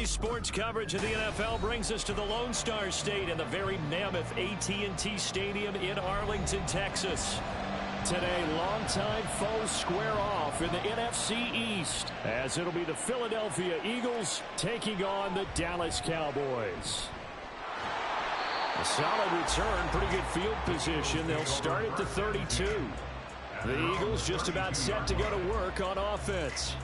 Sports coverage of the NFL brings us to the Lone Star State and the very mammoth AT&T Stadium in Arlington, Texas. Today, longtime foes square off in the NFC East, as it'll be the Philadelphia Eagles taking on the Dallas Cowboys. A solid return, pretty good field position. They'll start at the 32. The Eagles just about set to go to work on offense.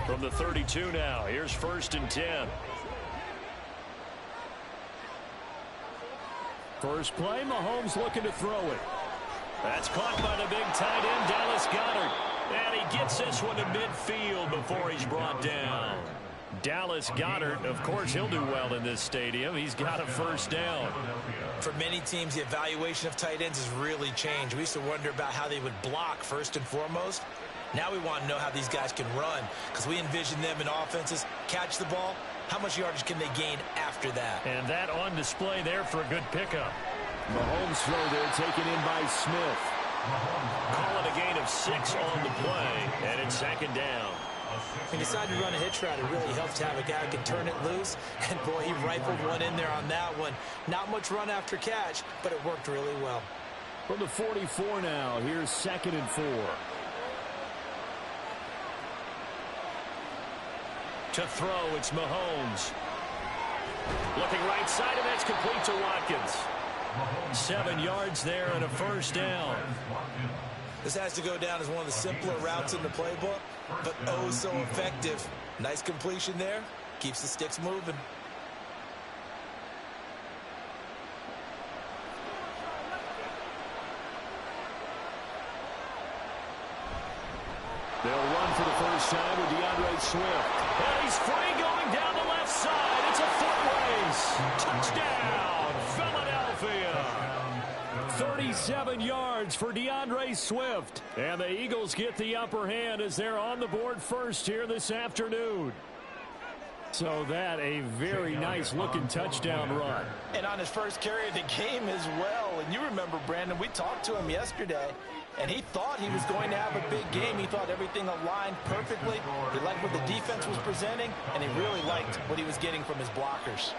From the 32 now, here's 1st and 10. First play, Mahomes looking to throw it. That's caught by the big tight end, Dallas Goedert. And he gets this one to midfield before he's brought down. Dallas Goedert, of course, he'll do well in this stadium. He's got a first down. For many teams, the evaluation of tight ends has really changed. We used to wonder about how they would block first and foremost. Now we want to know how these guys can run, because we envision them in offenses catch the ball. How much yardage can they gain after that? And that on display there for a good pickup. Mahomes throw there taken in by Smith. Call it a gain of 6 on the play, and it's 2nd down. He decided to run a hitch route. It really helps to have a guy who can turn it loose. And, boy, he rifled one in there on that one. Not much run after catch, but it worked really well. From the 44 now, here's 2nd and 4. To throw, it's Mahomes. Looking right side, and that's complete to Watkins. 7 yards there and a first down. This has to go down as one of the simpler routes in the playbook, but oh so effective. Nice completion there. Keeps the sticks moving. They'll run for the first time with DeAndre Swift. And he's free going down the left side. It's a foot race. Touchdown, Philadelphia. 37 yards for DeAndre Swift. And the Eagles get the upper hand as they're on the board first here this afternoon. So that a very nice looking touchdown run. And on his first carry of the game as well. And you remember, Brandon, we talked to him yesterday, and he thought he was going to have a big game. He thought everything aligned perfectly. He liked what the defense was presenting, and he really liked what he was getting from his blockers.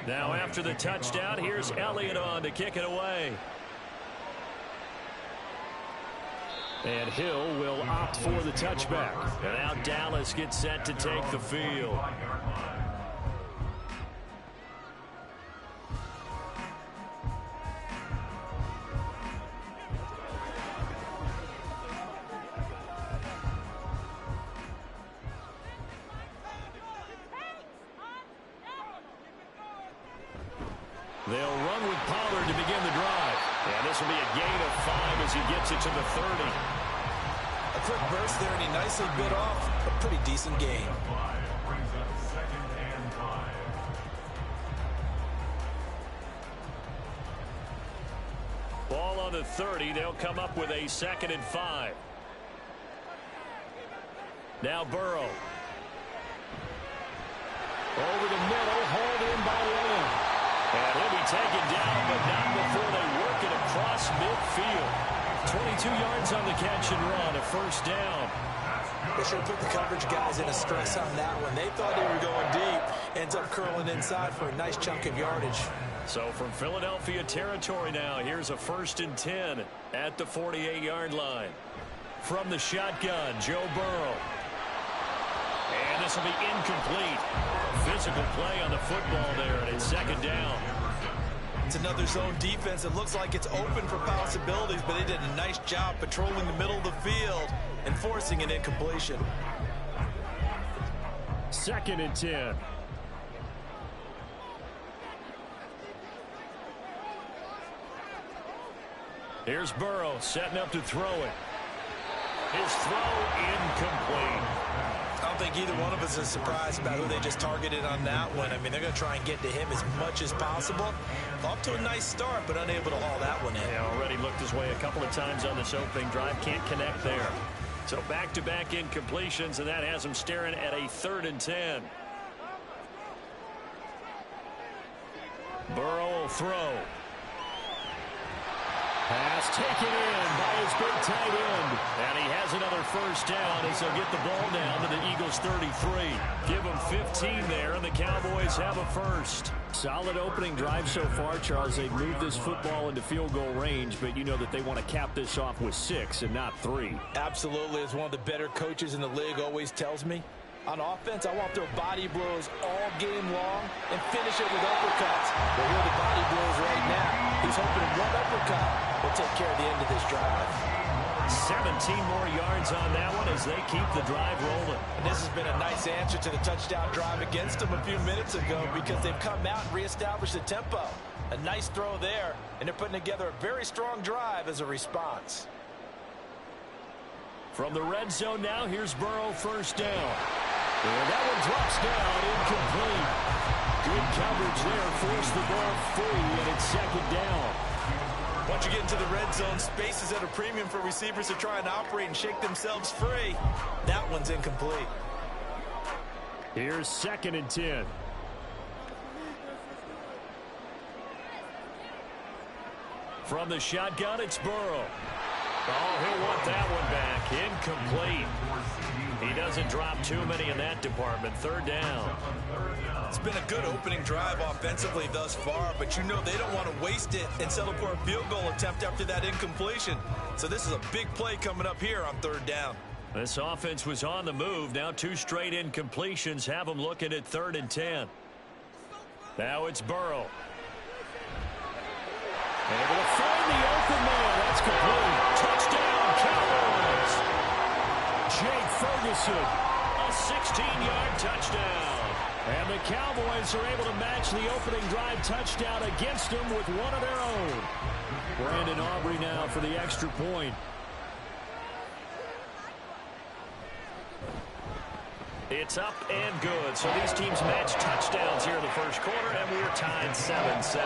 Now after the touchdown, here's Elliott on to kick it away. And Hill will opt for the touchback. And now Dallas gets set to take the field. They'll run with Pollard to begin the drive. And this will be a gain of 5 as he gets it to the 30. A quick burst there, and he nicely bit off a pretty decent gain. Ball on the 30. They'll come up with a 2nd and 5. Now Burrow. Over the middle, hauled in by Lamb. And he'll be taken down, but not before they work it across midfield. 22 yards on the catch and run, a first down. They should have put the coverage guys in a stress on that one. They thought they were going deep. Ends up curling inside for a nice chunk of yardage. So from Philadelphia territory now, here's a 1st and 10 at the 48-yard line. From the shotgun, Joe Burrow. And this will be incomplete. Physical play on the football there, and it's 2nd down. It's another zone defense. It looks like it's open for possibilities, but they did a nice job patrolling the middle of the field and forcing an incompletion. 2nd and 10. Here's Burrow setting up to throw it. His throw incomplete. I don't think either one of us is surprised about who they just targeted on that one. I mean, they're going to try and get to him as much as possible. Off to a nice start, but unable to haul that one in. Yeah, already looked his way a couple of times on this opening drive. Can't connect there. So back-to-back incompletions, and that has him staring at a 3rd and 10. Burrow will throw. Pass taken in by his big tight end. And he has another first down as they'll get the ball down to the Eagles 33. Give them 15 there, and the Cowboys have a first. Solid opening drive so far, Charles. They've moved this football into field goal range, but you know that they want to cap this off with 6 and not 3. Absolutely. As one of the better coaches in the league always tells me, on offense, I want their body blows all game long and finish it with uppercuts. Well, here are the body blows right now. He's hoping one uppercut will take care of the end of this drive. 17 more yards on that one as they keep the drive rolling. And this has been a nice answer to the touchdown drive against them a few minutes ago because they've come out and reestablished the tempo. A nice throw there, and they're putting together a very strong drive as a response. From the red zone now, here's Burrow, first down. And that one drops down, incomplete. Good coverage there, forced the ball free, and it's 2nd down. Once you get into the red zone, space is at a premium for receivers to try and operate and shake themselves free. That one's incomplete. Here's 2nd and 10. From the shotgun, it's Burrow. Oh, he'll want that one back. Incomplete. He doesn't drop too many in that department. 3rd down. It's been a good opening drive offensively thus far, but you know they don't want to waste it and settle for a field goal attempt after that incompletion. So this is a big play coming up here on 3rd down. This offense was on the move. Now 2 straight incompletions have them looking at 3rd and 10. Now it's Burrow. Able to find the open man. That's complete. Touchdown, Cowboys. Jake Ferguson, a 16-yard touchdown. And the Cowboys are able to match the opening drive touchdown against them with one of their own. Brandon Aubrey now for the extra point. It's up and good. So these teams match touchdowns here in the first quarter, and we're tied 7-7.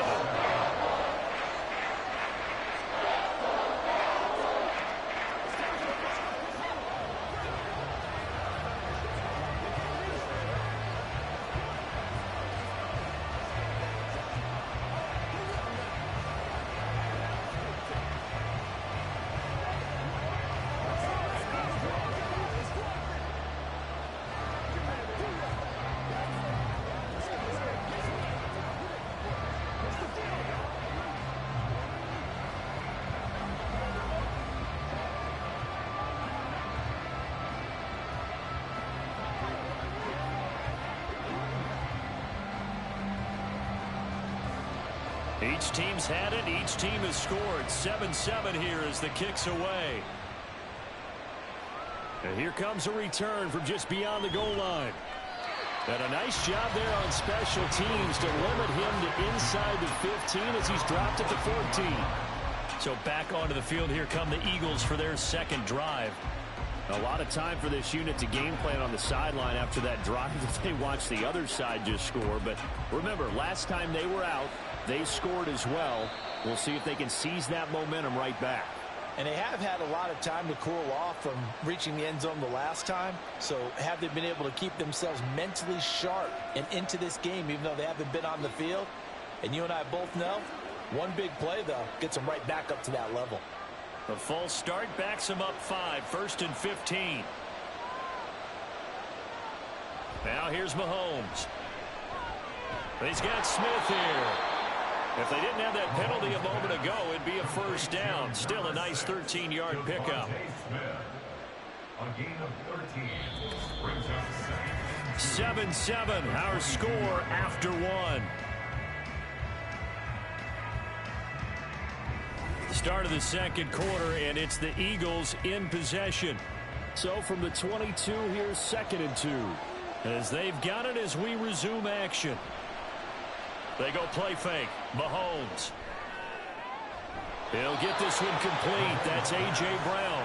Each team's had it. Each team has scored. 7-7 here as the kick's away. And here comes a return from just beyond the goal line. And a nice job there on special teams to limit him to inside the 15 as he's dropped at the 14. So back onto the field, here come the Eagles for their 2nd drive. A lot of time for this unit to game plan on the sideline after that drive that they watched the other side just score. But remember, last time they were out, they scored as well. We'll see if they can seize that momentum right back. And they have had a lot of time to cool off from reaching the end zone the last time. So have they been able to keep themselves mentally sharp and into this game even though they haven't been on the field? And you and I both know, one big play, though, gets them right back up to that level. The false start backs them up 5. 1st and 15. Now here's Mahomes. He's got Smith here. If they didn't have that penalty a moment ago, it'd be a first down. Still a nice 13-yard pickup. 7-7, our score after 1. Start of the second quarter, and it's the Eagles in possession. So from the 22, here's 2nd and 2. As they've got it as we resume action. They go play fake. Mahomes. He'll get this one complete. That's A.J. Brown.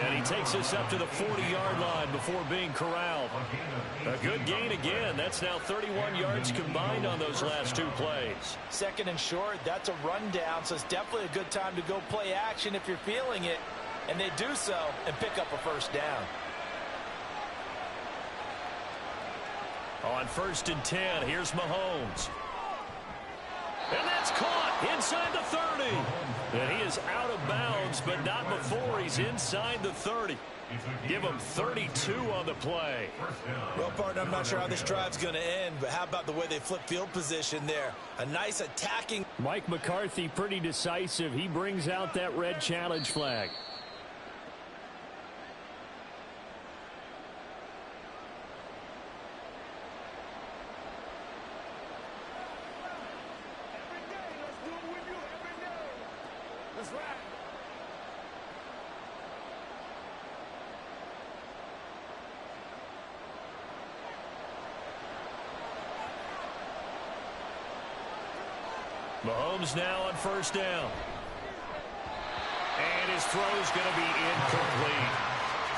And he takes us up to the 40-yard line before being corralled. A good gain again. That's now 31 yards combined on those last 2 plays. 2nd and short, that's a rundown, so it's definitely a good time to go play action if you're feeling it. And they do so and pick up a 1st down. On 1st and 10, here's Mahomes. And that's caught inside the 30. And he is out of bounds, but not before he's inside the 30. Give him 32 on the play. Well, partner, I'm not sure how this drive's going to end, but how about the way they flip field position there? A nice attacking. Mike McCarthy pretty decisive. He brings out that red challenge flag. Mahomes now on 1st down. And his throw's going to be incomplete.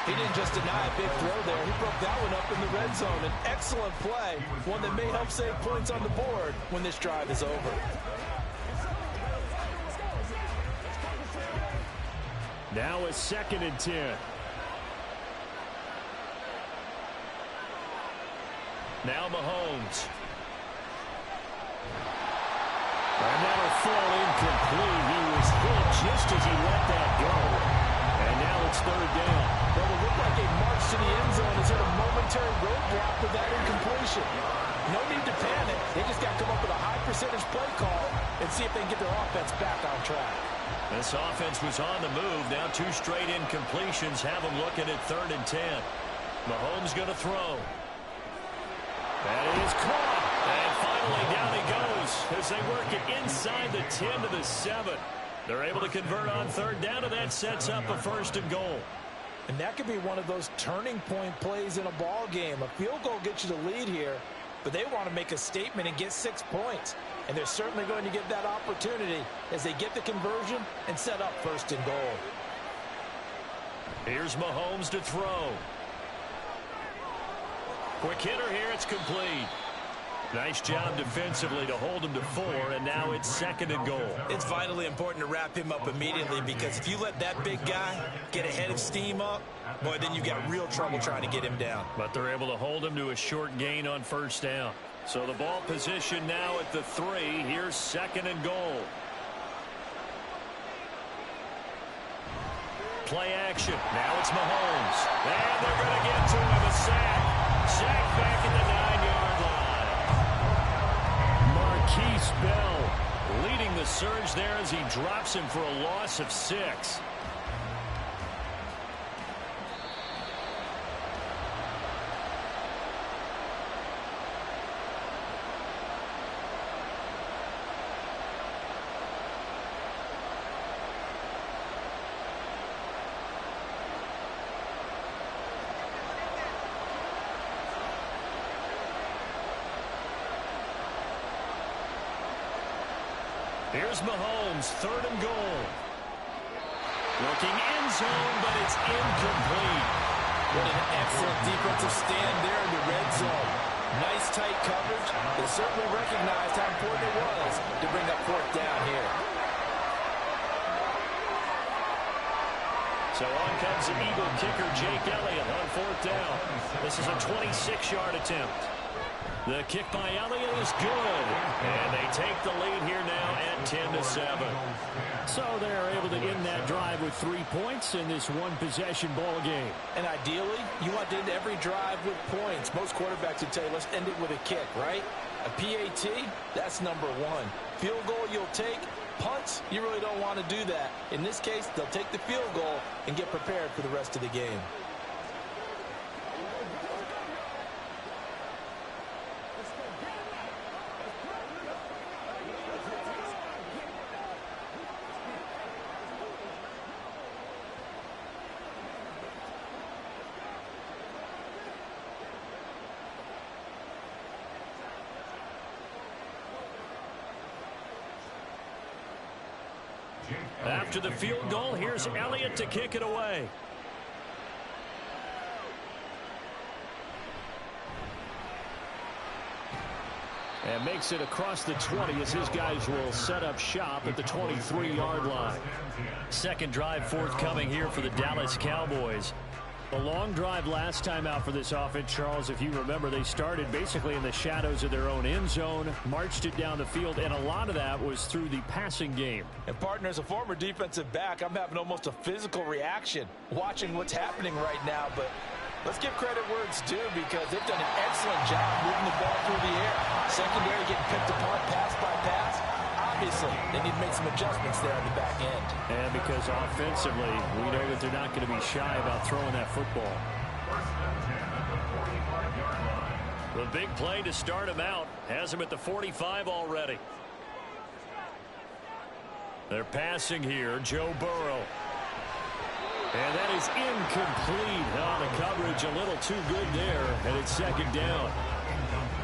He didn't just deny a big throw there. He broke that one up in the red zone. An excellent play, one that may help save points on the board when this drive is over. Now a 2nd and 10. Now Mahomes. And that'll fall incomplete. He was hit just as he let that go. And now it's 3rd down. Well, it looked like a march to the end zone has hit a momentary roadblock with that incompletion. No need to panic. They just got to come up with a high percentage play call and see if they can get their offense back on track. This offense was on the move. Now 2 straight incompletions have them looking at 3rd and 10. Mahomes going to throw. That is caught. And finally down he goes as they work it inside the 10 to the 7. They're able to convert on 3rd down, and that sets up a 1st and goal. And that could be one of those turning point plays in a ball game. A field goal gets you the lead here, but they want to make a statement and get 6 points. And they're certainly going to get that opportunity as they get the conversion and set up 1st and goal. Here's Mahomes to throw. Quick hitter here, it's complete. Nice job defensively to hold him to 4, and now it's 2nd and goal. It's vitally important to wrap him up immediately, because if you let that big guy get a head of steam up, boy, then you got real trouble trying to get him down. But they're able to hold him to a short gain on 1st down. So the ball position now at the 3. Here's 2nd and goal. Play action. Now it's Mahomes. And they're going to get to him. A sack. Sack back at the 9-yard line. Marquise Bell leading the surge there as he drops him for a loss of 6. Here's Mahomes, 3rd and goal. Looking end zone, but it's incomplete. What an excellent defensive stand there in the red zone. Nice tight coverage. They certainly recognized how important it was to bring up 4th down here. So on comes the Eagle kicker, Jake Elliott, on 4th down. This is a 26-yard attempt. The kick by Elliott is good. And they take the lead here now at 10 to 7. So they're able to end that drive with 3 points in this one-possession ball game. And ideally, you want to end every drive with points. Most quarterbacks would tell you, let's end it with a kick, right? A PAT, that's number 1. Field goal you'll take. Punts, you really don't want to do that. In this case, they'll take the field goal and get prepared for the rest of the game. After the field goal, here's Elliott to kick it away. And makes it across the 20 as his guys will set up shop at the 23-yard line. Second drive forthcoming here for the Dallas Cowboys. A long drive last time out for this offense, Charles. If you remember, they started basically in the shadows of their own end zone, marched it down the field, and a lot of that was through the passing game. And partner, as a former defensive back, I'm having almost a physical reaction watching what's happening right now. But let's give credit where it's due, because they've done an excellent job moving the ball through the air. Secondary getting picked apart pass by pass. Obviously, they need to make some adjustments there on the back end. And because offensively, we know that they're not going to be shy about throwing that football. The big play to start him out has him at the 45 already. They're passing here, Joe Burrow. And that is incomplete. On the coverage, a little too good there, and it's second down.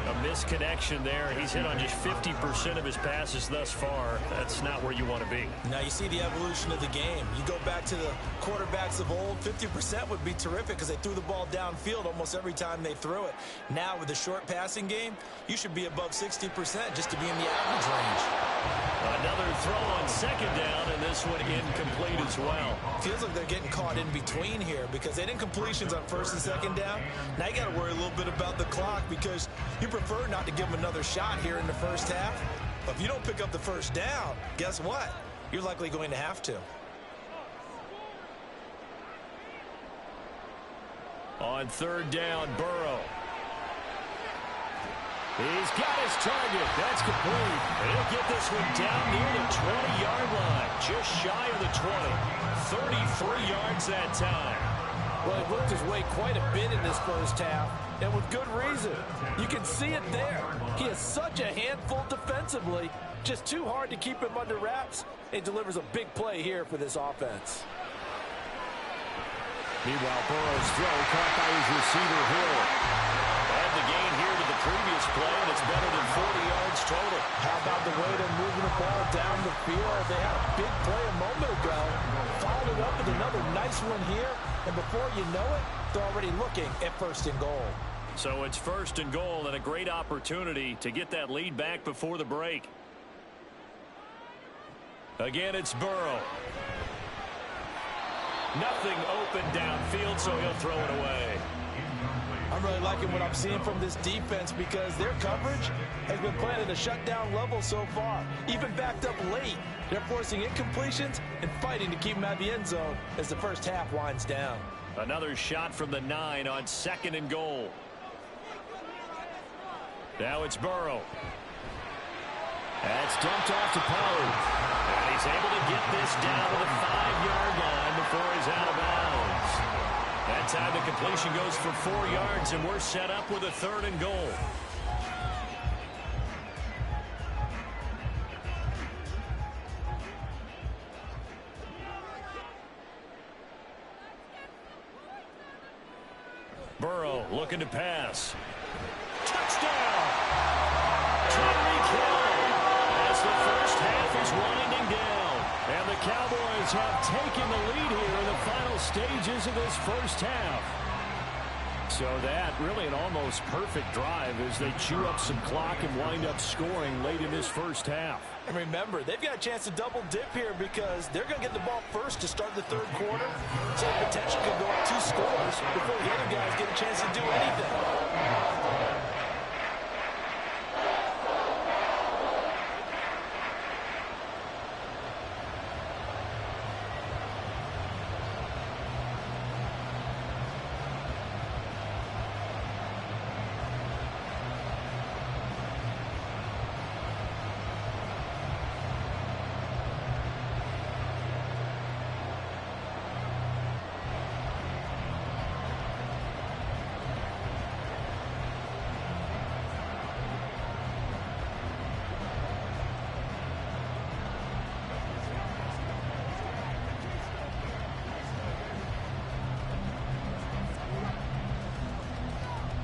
A misconnection there. He's hit on just 50% of his passes thus far. That's not where you want to be. Now you see the evolution of the game. You go back to the quarterbacks of old, 50% would be terrific because they threw the ball downfield almost every time they threw it. Now with the short passing game, you should be above 60% just to be in the average range. Another throw on second down, and this one incomplete as well. Feels like they're getting caught in between here because they didn't completions on first and second down. Now you got to worry a little bit about the clock because you prefer not to give them another shot here in the first half. But if you don't pick up the first down, guess what? You're likely going to have to. On third down, Burrow. He's got his target. That's complete. And he'll get this one down near the 20-yard line. Just shy of the 20. 33 yards that time. Well, he worked his way quite a bit in this first half, and with good reason. You can see it there. He is such a handful defensively. Just too hard to keep him under wraps. It delivers a big play here for this offense. Meanwhile, Burrow's throw caught by his receiver, Hill. And the gain here to the previous play, and it's better than 40 yards total. How about the way they're moving the ball down the field? They had a big play a moment ago. Followed it up with another nice one here. And before you know it, they're already looking at first and goal. So it's first and goal and a great opportunity to get that lead back before the break. Again, it's Burrow. Nothing open downfield, so he'll throw it away. I'm really liking what I'm seeing from this defense because their coverage has been playing at a shutdown level so far. Even backed up late, they're forcing incompletions and fighting to keep them out of the end zone as the first half winds down. Another shot from the 9 on second and goal. Now it's Burrow. That's dumped off to Pollard. And he's able to get this down to the 5-yard line before he's out of bounds. That time the completion goes for 4 yards, and we're set up with a third and goal. Burrow looking to pass. Touchdown! Tyreek Hill as the first half is winding down. And the Cowboys have taken the lead here in the final stages of this first half. So that really an almost perfect drive as they chew up some clock and wind up scoring late in this first half. And remember, they've got a chance to double dip here because they're going to get the ball first to start the third quarter. So the potential could go up 2 scores before the other guys get a chance to do anything.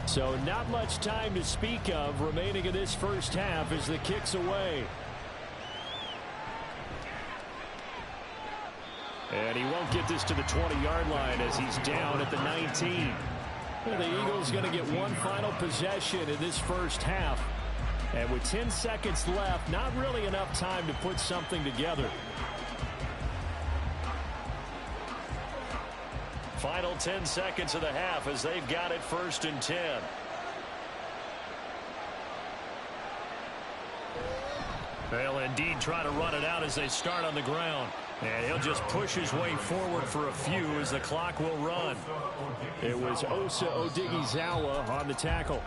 So not much time to speak of remaining in this first half as the kick's away. And he won't get this to the 20-yard line as he's down at the 19. Well, the Eagles going to get one final possession in this first half. And with 10 seconds left, not really enough time to put something together. Final 10 seconds of the half as they've got it 1st and 10. They'll indeed try to run it out as they start on the ground. And he'll just push his way forward for a few as the clock will run. It was Osa Odighizuwa on the tackle.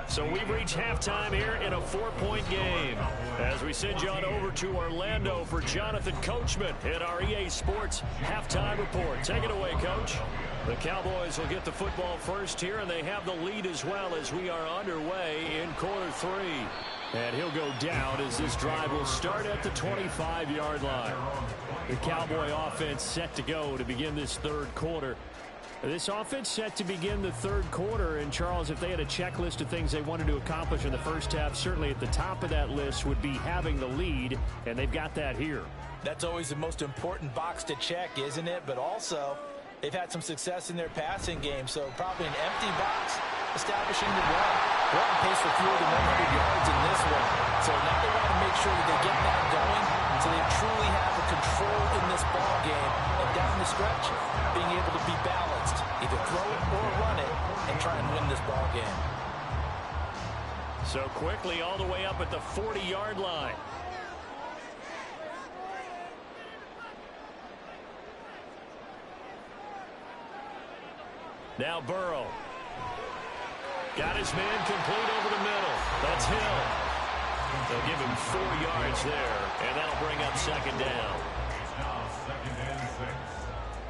So we've reached halftime here in a 4-point game. As we send you on over to Orlando for Jonathan Coachman at our EA Sports Halftime Report. Take it away, Coach. The Cowboys will get the football first here, and they have the lead as well as we are underway in quarter 3. And he'll go down as this drive will start at the 25-yard line. The Cowboy offense set to go to begin this third quarter. This offense set to begin the third quarter, and Charles, if they had a checklist of things they wanted to accomplish in the first half, certainly at the top of that list would be having the lead, and they've got that here. That's always the most important box to check, isn't it? But also, they've had some success in their passing game, so probably an empty box establishing the run. They're on pace for fewer than 100 yards in this one. So now they want to make sure that they get that going so they truly have the control in this ball game. And down the stretch, being able to be balanced, either throw it or run it, and try and win this ball game. So quickly all the way up at the 40-yard line. Now Burrow. Got his man complete over the middle. That's Hill. They'll give him 4 yards there, and that'll bring up 2nd down. Now 2nd and 6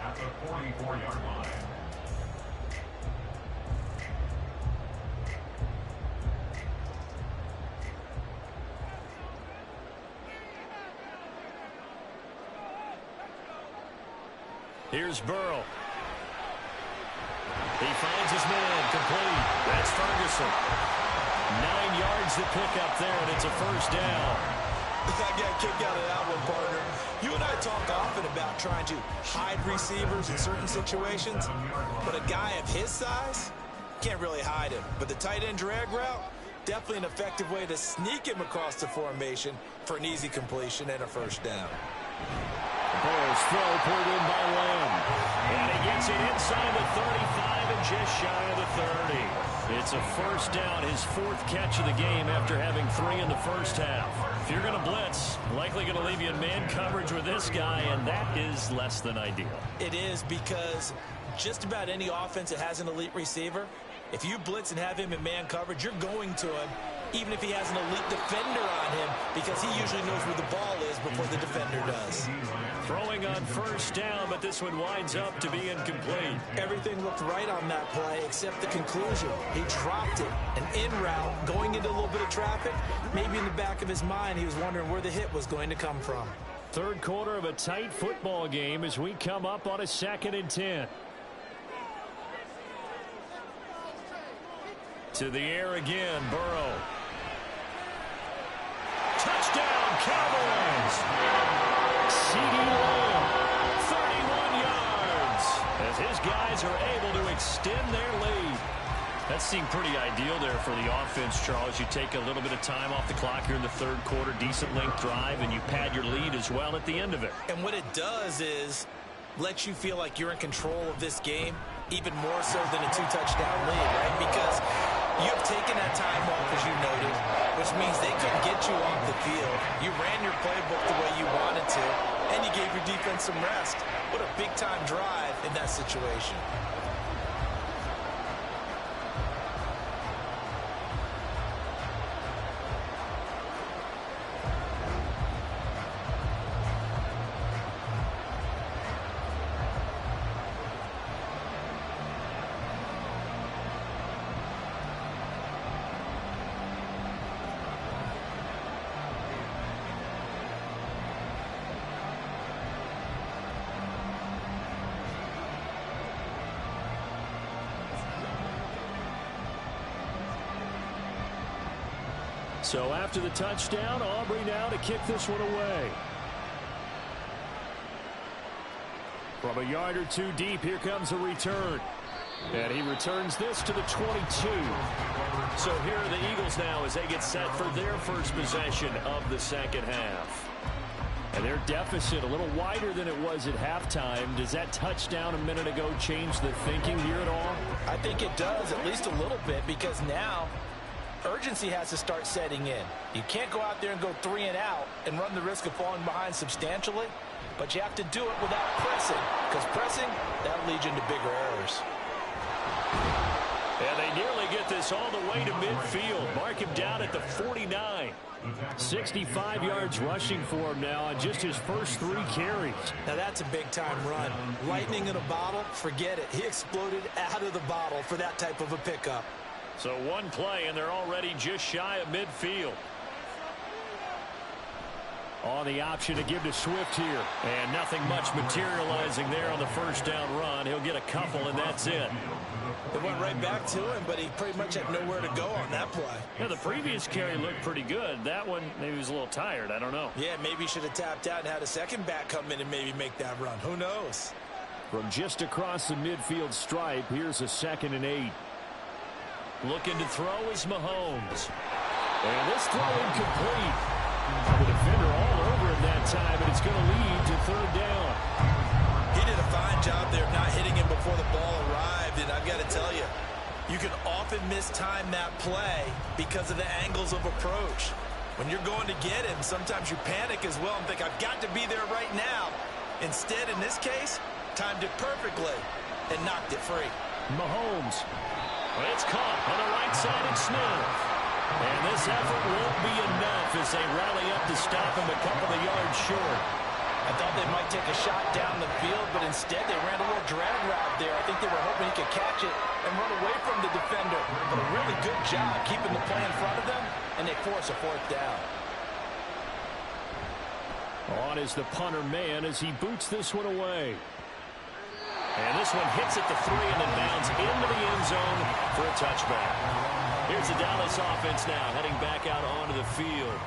at the 44-yard line. Here's Burrow. He finds his man complete. That's Ferguson. 9 yards to pick up there, and it's a 1st down. I got kicked out of that one, partner. You and I talk often about trying to hide receivers in certain situations, but a guy of his size can't really hide him. But the tight end drag route, definitely an effective way to sneak him across the formation for an easy completion and a 1st down. Burrow's throw pulled in by Lamb. And he gets it inside the 35 and just shy of the 30. It's a 1st down, his 4th catch of the game after having 3 in the first half. If you're going to blitz, likely going to leave you in man coverage with this guy, and that is less than ideal. It is, because just about any offense that has an elite receiver, if you blitz and have him in man coverage, you're going to him, even if he has an elite defender on him, because he usually knows where the ball is before the defender does. Throwing on 1st down, but this one winds up to be incomplete. Everything looked right on that play except the conclusion. He dropped it, an in route, going into a little bit of traffic. Maybe in the back of his mind, he was wondering where the hit was going to come from. Third quarter of a tight football game as we come up on a 2nd and 10. To the air again, Burrow. Touchdown, Cowboys! CeeDee Lamb, 31 yards, as his guys are able to extend their lead. That seemed pretty ideal there for the offense, Charles. You take a little bit of time off the clock here in the third quarter, decent length drive, and you pad your lead as well at the end of it. And what it does is let you feel like you're in control of this game, even more so than a 2-touchdown lead, right? Because you have taken that time off, as you noted, which means they couldn't get you off the field. You ran your playbook the way you wanted to, and you gave your defense some rest. What a big-time drive in that situation. So after the touchdown, Aubrey now to kick this one away. From a yard or two deep, here comes a return. And he returns this to the 22. So here are the Eagles now as they get set for their first possession of the second half. And their deficit a little wider than it was at halftime. Does that touchdown a minute ago change the thinking here at all? I think it does, at least a little bit, because now urgency has to start setting in. You can't go out there and go 3 and out and run the risk of falling behind substantially, but you have to do it without pressing, because pressing, that'll lead you into bigger errors. And they nearly get this all the way to midfield. Mark him down at the 49. 65 yards rushing for him now on just his first 3 carries. Now that's a big-time run. Lightning in a bottle, forget it. He exploded out of the bottle for that type of a pickup. So one play, and they're already just shy of midfield. On the option to give to Swift here. And nothing much materializing there on the first down run. He'll get a couple, and that's it. It went right back to him, but he pretty much had nowhere to go on that play. Yeah, the previous carry looked pretty good. That one, maybe he was a little tired. I don't know. Yeah, maybe he should have tapped out and had a second back come in and maybe make that run. Who knows? From just across the midfield stripe, here's a 2nd and 8. Looking to throw is Mahomes. And this throw incomplete. The defender all over him that time, and it's going to lead to 3rd down. He did a fine job there of not hitting him before the ball arrived, and I've got to tell you, you can often mistime that play because of the angles of approach. When you're going to get him, sometimes you panic as well and think, I've got to be there right now. Instead, in this case, timed it perfectly and knocked it free. Mahomes. It's caught on the right side of Smith. And this effort won't be enough as they rally up to stop him a couple of yards short. I thought they might take a shot down the field, but instead they ran a little drag route there. I think they were hoping he could catch it and run away from the defender. But a really good job keeping the play in front of them, and they force a 4th down. On is the punter man as he boots this one away. And this one hits at the 3 and then bounds into the end zone for a touchback. Here's the Dallas offense now heading back out onto the field.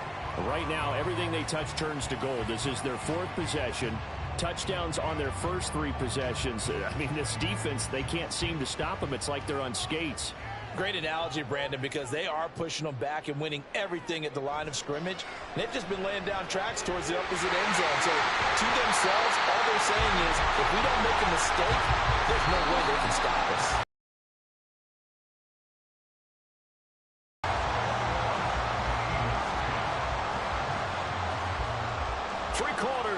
Right now, everything they touch turns to gold. This is their 4th possession. Touchdowns on their first 3 possessions. I mean, this defense, they can't seem to stop them. It's like they're on skates. Great analogy, Brandon, because they are pushing them back and winning everything at the line of scrimmage. And they've just been laying down tracks towards the opposite end zone. So to themselves, all they're saying is, if we don't make a mistake, there's no way they can stop us.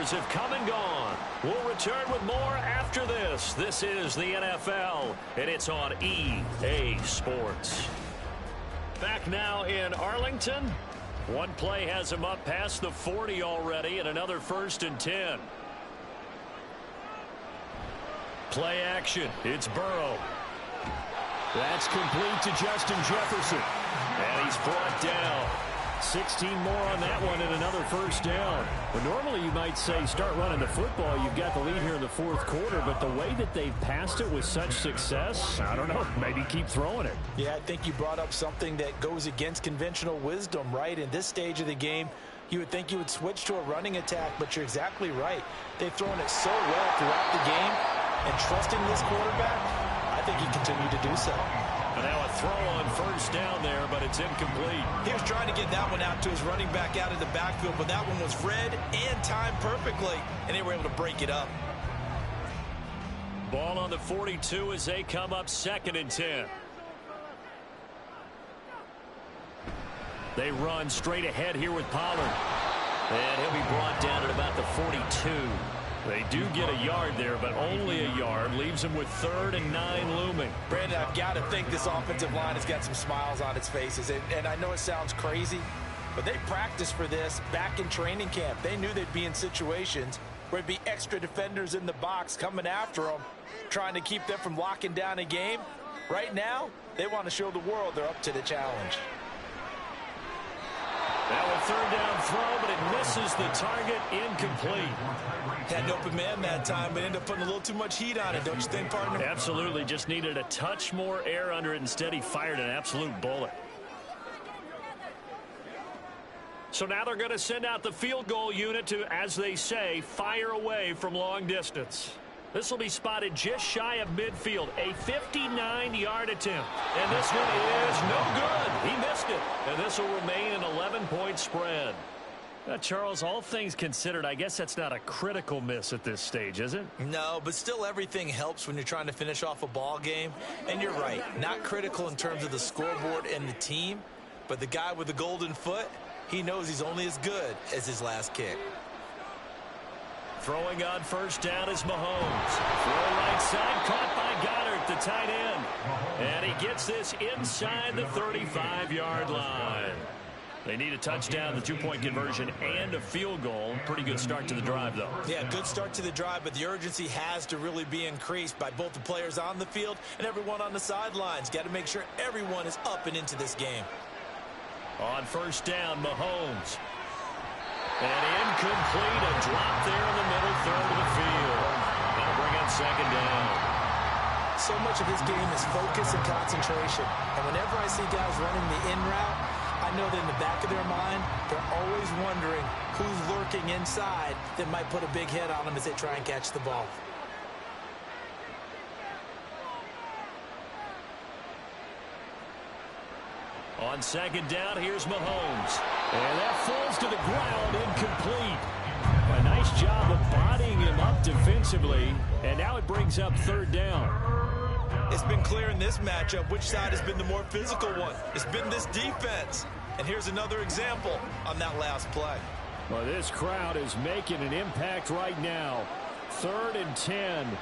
Have come and gone. We'll return with more after this. This is the NFL, and it's on EA Sports. Back now in Arlington. One play has him up past the 40 already, and another 1st and 10. Play action. It's Burrow. That's complete to Justin Jefferson. And he's brought down. 16 more on that one and another 1st down. But normally you might say start running the football. You've got the lead here in the 4th quarter, but the way that they've passed it with such success, I don't know, maybe keep throwing it. Yeah, I think you brought up something that goes against conventional wisdom, right? In this stage of the game, you would think you would switch to a running attack, but you're exactly right. They've thrown it so well throughout the game, and trusting this quarterback, I think he continued to do so. And now a throw on 1st down there, but it's incomplete. He was trying to get that one out to his running back out of the backfield, but that one was read and timed perfectly, and they were able to break it up. Ball on the 42 as they come up 2nd and 10. They run straight ahead here with Pollard. And he'll be brought down at about the 42. They do get a yard there, but only a yard. Leaves them with 3rd and 9 looming. Brandon, I've got to think this offensive line has got some smiles on its faces. And I know it sounds crazy, but they practiced for this back in training camp. They knew they'd be in situations where there'd be extra defenders in the box coming after them, trying to keep them from locking down a game. Right now, they want to show the world they're up to the challenge. Now a 3rd down throw, but it misses the target. Incomplete. Had an open man that time, but ended up putting a little too much heat on it, don't you think, partner? Absolutely. Just needed a touch more air under it. Instead, he fired an absolute bullet. So now they're going to send out the field goal unit to, as they say, fire away from long distance. This will be spotted just shy of midfield. A 59-yard attempt. And this one is no good. He missed it. And this will remain an 11-point spread. Charles, all things considered, I guess that's not a critical miss at this stage, is it? No, but still everything helps when you're trying to finish off a ball game. And you're right, not critical in terms of the scoreboard and the team, but the guy with the golden foot, he knows he's only as good as his last kick. Throwing on first down is Mahomes. Throw right side, caught by Goddard, the tight end. And he gets this inside the 35-yard line. They need a touchdown, the two-point conversion, and a field goal. Pretty good start to the drive, though. Yeah, good start to the drive, but the urgency has to really be increased by both the players on the field and everyone on the sidelines. Got to make sure everyone is up and into this game. On first down, Mahomes. And incomplete, a drop there in the middle third of the field. That'll bring up second down. So much of this game is focus and concentration. And whenever I see guys running the in route, I know that in the back of their mind, they're always wondering who's lurking inside that might put a big hit on them as they try and catch the ball. On second down, here's Mahomes. And that falls to the ground, incomplete. A nice job of bodying him up defensively. And now it brings up third down. It's been clear in this matchup which side has been the more physical one. It's been this defense. And here's another example on that last play. Well, this crowd is making an impact right now. 3rd and 10.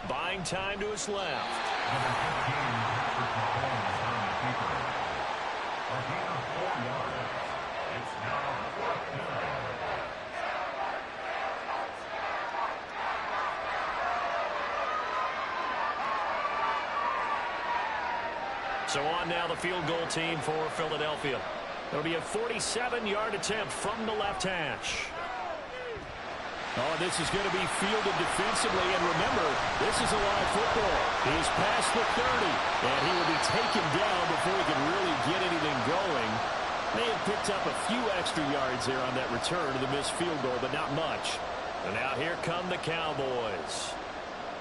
Buying time to his left. Number 15, Patrick Mahomes on the keeper. A gain of 4 yards. It's now 4th down. So on now the field goal team for Philadelphia. There'll be a 47-yard attempt from the left hash. Oh, this is going to be fielded defensively. And remember, this is a live football. He's past the 30, and he will be taken down before he can really get anything going. They have picked up a few extra yards there on that return to the missed field goal, but not much. And now here come the Cowboys.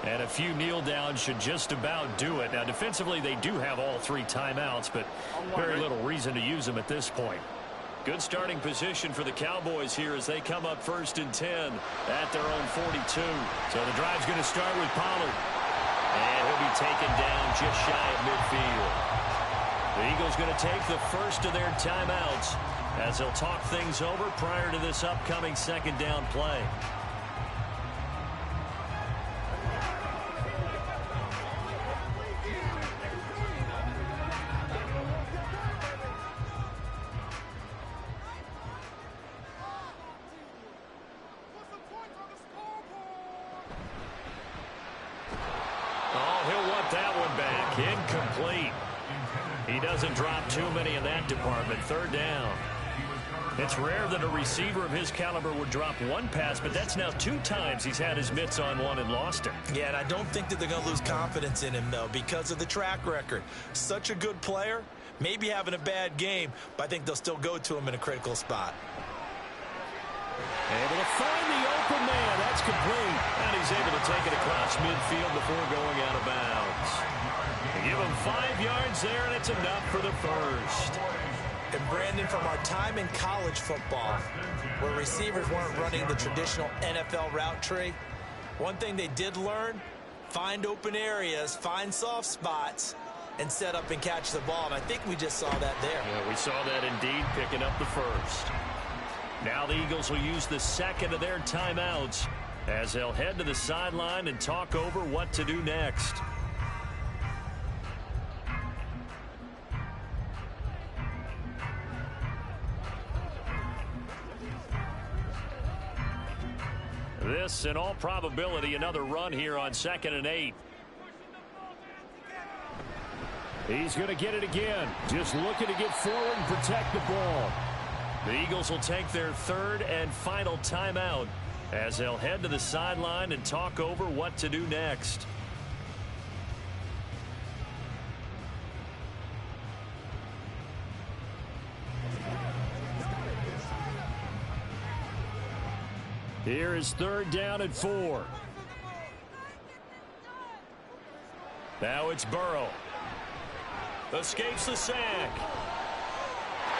And a few kneel downs should just about do it. Now, defensively, they do have all 3 timeouts, but very little reason to use them at this point. Good starting position for the Cowboys here as they come up 1st and 10 at their own 42. So the drive's going to start with Pollard. And he'll be taken down just shy of midfield. The Eagles going to take the first of their timeouts as they'll talk things over prior to this upcoming second down play. Incomplete. He doesn't drop too many in that department. 3rd down. It's rare that a receiver of his caliber would drop one pass, but that's now 2 times he's had his mitts on one and lost it. Yeah, and I don't think that they're going to lose confidence in him, though, because of the track record. Such a good player, maybe having a bad game, but I think they'll still go to him in a critical spot. Able to find the open man. That's complete. And he's able to take it across midfield before going out of bounds. They give him 5 yards there, and it's enough for the first. And Brandon, from our time in college football, where receivers weren't running the traditional NFL route tree, one thing they did learn, find open areas, find soft spots, and set up and catch the ball. And I think we just saw that there. Yeah, we saw that indeed, picking up the first. Now the Eagles will use the second of their timeouts as they'll head to the sideline and talk over what to do next. This, in all probability, another run here on 2nd and 8. He's going to get it again. Just looking to get forward and protect the ball. The Eagles will take their 3rd and final timeout as they'll head to the sideline and talk over what to do next. Here is 3rd down and 4. Now it's Burrow. Escapes the sack.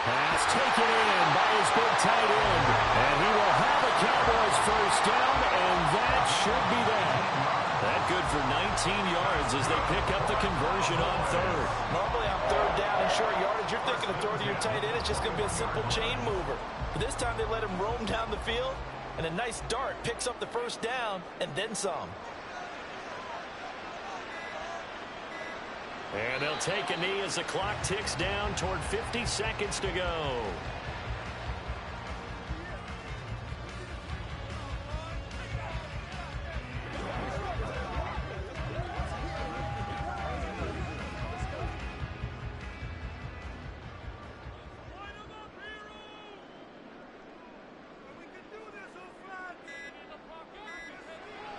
Pass taken in by his big tight end. And he will have a Cowboys 1st down, and that should be that. That good for 19 yards as they pick up the conversion on 3rd. Normally on 3rd down and short yardage, you're thinking of throw to your tight end. It's just going to be a simple chain mover. But this time they let him roam down the field, and a nice dart picks up the 1st down and then some. And they'll take a knee as the clock ticks down toward 50 seconds to go.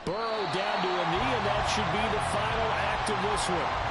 Burrow down to a knee, and that should be the final act of this one.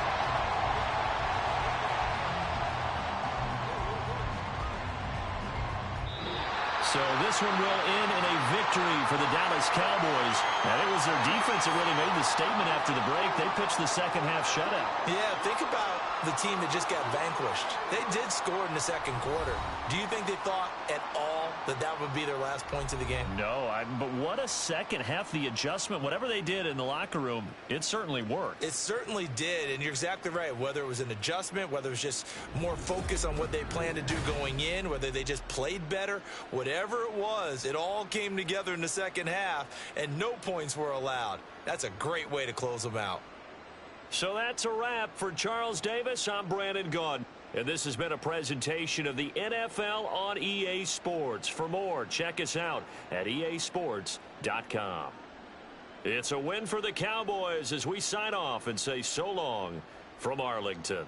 So this one will end in a victory for the Dallas Cowboys. And it was their defense that really made the statement after the break. They pitched the second half shutout. Yeah, think about the team that just got vanquished. They did score in the 2nd quarter. Do you think they thought at all that that would be their last points of the game? No, but what a second half. The adjustment, whatever they did in the locker room, it certainly worked. It certainly did, and you're exactly right. Whether it was an adjustment, whether it was just more focus on what they planned to do going in, whether they just played better, whatever it was, it all came together in the 2nd half, and no points were allowed. That's a great way to close them out. So that's a wrap. For Charles Davis, I'm Brandon Gaudin. And this has been a presentation of the NFL on EA Sports. For more, check us out at easports.com. It's a win for the Cowboys as we sign off and say so long from Arlington.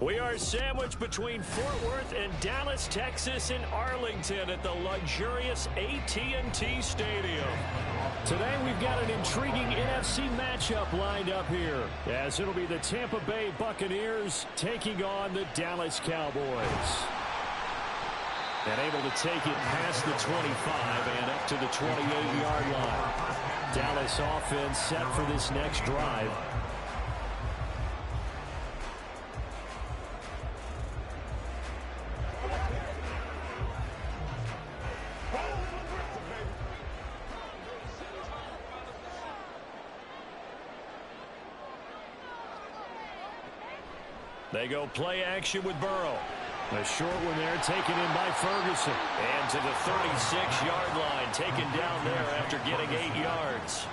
We are sandwiched between Fort Worth and Dallas, Texas, and Arlington at the luxurious AT&T Stadium. Today we've got an intriguing NFC matchup lined up here, as it'll be the Tampa Bay Buccaneers taking on the Dallas Cowboys. And able to take it past the 25 and up to the 28-yard line. Dallas offense set for this next drive. They go play action with Burrow. A short one there taken in by Ferguson. And to the 36-yard line, taken down there after getting 8 yards.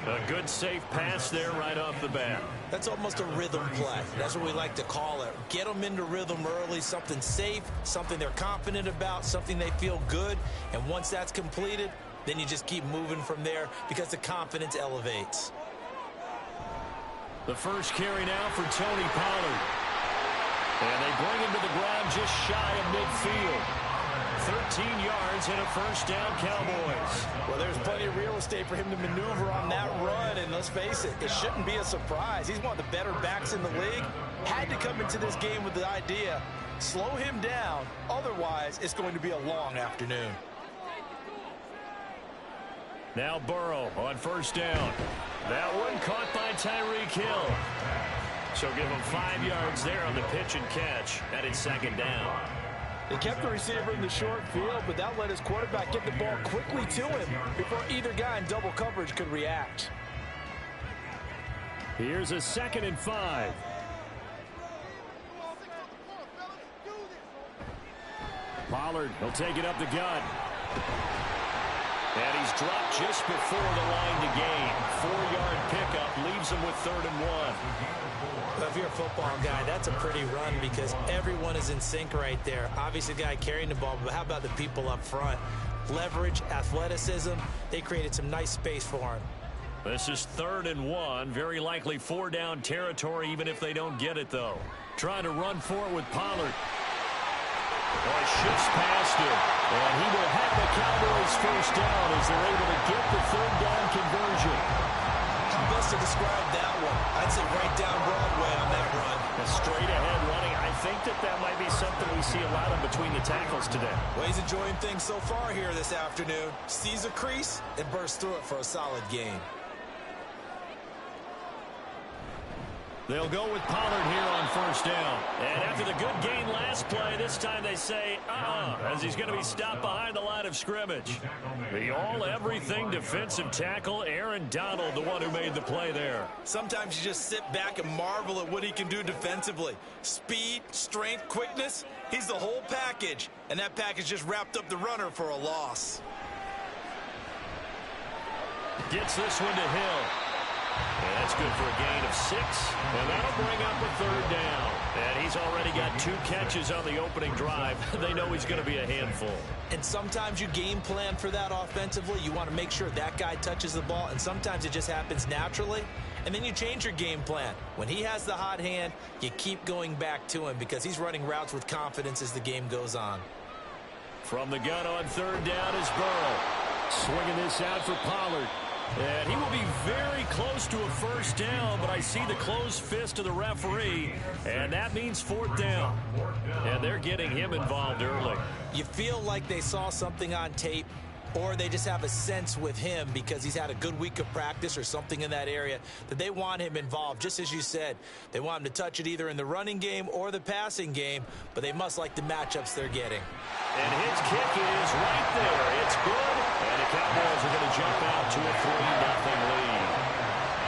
A good safe pass there right off the bat. That's almost a rhythm play. That's what we like to call it. Get them into rhythm early, something safe, something they're confident about, something they feel good. And once that's completed, then you just keep moving from there because the confidence elevates. The first carry now for Tony Pollard. And they bring him to the ground just shy of midfield. 13 yards and a first down, Cowboys. Well, there's plenty of real estate for him to maneuver on that run, and let's face it, it shouldn't be a surprise. He's one of the better backs in the league. Had to come into this game with the idea, slow him down, otherwise it's going to be a long afternoon. Now Burrow on first down. That one caught by Tyreek Hill. So give him 5 yards there on the pitch and catch. And it's second down. They kept the receiver in the short field, but that let his quarterback get the ball quickly to him before either guy in double coverage could react. Here's a 2nd and 5. Pollard will take it up the gut. And he's dropped just before the line to gain. 4-yard pickup leaves him with 3rd and 1. Well, if you're a football guy, that's a pretty run because everyone is in sync right there. Obviously, the guy carrying the ball, but how about the people up front? Leverage, athleticism, they created some nice space for him. This is 3rd and 1. Very likely 4-down territory, even if they don't get it, though. Trying to run for it with Pollard. Well, shifts past him, and he will have the Cowboys first down as they're able to get the 3rd down conversion. How best to describe that one? I'd say right down Broadway on that run. A straight ahead running. I think that might be something we see a lot of between the tackles today. Well, he's enjoying things so far here this afternoon. Sees a crease and bursts through it for a solid gain. They'll go with Pollard here on first down. And after the good gain last play, this time they say, as he's going to be stopped behind the line of scrimmage. The all-everything defensive tackle, Aaron Donald, the one who made the play there. Sometimes you just sit back and marvel at what he can do defensively. Speed, strength, quickness, he's the whole package. And that package just wrapped up the runner for a loss. Gets this one to Hill. And that's good for a gain of 6. And that'll bring up a 3rd down. And he's already got 2 catches on the opening drive. They know he's going to be a handful. And sometimes you game plan for that offensively. You want to make sure that guy touches the ball. And sometimes it just happens naturally. And then you change your game plan. When he has the hot hand, you keep going back to him because he's running routes with confidence as the game goes on. From the gun on 3rd down is Burrow. Swinging this out for Pollard. And he will be very close to a first down, but I see the closed fist of the referee, and that means 4th down. And they're getting him involved early. You feel like they saw something on tape, or they just have a sense with him because he's had a good week of practice or something in that area that they want him involved, just as you said. They want him to touch it either in the running game or the passing game, but they must like the matchups they're getting. And his kick is right there. It's good, and the Cowboys are going to jump out to a 3-0 lead.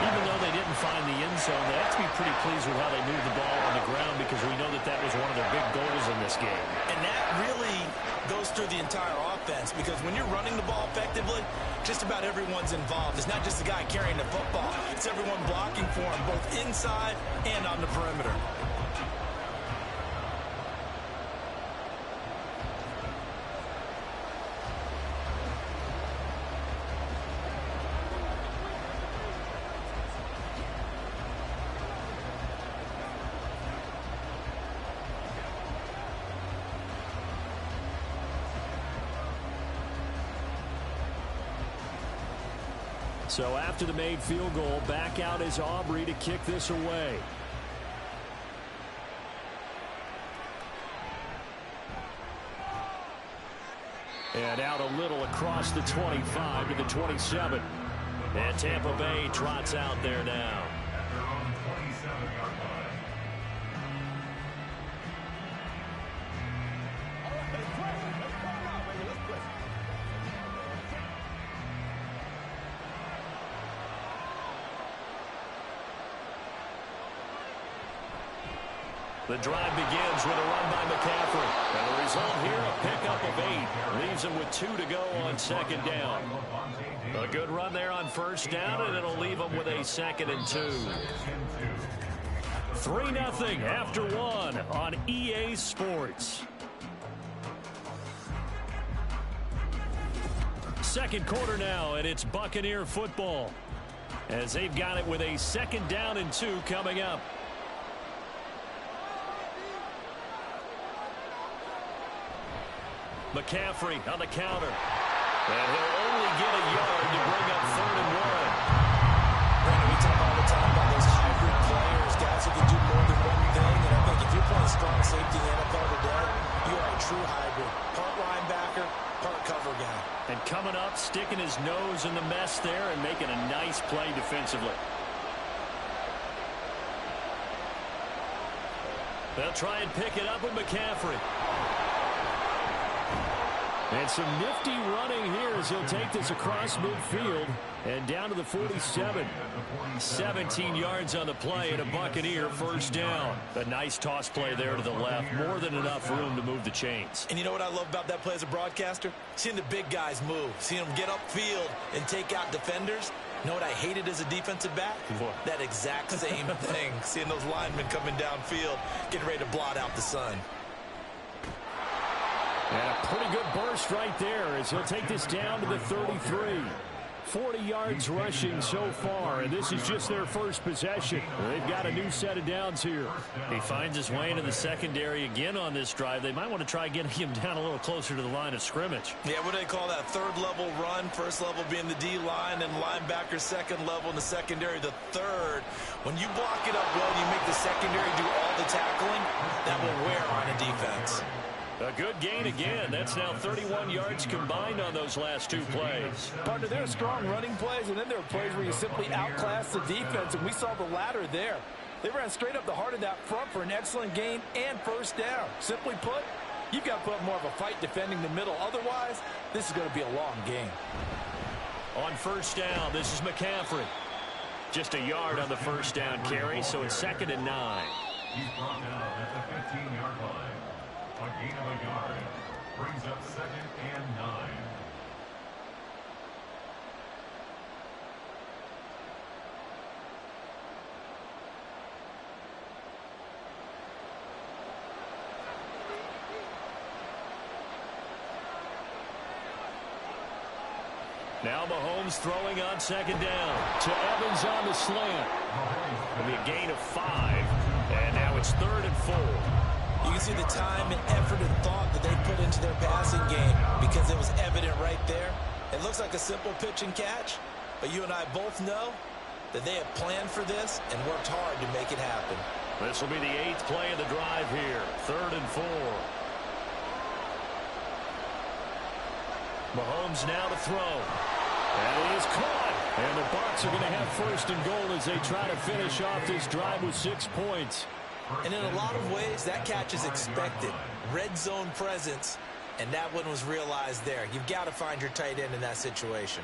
Even though they didn't find the end zone, they have to be pretty pleased with how they moved the ball on the ground because we know that that was one of their big goals in this game. And that really goes through the entire offense because when you're running the ball effectively, just about everyone's involved. It's not just the guy carrying the football. It's everyone blocking for him, both inside and on the perimeter. So after the made field goal, back out is Aubrey to kick this away. And out a little across the 25 to the 27. And Tampa Bay trots out there now. At their own 27-yard line. The drive begins with a run by McCaffrey. And the result here, a pickup of 8. Leaves him with 2 to go on second down. A good run there on first down, and it'll leave him with a 2nd and 2. 3-0 after 1 on EA Sports. Second quarter now, and it's Buccaneer football. As they've got it with a 2nd down and 2 coming up. McCaffrey on the counter. And he'll only get a yard to bring up 3rd and 1. Brandon, we talk all the time about those hybrid players, guys who can do more than one thing. And I think if you're playing strong safety in the NFL today, you are a true hybrid. Part linebacker, part cover guy. And coming up, sticking his nose in the mess there and making a nice play defensively. They'll try and pick it up with McCaffrey. And some nifty running here as he'll take this across midfield and down to the 47. 17 yards on the play and a Buccaneer first down. A nice toss play there to the left. More than enough room to move the chains. And you know what I love about that play as a broadcaster? Seeing the big guys move. Seeing them get upfield and take out defenders. You know what I hated as a defensive back? What? That exact same thing. Seeing those linemen coming downfield, getting ready to blot out the sun. And a pretty good burst right there as he'll take this down to the 33. 40 yards rushing so far, and this is just their first possession. They've got a new set of downs here. He finds his way into the secondary again on this drive. They might want to try getting him down a little closer to the line of scrimmage. Yeah, what do they call that? Third level run. First level being the D-line, and linebacker second level in the secondary, the third. When you block it up well and you make the secondary do all the tackling, that will wear on a defense. A good gain again. That's now 31 yards combined on those last 2 plays. Partner, there are strong running plays, and then there are plays where you simply outclass the defense, and we saw the latter there. They ran straight up the heart of that front for an excellent gain and first down. Simply put, you've got to put up more of a fight defending the middle. Otherwise, this is going to be a long game. On first down, this is McCaffrey. Just a yard on the first down carry, so it's 2nd and 9. He's brought down at the 15-yard line. A gain of a yard brings up 2nd and 9. Now Mahomes throwing on 2nd down to Evans on the slant. It'll be a gain of 5, and now it's 3rd and 4. You can see the time and effort and thought that they put into their passing game because it was evident right there. It looks like a simple pitch and catch, but you and I both know that they have planned for this and worked hard to make it happen. This will be the 8th play of the drive here. 3rd and 4. Mahomes now to throw. And he is caught. And the Bucs are going to have 1st and goal as they try to finish off this drive with 6 points. And in a lot of ways, that catch is expected. Red zone presence, and that one was realized there. You've got to find your tight end in that situation.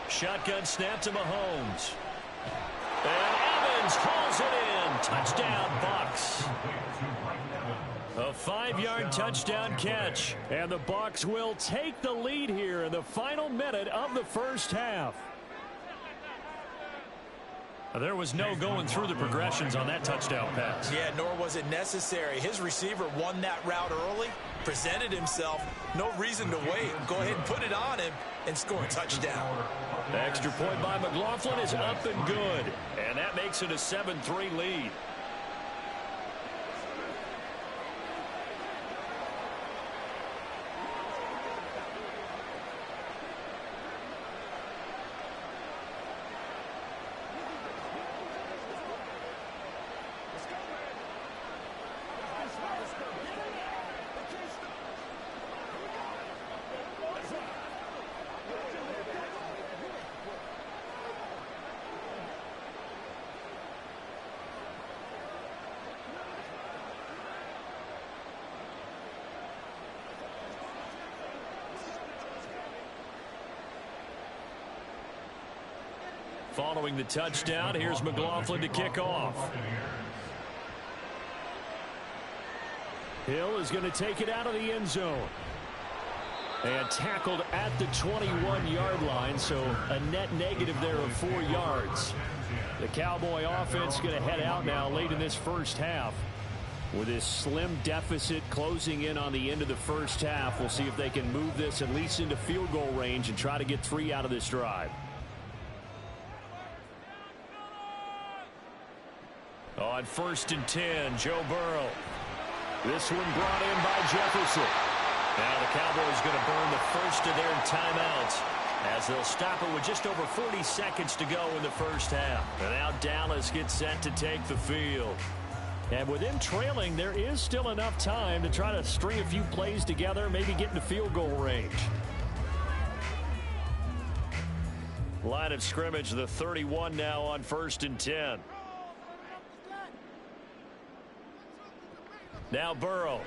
Shotgun snap to Mahomes. And Evans hauls it in. Touchdown, Bucs. A 5-yard touchdown catch. And the Bucs will take the lead here in the final minute of the first half. There was no going through the progressions on that touchdown pass. Yeah, nor was it necessary. His receiver won that route early, presented himself. No reason to wait. Go ahead and put it on him and score a touchdown. The extra point by McLaughlin is up and good. And that makes it a 7-3 lead. Following the touchdown, here's McLaughlin to kick off. Hill is going to take it out of the end zone. And tackled at the 21-yard line, so a net negative there of 4 yards. The Cowboy offense going to head out now late in this first half. With this slim deficit closing in on the end of the first half, we'll see if they can move this at least into field goal range and try to get 3 out of this drive. On 1st and 10, Joe Burrow. This one brought in by Jefferson. Now the Cowboys going to burn the first of their timeouts as they'll stop it with just over 40 seconds to go in the first half. And now Dallas gets set to take the field. And with them trailing, there is still enough time to try to string a few plays together, maybe get into field goal range. Line of scrimmage, the 31 now on 1st and 10. Now Burrow.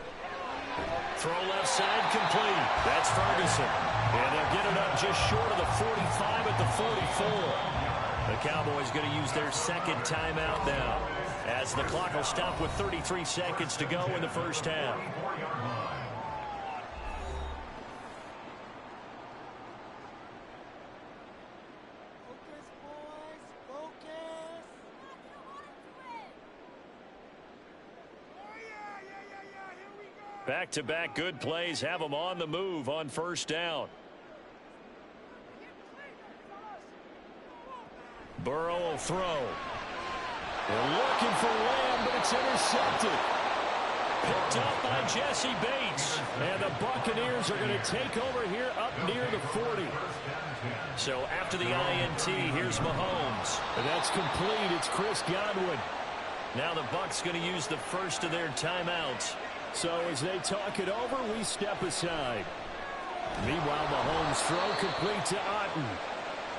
Throw left side complete. That's Ferguson. And they'll get it up just short of the 45 at the 44. The Cowboys going to use their second timeout now, as the clock will stop with 33 seconds to go in the first half. Back-to-back good plays have them on the move on 1st down. Burrow will throw. They're looking for Lamb, but it's intercepted. Picked up by Jesse Bates. And the Buccaneers are going to take over here up near the 40. So after the INT, here's Mahomes. And that's complete. It's Chris Godwin. Now the Bucs going to use the first of their timeouts. So as they talk it over, we step aside. Meanwhile, Mahomes' throw complete to Otten.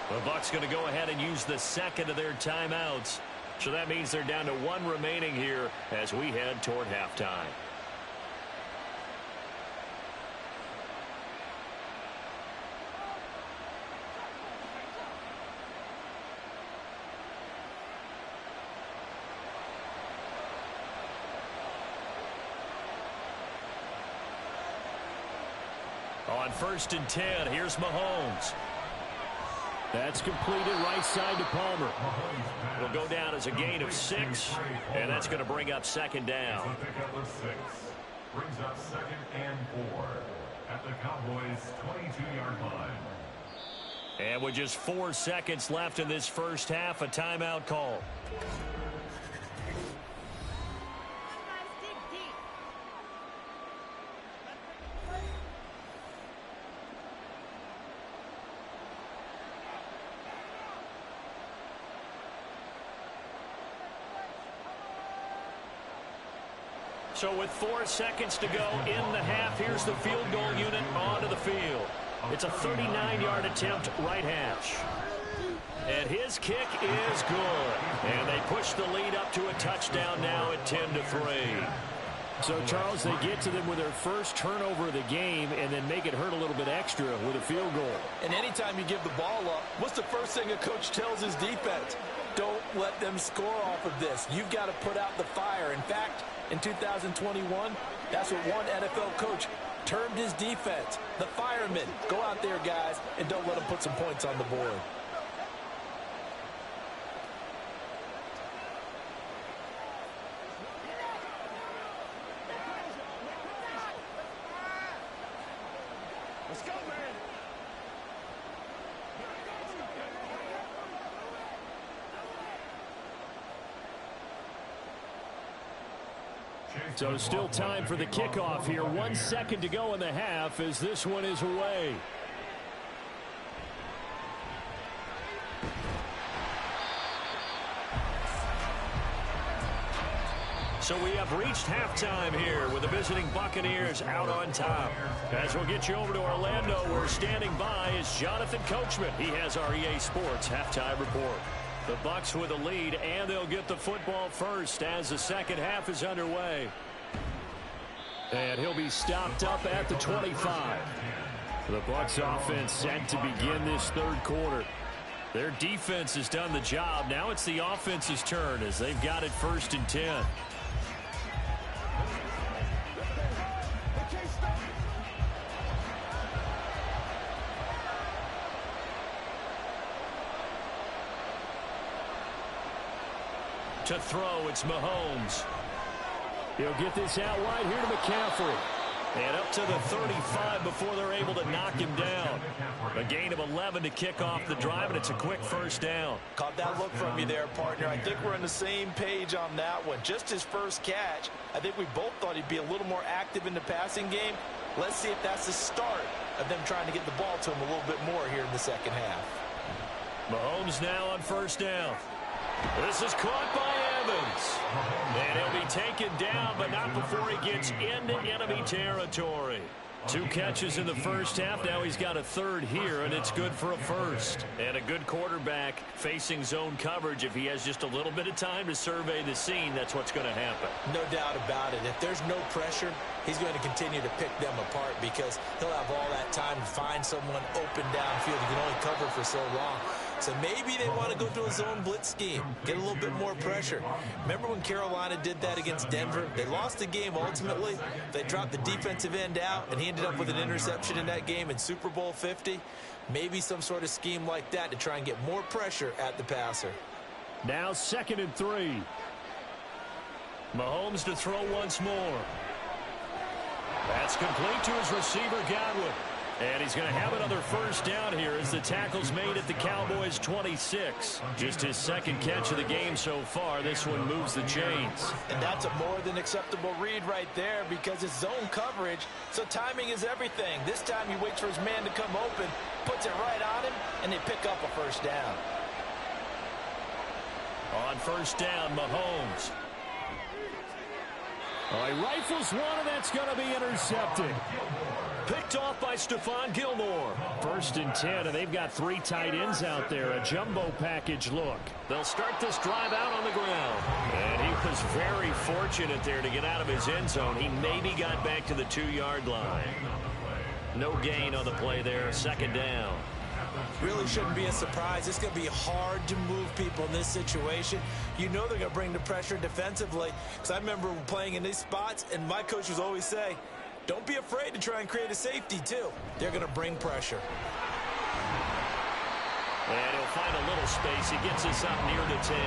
The Bucs going to go ahead and use the second of their timeouts. So that means they're down to 1 remaining here as we head toward halftime. On 1st and 10, here's Mahomes. That's completed right side to Palmer. It'll go down as a gain of 6, and that's going to bring up 2nd down. So pickup of 6 brings up 2nd and 4 at the Cowboys' 22-yard line. And with just 4 seconds left in this first half, a timeout call. So with 4 seconds to go in the half, here's the field goal unit onto the field. It's a 39-yard attempt right hash. And his kick is good. And they push the lead up to a touchdown now at 10-3. So, Charles, they get to them with their first turnover of the game and then make it hurt a little bit extra with a field goal. And anytime you give the ball up, what's the first thing a coach tells his defense? Don't let them score off of this. You've got to put out the fire. In fact, in 2021, that's what one NFL coach termed his defense, the firemen. Go out there, guys, and don't let them put some points on the board. Let's go, man. So still time for the kickoff here. 1 second to go in the half as this one is away. So we have reached halftime here with the visiting Buccaneers out on top. As we'll get you over to Orlando, where standing by is Jonathan Coachman. He has our EA Sports halftime report. The Bucs with a lead, and they'll get the football first as the second half is underway. And he'll be stopped up at the 25. The Bucs offense set to begin this third quarter. Their defense has done the job. Now it's the offense's turn as they've got it 1st and 10. To throw, it's Mahomes. He'll get this out wide here to McCaffrey. And up to the 35 before they're able to knock him down. A gain of 11 to kick off the drive, and it's a quick first down. Caught that look from you there, partner. I think we're on the same page on that one. Just his first catch. I think we both thought he'd be a little more active in the passing game. Let's see if that's the start of them trying to get the ball to him a little bit more here in the second half. Mahomes now on first down. This is caught by Evans. And he'll be taken down, but not before he gets into enemy territory. 2 catches in the first half. Now he's got a third here, and it's good for a first. And a good quarterback facing zone coverage. If he has just a little bit of time to survey the scene, that's what's going to happen. No doubt about it. If there's no pressure, he's going to continue to pick them apart because he'll have all that time to find someone open downfield. He can only cover for so long. So maybe they want to go to a zone blitz scheme, get a little bit more pressure. Remember when Carolina did that against Denver? They lost the game ultimately. They dropped the defensive end out, and he ended up with an interception in that game in Super Bowl 50. Maybe some sort of scheme like that to try and get more pressure at the passer. Now 2nd and 3. Mahomes to throw once more. That's complete to his receiver, Godwin. And he's going to have another first down here as the tackle's made at the Cowboys' 26. Just his second catch of the game so far. This one moves the chains. And that's a more than acceptable read right there because it's zone coverage, so timing is everything. This time he waits for his man to come open, puts it right on him, and they pick up a first down. On first down, Mahomes. He rifles one, and that's going to be intercepted. Picked off by Stephon Gilmore. 1st and 10, and they've got 3 tight ends out there. A jumbo package look. They'll start this drive out on the ground. And he was very fortunate there to get out of his end zone. He maybe got back to the 2-yard line. No gain on the play there. 2nd down. Really shouldn't be a surprise. It's going to be hard to move people in this situation. You know they're going to bring the pressure defensively. Because I remember playing in these spots, and my coach would always say, don't be afraid to try and create a safety, too. They're going to bring pressure. And he'll find a little space. He gets us up near the 10.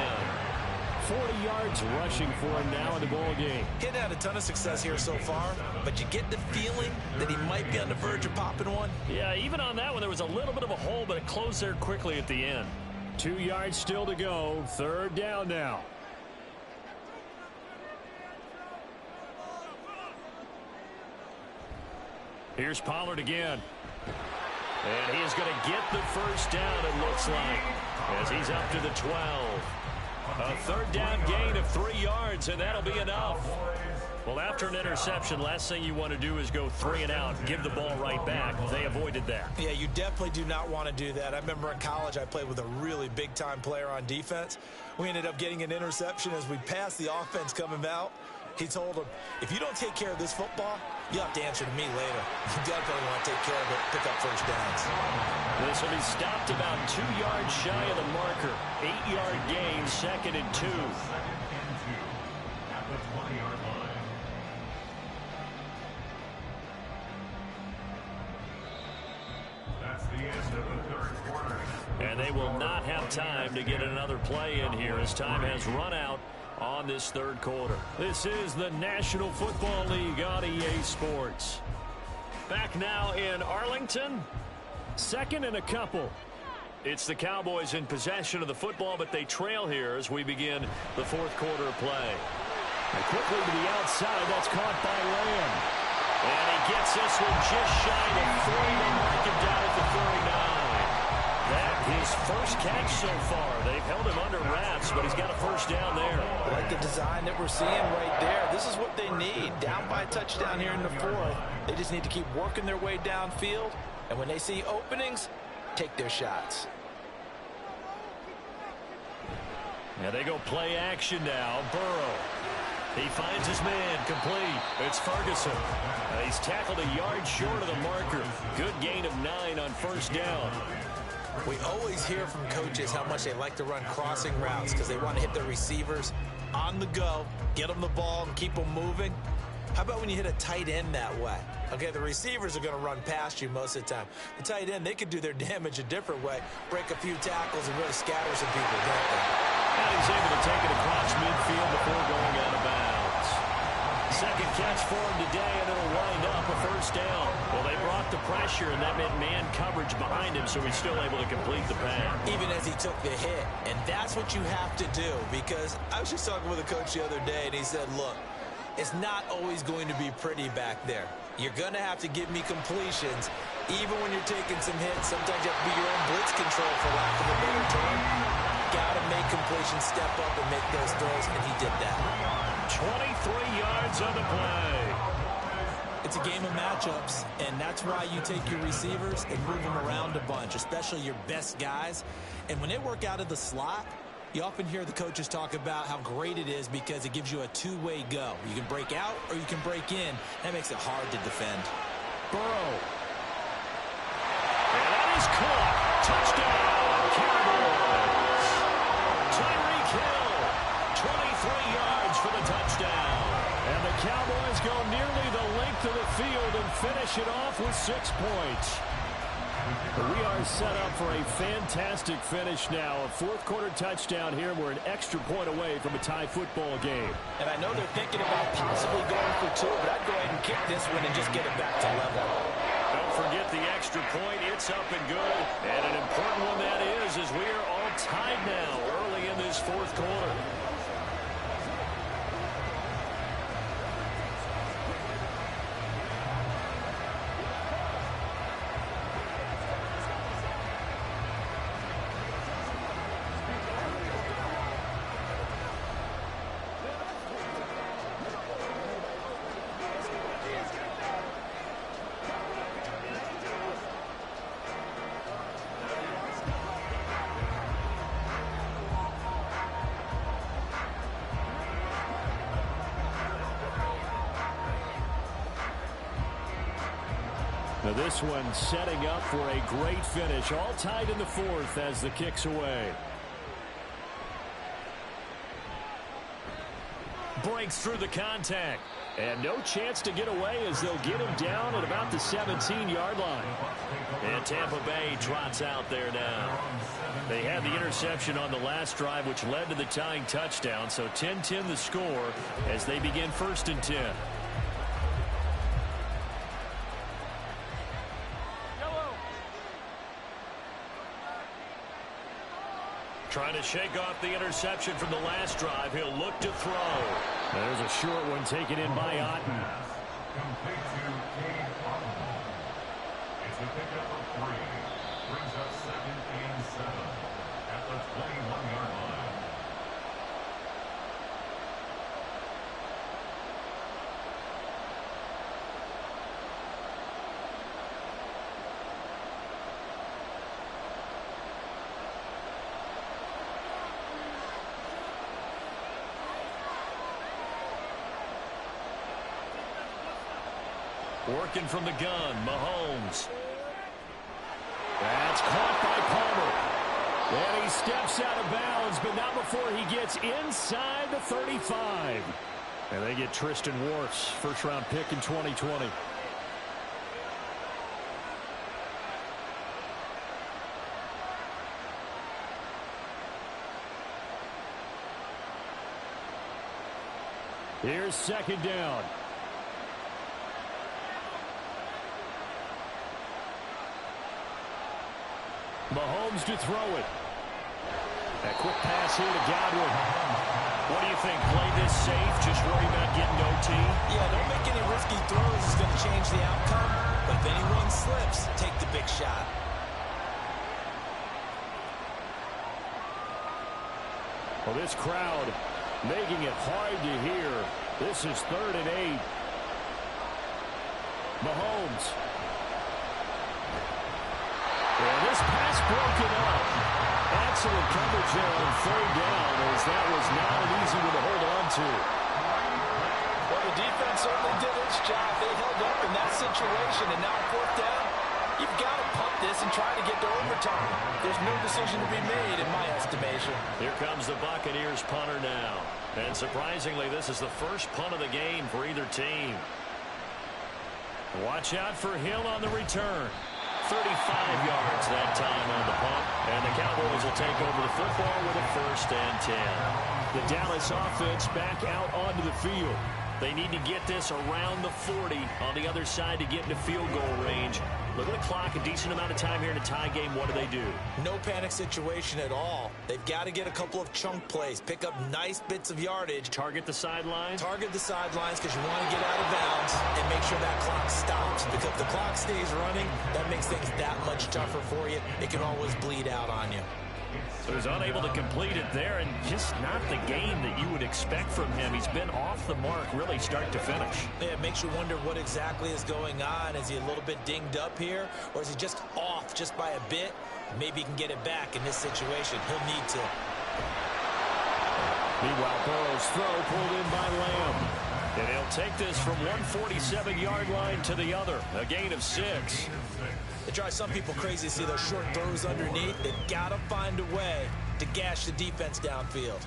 40 yards rushing for him now in the ball game. He's had a ton of success here so far, but you get the feeling that he might be on the verge of popping one. Yeah, even on that one, there was a little bit of a hole, but it closed there quickly at the end. 2 yards still to go. 3rd down now. Here's Pollard again. And he is going to get the first down, it looks like, as he's up to the 12. A 3rd down gain of 3 yards, and that'll be enough. Well, after an interception, last thing you want to do is go 3 and out, give the ball right back. They avoided that. Yeah, you definitely do not want to do that. I remember in college I played with a really big-time player on defense. We ended up getting an interception as we passed the offense coming out. He told him, if you don't take care of this football, you'll have to answer to me later. You definitely want to take care of it, pick up first downs. This will be stopped about 2 yards shy of the marker. 8-yard gain, 2nd and 2. Second and 2 at the 20-yard line. That's the end of the third quarter. And they will not have time to get another play in here as time has run out on this third quarter. This is the National Football League on EA Sports. Back now in Arlington. 2nd and a couple. It's the Cowboys in possession of the football, but they trail here as we begin the fourth quarter of play. And quickly to the outside, that's caught by Lamb. And he gets this one just shy of 40 to mark him down at the 39. That his first catch so far. They've held him under wraps, but he's got a first down there. I like the design that we're seeing right there. This is what they need. Down by a touchdown here in the fourth. They just need to keep working their way downfield. And when they see openings, take their shots. Now they go play action now. Burrow. He finds his man complete. It's Ferguson. He's tackled a yard short of the marker. Good gain of 9 on first down. We always hear from coaches how much they like to run crossing routes because they want to hit their receivers on the go, get them the ball, and keep them moving. How about when you hit a tight end that way? Okay, the receivers are going to run past you most of the time. The tight end, they could do their damage a different way, break a few tackles, and really scatter some people, don't they? And he's able to take it across midfield before going out of bounds. Second catch for him today, and it'll wind up a first down. Well, they brought the pressure, and that meant man coverage behind him, so he's still able to complete the pass. Even as he took the hit. And that's what you have to do, because I was just talking with a coach the other day, and he said, look, it's not always going to be pretty back there. You're going to have to give me completions. Even when you're taking some hits, sometimes you have to be your own blitz control, for lack of a better term. Got to make completions, step up, and make those throws, and he did that. 23 yards on the play. It's a game of matchups, and that's why you take your receivers and move them around a bunch, especially your best guys. And when they work out of the slot, you often hear the coaches talk about how great it is because it gives you a two-way go. You can break out or you can break in. That makes it hard to defend. Burrow. And that is caught. Touchdown, Cowboys. Tyreek Hill, 23 yards for the touchdown. And the Cowboys go nearly the length of the field and finish it off with 6 points. We are set up for a fantastic finish now. A fourth quarter touchdown here. We're an extra point away from a tie football game. And I know they're thinking about possibly going for 2, but I'd go ahead and kick this one and just get it back to level. Don't forget the extra point. It's up and good. And an important one that is, as we are all tied now early in this fourth quarter. Now this one setting up for a great finish. All tied in the fourth as the kick's away. Breaks through the contact. And no chance to get away as they'll get him down at about the 17-yard line. And Tampa Bay trots out there now. They had the interception on the last drive, which led to the tying touchdown. So 10-10 the score as they begin 1st and 10. Trying to shake off the interception from the last drive. He'll look to throw. There's a short one taken in by Otten. Complete to Cade Otton. It's a pickup of 3. Brings up 2nd and 7 at the 21-yard line. Working from the gun, Mahomes. That's caught by Palmer. And he steps out of bounds, but not before he gets inside the 35. And they get Tristan Wirfs, first-round pick in 2020. Here's second down. Mahomes to throw it. A quick pass here to Godwin. What do you think? Play this safe, just worry about getting OT? Yeah, don't make any risky throws. It's going to change the outcome. But if anyone slips, take the big shot. Well, this crowd making it hard to hear. This is 3rd and 8. Mahomes. And this pass broken up. Excellent coverage there on 3rd down, as that was not an easy one to hold on to. Well, the defense certainly did its job. They held up in that situation, and now 4th down, you've got to pump this and try to get to overtime. There's no decision to be made, in my estimation. Here comes the Buccaneers punter now. And surprisingly, this is the first punt of the game for either team. Watch out for Hill on the return. 35 yards that time on the punt. And the Cowboys will take over the football with a 1st and 10. The Dallas offense back out onto the field. They need to get this around the 40 on the other side to get into field goal range. Look at the clock, a decent amount of time here in a tie game. What do? No panic situation at all. They've got to get a couple of chunk plays, pick up nice bits of yardage. Target the sidelines? Target the sidelines because you want to get out of bounds and make sure that clock stops. Because if the clock stays running, that makes things that much tougher for you. It can always bleed out on you. So he's unable to complete it there, and just not the game that you would expect from him. He's been off the mark really start to finish. Yeah, it makes you wonder what exactly is going on. Is he a little bit dinged up here, or is he just off just by a bit? Maybe he can get it back in this situation. He'll need to. Meanwhile, Burrow's throw pulled in by Lamb. And he'll take this from 147-yard line to the other. A gain of 6. It drives some people crazy to see those short throws underneath. They've got to find a way to gash the defense downfield.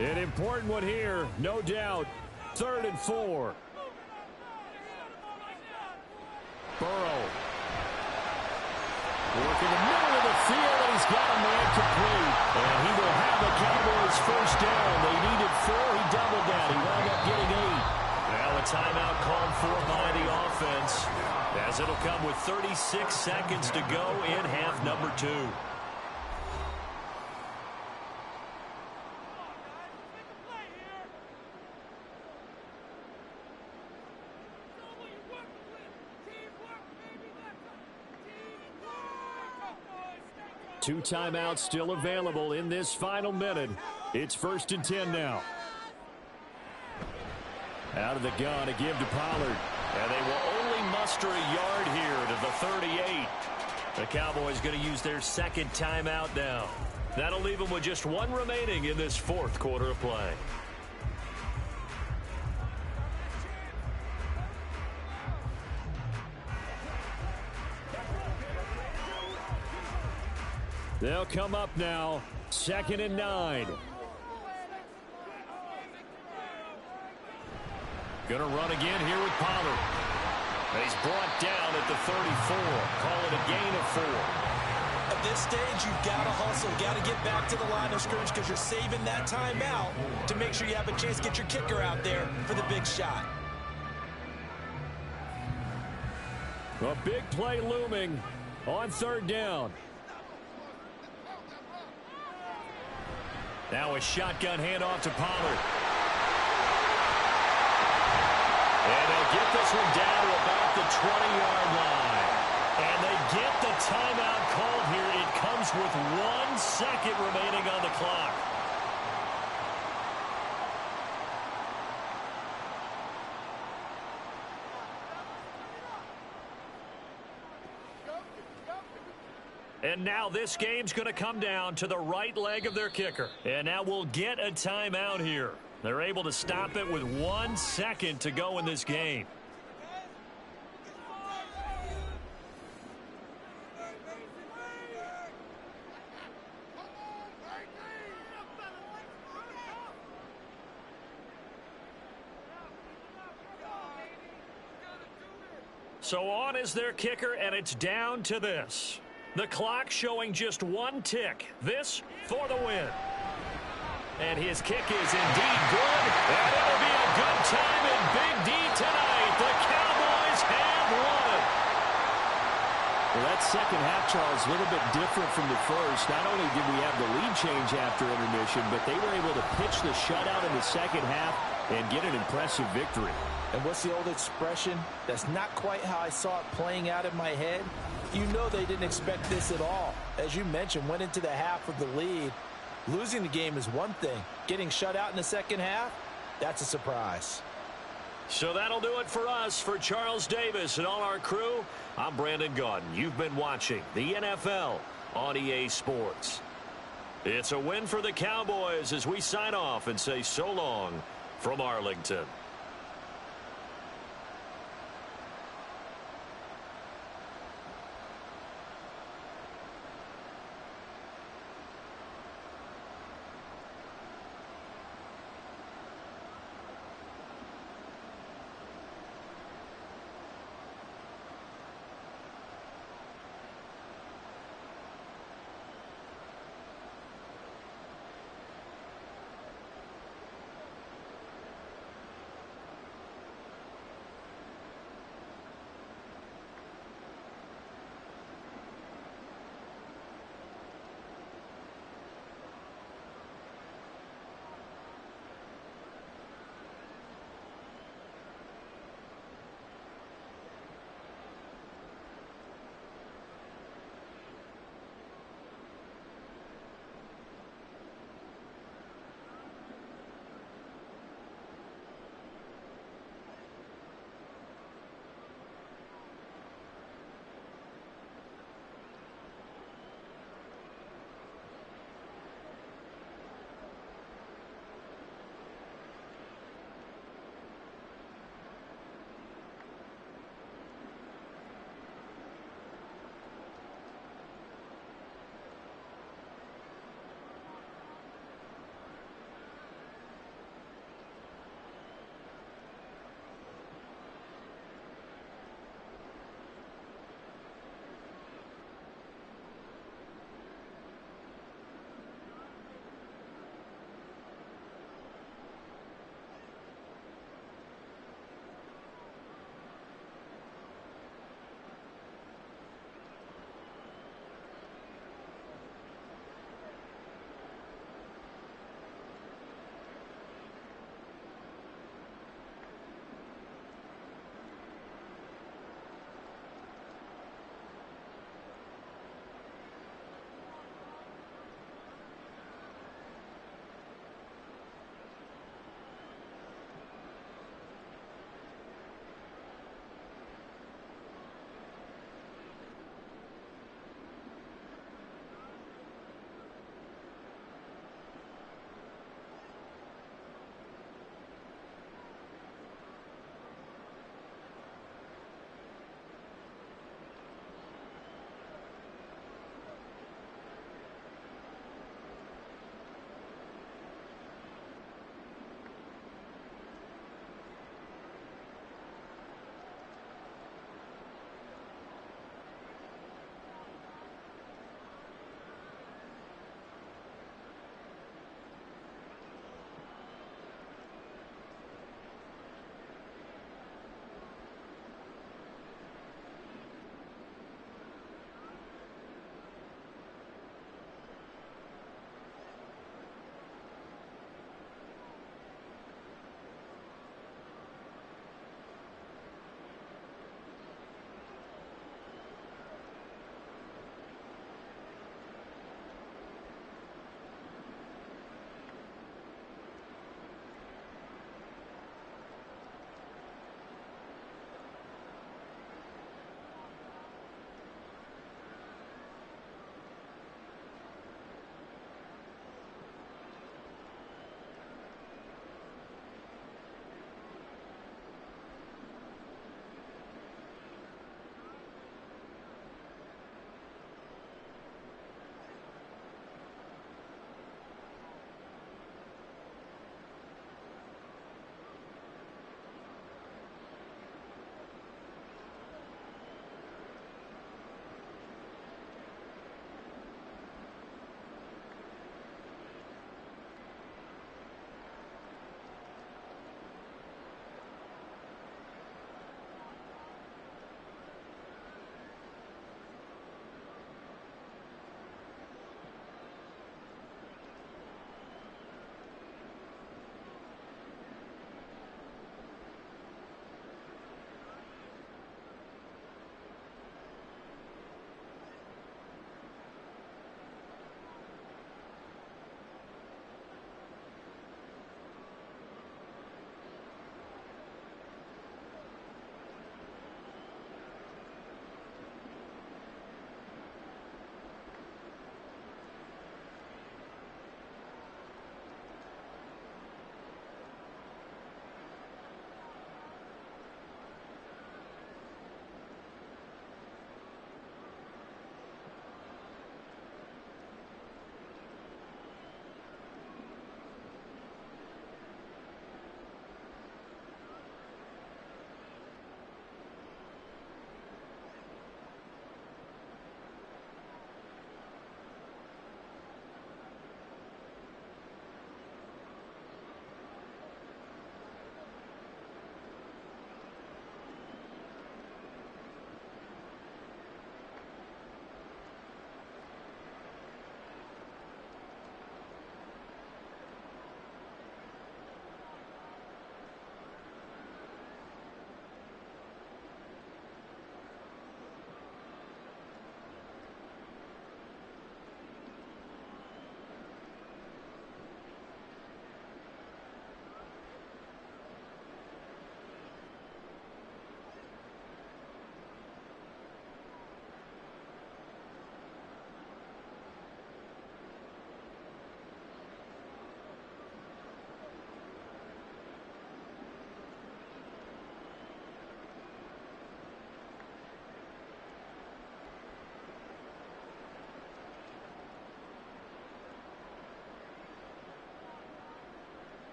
An important one here, no doubt. 3rd and 4. Burrow. Working the middle of the field, and he's got a man complete. And he will have the Cowboys 1st down. They needed 4. He doubled that. He wound up getting 8. Now a timeout called for by the offense, as it'll come with 36 seconds to go in half number 2. Two timeouts still available in this final minute. It's 1st and 10 now. Out of the gun, a give to Pollard. And they will only muster a yard here to the 38. The Cowboys going to use their 2nd timeout now. That'll leave them with just 1 remaining in this 4th quarter of play. They'll come up now, 2nd and 9. Going to run again here with Pollard. And he's brought down at the 34. Call it a gain of 4. At this stage, you've got to hustle, got to get back to the line of scrimmage because you're saving that timeout to make sure you have a chance to get your kicker out there for the big shot. A big play looming on 3rd down. Now a shotgun handoff to Pollard. And they'll get this one down to about the 20-yard line. And they get the timeout called here. It comes with 1 second remaining on the clock. And now this game's going to come down to the right leg of their kicker. And now we'll get a timeout here. They're able to stop it with 1 second to go in this game. So on is their kicker, and it's down to this. The clock showing just 1 tick. This for the win. And his kick is indeed good. And it'll be a good time in Big D tonight. The Cowboys have won it. Well, that second half, Charles, a little bit different from the first. Not only did we have the lead change after intermission, but they were able to pitch the shutout in the second half and get an impressive victory. And what's the old expression? That's not quite how I saw it playing out in my head. You know they didn't expect this at all. As you mentioned, went into the half with the lead. Losing the game is one thing. Getting shut out in the second half, that's a surprise. So that'll do it for us. For Charles Davis and all our crew, I'm Brandon Gaudin. You've been watching the NFL on EA Sports. It's a win for the Cowboys as we sign off and say so long from Arlington.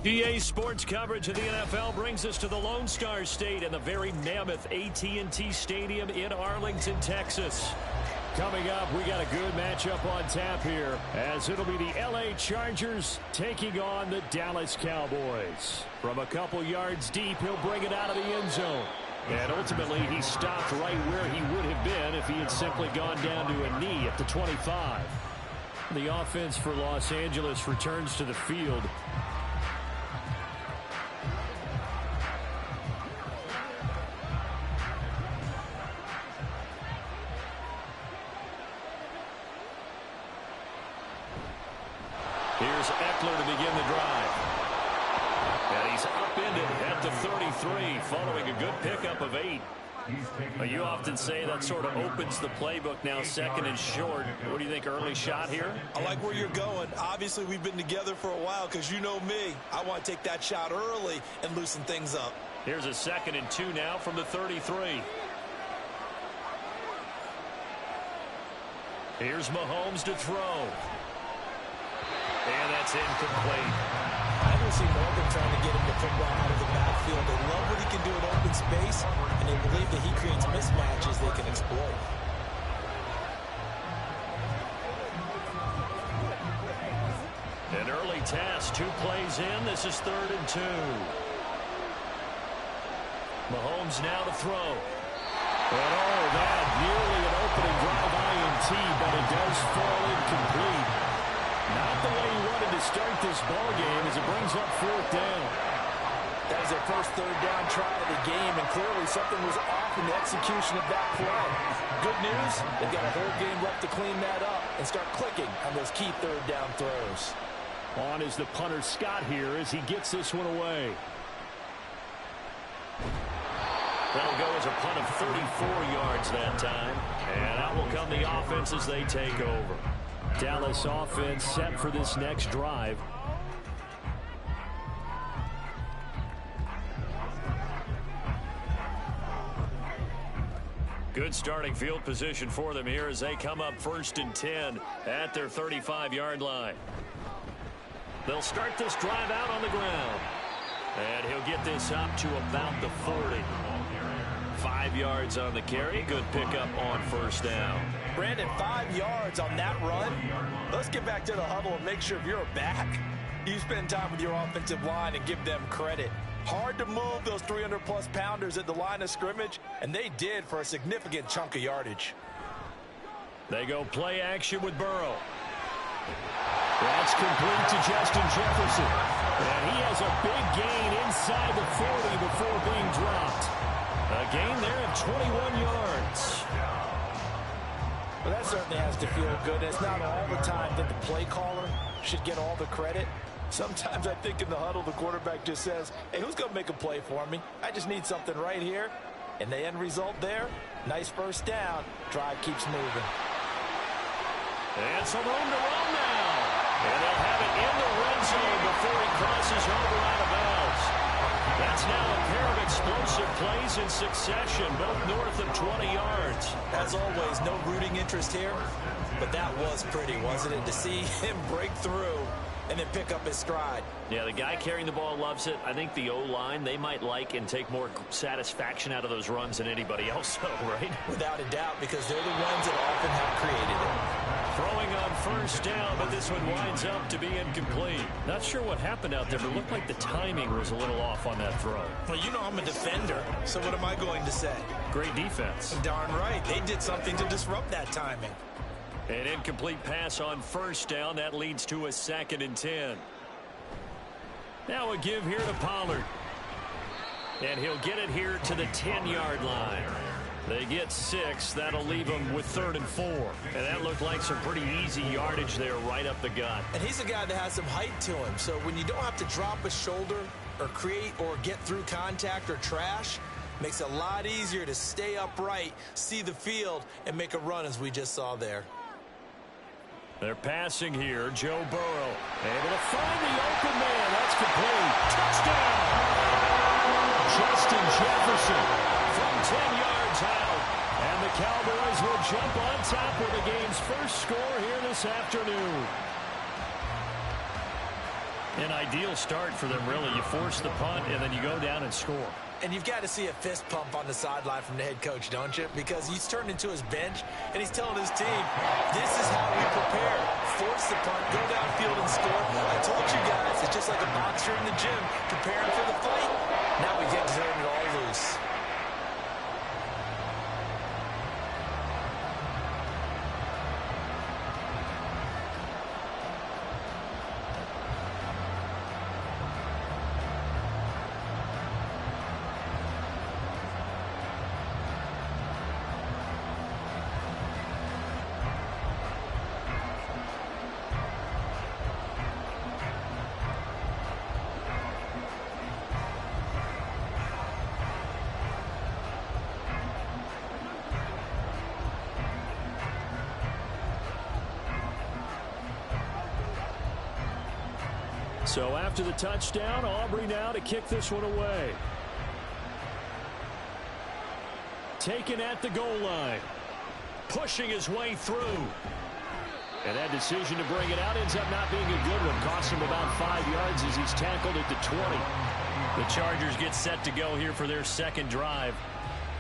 EA Sports coverage of the NFL brings us to the Lone Star State and the very mammoth AT&T Stadium in Arlington, Texas. Coming up, we got a good matchup on tap here, as it'll be the LA Chargers taking on the Dallas Cowboys. From a couple yards deep, he'll bring it out of the end zone. And ultimately, he stopped right where he would have been if he had simply gone down to a knee at the 25. The offense for Los Angeles returns to the field. Here's Eckler to begin the drive. And he's upended at the 33, following a good pickup of 8. You often say that sort of opens the playbook now, second and short. What do you think, early shot here? I like where you're going. Obviously, we've been together for a while because you know me. I want to take that shot early and loosen things up. Here's a 2nd and 2 now from the 33. Here's Mahomes to throw. And that's incomplete. I don't see Morgan trying to get him to football out of the backfield. They love what he can do in open space, and they believe that he creates mismatches they can exploit. An early task, 2 plays in. This is 3rd and 2. Mahomes now to throw. And that nearly an opening drive INT, but it does fall incomplete. Not the way he wanted to start this ball game as it brings up 4th down. That was their first 3rd down try of the game, and clearly something was off in the execution of that play. Good news, they've got a whole game left to clean that up and start clicking on those key 3rd down throws. On is the punter Scott here as he gets this one away. That'll go as a punt of 34 yards that time. And out will come the offense as they take over. Dallas offense set for this next drive. Good starting field position for them here as they come up 1st and 10 at their 35-yard line. They'll start this drive out on the ground. And he'll get this up to about the 40. 5 yards on the carry. Good pickup on 1st down. Brandon, 5 yards on that run. Let's get back to the huddle and make sure if you're back, you spend time with your offensive line and give them credit. Hard to move those 300-plus pounders at the line of scrimmage, and they did for a significant chunk of yardage. They go play action with Burrow. That's complete to Justin Jefferson. And he has a big gain inside the 40 before being dropped. A gain there of 21 yards. Well, that certainly has to feel good. It's not all the time that the play caller should get all the credit. Sometimes I think in the huddle, the quarterback just says, hey, who's going to make a play for me? I just need something right here. And the end result there, nice 1st down. Drive keeps moving. And some room to run now. And they'll have it in the red zone before he crosses over out of bounds. That's now a pair of explosive plays in succession, both north of 20 yards. As always, no rooting interest here, but that was pretty, wasn't it, to see him break through and then pick up his stride. Yeah, the guy carrying the ball loves it. I think the O-line, they might like and take more satisfaction out of those runs than anybody else, though, right? Without a doubt, because they're the ones that often have created it. Throwing on 1st down, but this one winds up to be incomplete. Not sure what happened out there, but it looked like the timing was a little off on that throw. Well, you know I'm a defender, so what am I going to say? Great defense. Darn right. They did something to disrupt that timing. An incomplete pass on 1st down. That leads to a 2nd and 10. Now a give here to Pollard. And he'll get it here to the 10-yard line. They get 6. That'll leave them with 3rd and 4. And that looked like some pretty easy yardage there right up the gut. And he's a guy that has some height to him. So when you don't have to drop a shoulder or create or get through contact or trash, makes it a lot easier to stay upright, see the field, and make a run as we just saw there. They're passing here. Joe Burrow able to find the open man. That's complete. Touchdown! Justin Jefferson from 10 yards out. And the Cowboys will jump on top with the game's first score here this afternoon. An ideal start for them, really. You force the punt, and then you go down and score. And you've got to see a fist pump on the sideline from the head coach, don't you? Because he's turned into his bench, and he's telling his team, this is how we prepare. Force the punt, go downfield and score. I told you guys, it's just like a boxer in the gym preparing for the fight. Now we get to turn it all loose. So after the touchdown, Aubrey now to kick this one away. Taken at the goal line. Pushing his way through. And that decision to bring it out ends up not being a good one. Costs him about 5 yards as he's tackled at the 20. The Chargers get set to go here for their second drive.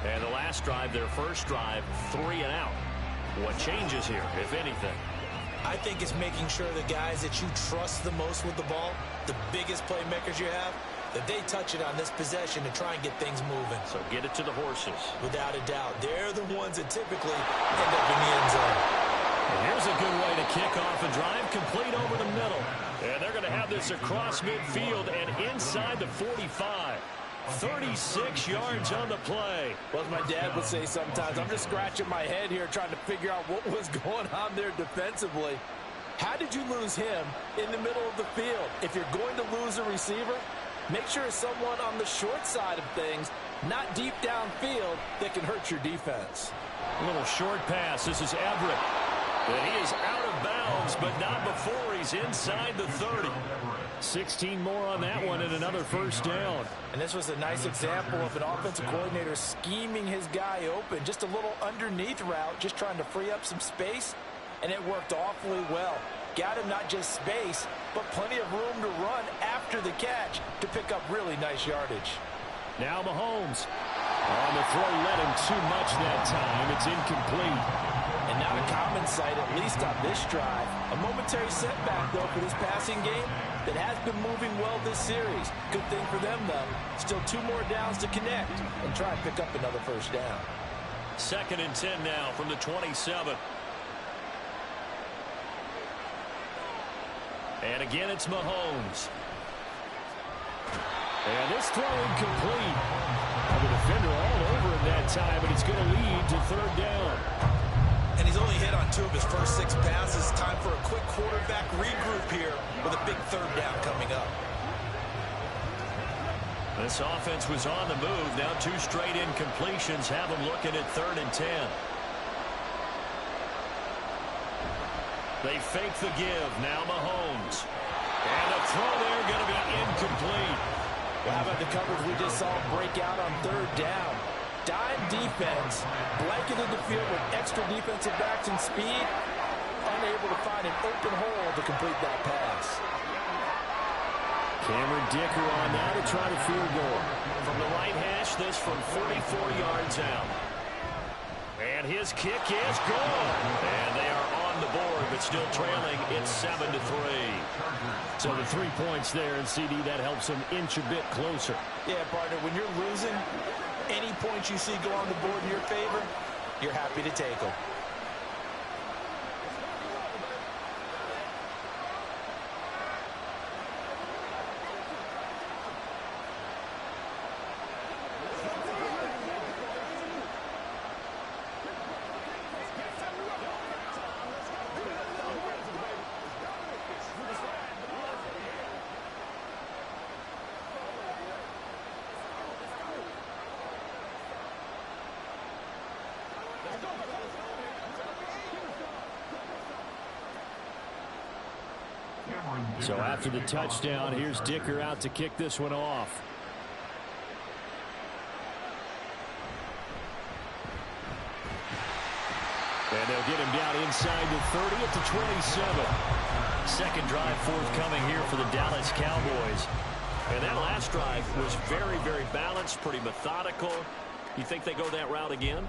And the last drive, their first drive, 3 and out. What changes here, if anything? I think it's making sure the guys that you trust the most with the ball, the biggest playmakers you have, that they touch it on this possession to try and get things moving. So get it to the horses. Without a doubt. They're the ones that typically end up in the end zone. And here's a good way to kick off a drive, complete over the middle. And they're going to have this across midfield and inside the 45. 36 yards on the play. Well, as my dad would say sometimes, I'm just scratching my head here trying to figure out what was going on there defensively. How did you lose him in the middle of the field? If you're going to lose a receiver, make sure it's someone on the short side of things, not deep downfield, that can hurt your defense. A little short pass. This is Everett. And he is out of bounds, but not before he's inside the 30. 16 more on that one and another first down. And this was a nice example of an offensive coordinator scheming his guy open. Just a little underneath route, just trying to free up some space. And it worked awfully well. Got him not just space, but plenty of room to run after the catch to pick up really nice yardage. Now Mahomes. On the throw, led him too much that time. It's incomplete. And not a common sight, at least on this drive. A momentary setback, though, for this passing game that has been moving well this series. Good thing for them, though. Still 2 more downs to connect and try and pick up another first down. 2nd and 10 now from the 27. And again, it's Mahomes. And this throw incomplete. The defender all over him that time, but it's going to lead to 3rd down. And he's only hit on 2 of his first 6 passes. Time for a quick quarterback regroup here with a big 3rd down coming up. This offense was on the move. Now 2 straight incompletions have them looking at 3rd and 10. They fake the give. Now Mahomes. And a throw there going to be incomplete. Well, how about the coverage we just saw break out on 3rd down? Dime defense, blanketed the field with extra defensive backs and speed, unable to find an open hole to complete that pass. Cameron Dicker on now to try to field goal. From the right hash, this from 44 yards out. And his kick is good. And they are on the board, but still trailing. It's 7-3. So the 3 points there, and CD, that helps them inch a bit closer. Yeah, partner, when you're losing, any points you see go on the board in your favor, you're happy to take them. So after the touchdown, here's Dicker out to kick this one off. And they'll get him down inside the 30 at the 27. Second drive forthcoming here for the Dallas Cowboys. And that last drive was very, very balanced, pretty methodical. You think they go that route again?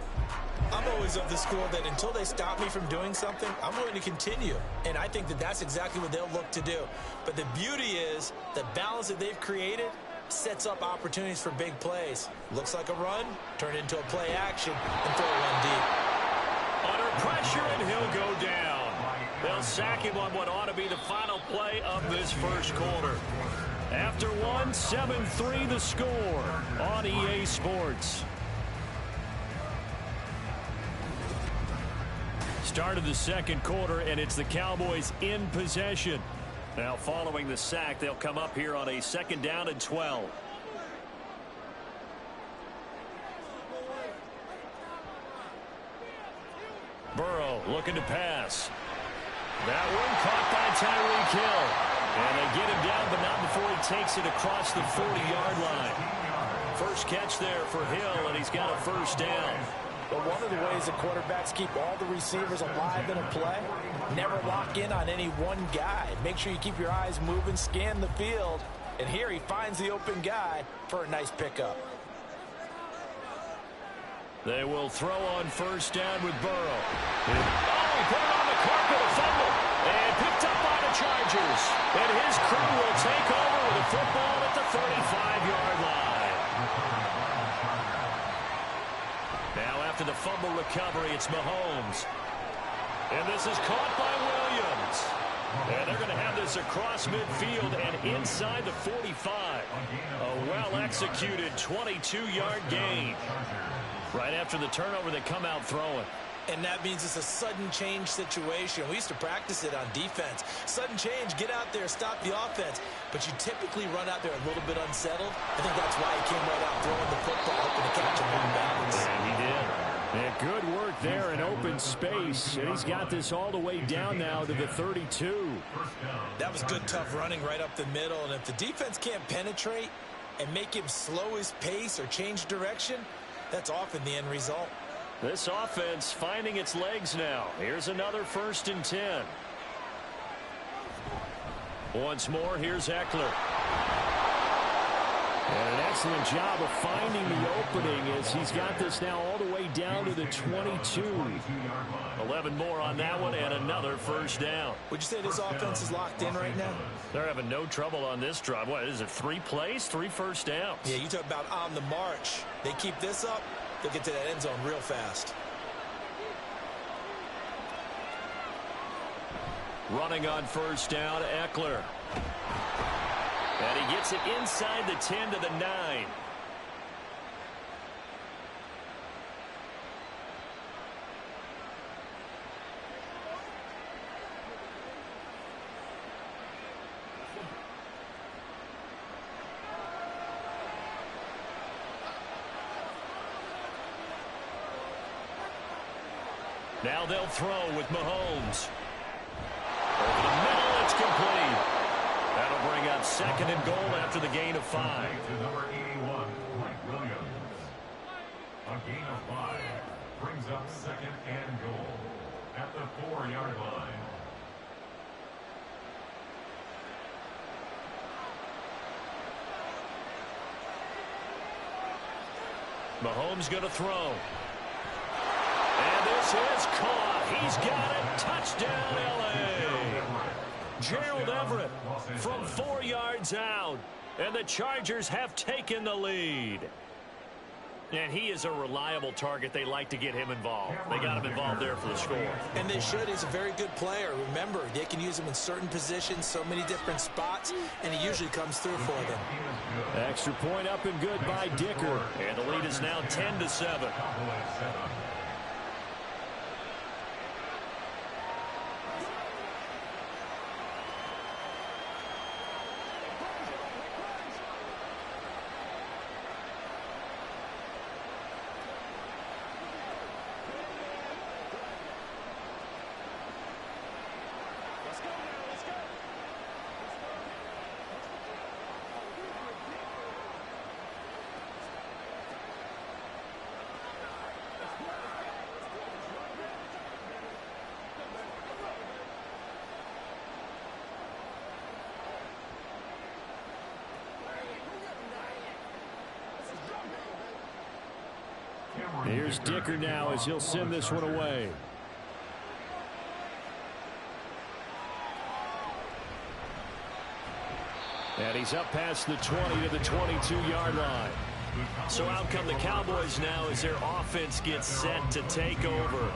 I'm always of the school that until they stop me from doing something, I'm going to continue. And I think that that's exactly what they'll look to do. But the beauty is the balance that they've created sets up opportunities for big plays. Looks like a run, turn it into a play action, and throw one deep. Under pressure, and he'll go down. They'll sack him on what ought to be the final play of this first quarter. After one, 7-3 the score on EA Sports. Start of the second quarter, and it's the Cowboys in possession. Now, following the sack, they'll come up here on a 2nd down and 12. Burrow looking to pass. That one caught by Tyreek Hill. And they get him down, but not before he takes it across the 40-yard line. First catch there for Hill, and he's got a first down. But one of the ways that quarterbacks keep all the receivers alive in a play, never lock in on any one guy. Make sure you keep your eyes moving, scan the field. And here he finds the open guy for a nice pickup. They will throw on first down with Burrow. Oh, he put it on the carpet, a fumble. And picked up by the Chargers. And his crew will take over with a football at the 35-yard line. Now after the fumble recovery, it's Mahomes. And this is caught by Williams. And they're going to have this across midfield and inside the 45. A well-executed 22-yard gain. Right after the turnover, they come out throwing. And that means it's a sudden change situation. We used to practice it on defense. Sudden change, get out there, stop the offense. But you typically run out there a little bit unsettled. I think that's why he came right out throwing the football, hoping to catch him on balance. And he did. And good work there in open space. And he's got this all the way down now to the 32. That was good, tough running right up the middle. And if the defense can't penetrate and make him slow his pace or change direction, that's often the end result. This offense finding its legs now. Here's another 1st and 10. Once more, here's Eckler. And an excellent job of finding the opening as he's got this now all the way down to the 22. 11 more on that one and another first down. Would you say this offense is locked in right now? They're having no trouble on this drive. What is it, 3 plays, 3 first downs? Yeah, you talk about on the march. They keep this up, they'll get to that end zone real fast. Running on first down, Eckler. And he gets it inside the 10 to the 9. Now they'll throw with Mahomes. Over the middle, it's complete. That'll bring up 2nd and goal after the gain of 5. To number 81, Mike Williams. A gain of 5 brings up 2nd and goal at the 4-yard line. Mahomes going to throw. And this is caught. He's got it. Touchdown, L.A. Gerald Everett from 4 yards out. And the Chargers have taken the lead. And he is a reliable target. They like to get him involved. They got him involved there for the score. And they should. He's a very good player. Remember, they can use him in certain positions, so many different spots, and he usually comes through for them. Extra point up and good by Dicker. And the lead is now 10-7. Here's Dicker now as he'll send this one away. And he's up past the 20 to the 22-yard line. So out come the Cowboys now as their offense gets set to take over.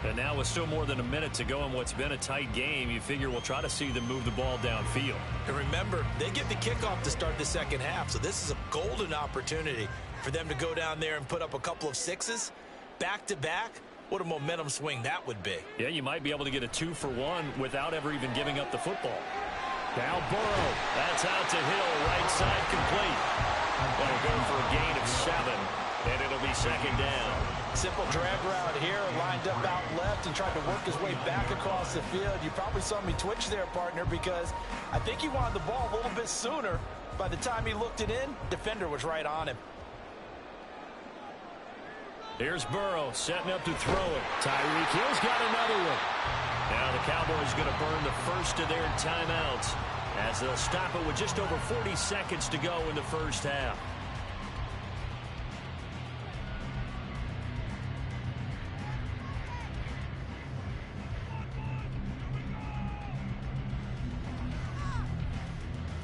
And now with still more than a minute to go in what's been a tight game, you figure we'll try to see them move the ball downfield. And remember, they get the kickoff to start the second half, so this is a golden opportunity for them to go down there and put up a couple of sixes back-to-back. What a momentum swing that would be. Yeah, you might be able to get a 2-for-1 without ever even giving up the football. Now Burrow. That's out to Hill. Right side complete. They'll go for a gain of 7, and it'll be second down. Simple drag route here, lined up out left and tried to work his way back across the field. You probably saw me twitch there, partner, because I think he wanted the ball a little bit sooner. By the time he looked it in, defender was right on him. Here's Burrow setting up to throw it. Tyreek Hill's got another one. Now the Cowboys going to burn the first of their timeouts as they'll stop it with just over 40 seconds to go in the first half.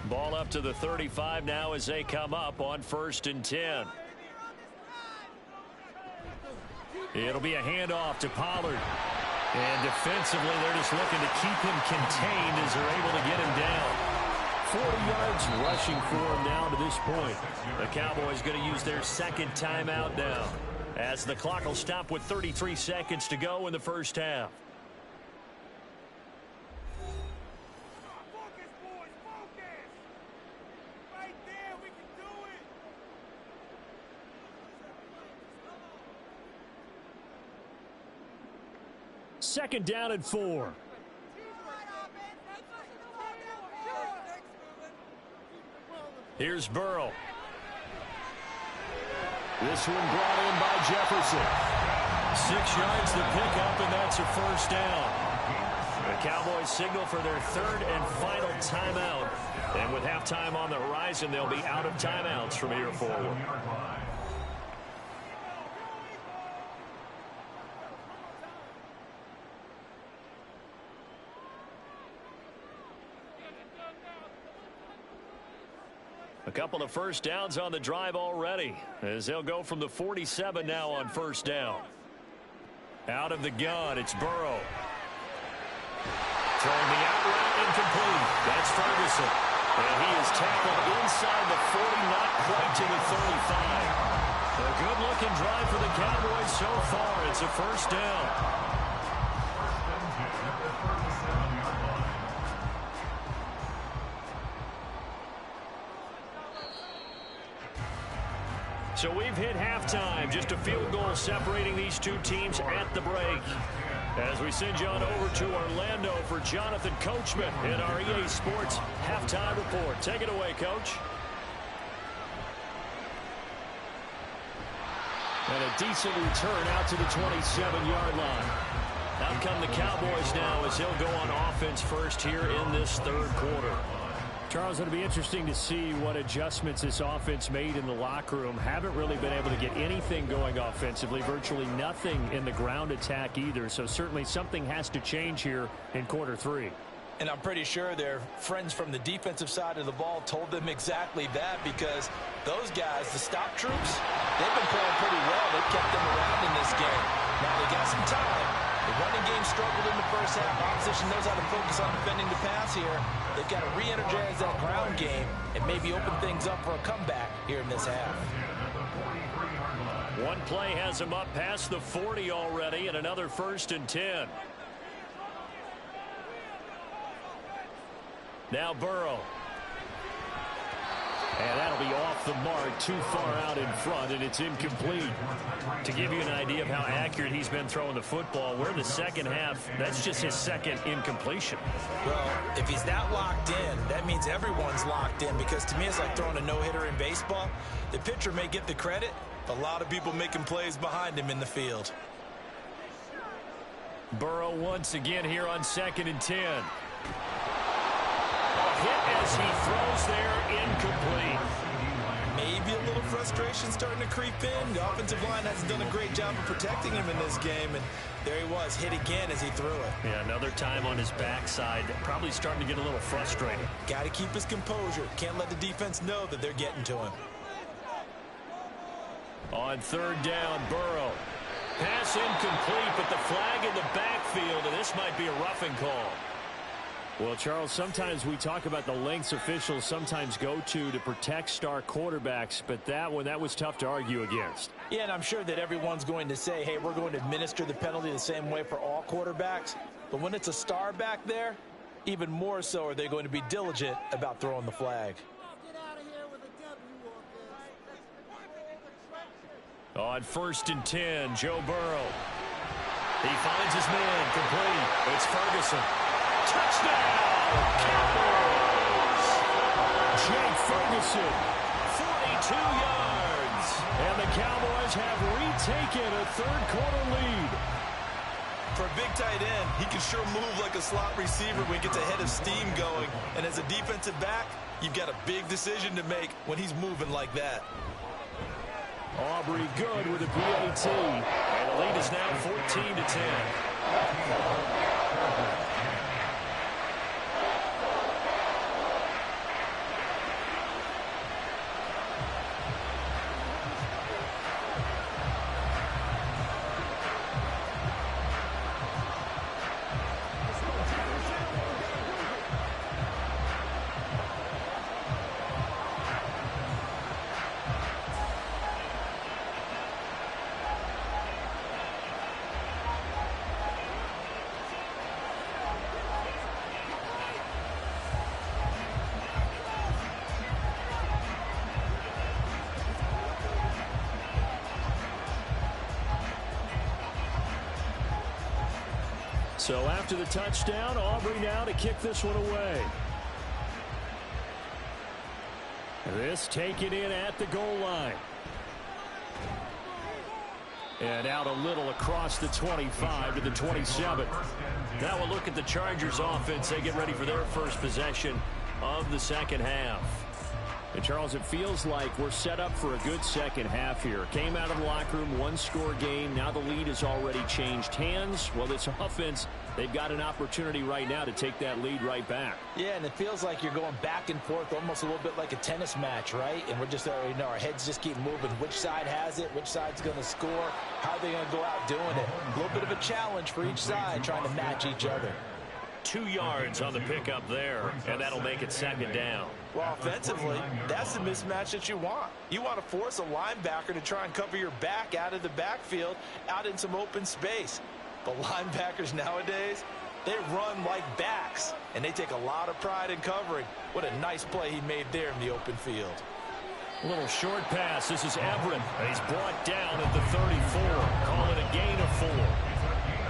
Ball up to the 35 now as they come up on 1st and 10. It'll be a handoff to Pollard. And defensively, they're just looking to keep him contained as they're able to get him down. 40 yards rushing for him now to this point. The Cowboys going to use their second timeout now, as the clock will stop with 33 seconds to go in the first half. Second down and 4. Here's Burrow. This one brought in by Jefferson. 6 yards the pickup, and that's a first down. The Cowboys signal for their third and final timeout. And with halftime on the horizon, they'll be out of timeouts from here forward. A couple of first downs on the drive already, as they'll go from the 47 now on first down. Out of the gun, it's Burrow. Throwing the out route incomplete. That's Ferguson. And he is tackled inside the 40, not quite to the 35. A good-looking drive for the Cowboys so far. It's a first down. So we've hit halftime. Just a field goal separating these two teams at the break. As we send you on over to Orlando for Jonathan Coachman in our EA Sports Halftime Report. Take it away, Coach. And a decent return out to the 27-yard line. Out come the Cowboys now as they'll go on offense first here in this third quarter. Charles, it'll be interesting to see what adjustments this offense made in the locker room. Haven't really been able to get anything going offensively, virtually nothing in the ground attack either. So certainly something has to change here in quarter 3. And I'm pretty sure their friends from the defensive side of the ball told them exactly that, because those guys, the stop troops, they've been playing pretty well. They've kept them around in this game. Now they got some time. The running game struggled in the first half. Opposition knows how to focus on defending the pass here. They've got to re-energize that ground game and maybe open things up for a comeback here in this half. One play has him up past the 40 already, and another 1st and 10. Now Burrow. And that'll be off the mark, too far out in front, and it's incomplete. To give you an idea of how accurate he's been throwing the football, we're in the second half. That's just his second incompletion. Well, if he's that locked in, that means everyone's locked in, because to me it's like throwing a no-hitter in baseball. The pitcher may get the credit, but a lot of people making plays behind him in the field. Burrow once again here on 2nd and 10. Hit as he throws there, incomplete. maybe a little frustration starting to creep in. The offensive line hasn't done a great job of protecting him in this game, and there he was, hit again as he threw it. Yeah, another time on his backside, probably starting to get a little frustrated. Got to keep his composure. Can't let the defense know that they're getting to him. On third down, Burrow. Pass incomplete, but the flag in the backfield, and this might be a roughing call. Well, Charles, sometimes we talk about the lengths officials sometimes go to protect star quarterbacks, but that was tough to argue against. Yeah, and I'm sure that everyone's going to say, hey, we're going to administer the penalty the same way for all quarterbacks. But when it's a star back there, even more so are they going to be diligent about throwing the flag. On 1st and 10, Joe Burrow. He finds his man, complete. It's Ferguson. Touchdown, Cowboys! Jake Ferguson, 42 yards. And the Cowboys have retaken a third-quarter lead. For a big tight end, he can sure move like a slot receiver when he gets a head of steam going. And as a defensive back, you've got a big decision to make when he's moving like that. Aubrey good with a PAT. And the lead is now 14-10. So after the touchdown, Aubrey now to kick this one away. This taken in at the goal line. And out a little across the 25 to the 27. Now we'll look at the Chargers offense. They get ready for their first possession of the second half. And Charles, it feels like we're set up for a good second half here. Came out of the locker room, one-score game. Now the lead has already changed hands. Well, this offense, they've got an opportunity right now to take that lead right back. Yeah, and it feels like you're going back and forth almost a little bit like a tennis match, right? And we're just, our heads just keep moving. Which side has it? Which side's going to score? How are they going to go out doing it? A little bit of a challenge for each side trying to match each other. 2 yards on the pickup there, and that'll make it second down. Well, offensively, that's the mismatch that you want. You want to force a linebacker to try and cover your back out of the backfield, out in some open space. But linebackers nowadays, they run like backs, and they take a lot of pride in covering. What a nice play he made there in the open field. A little short pass. This is Everett. He's brought down at the 34. Call it a gain of 4.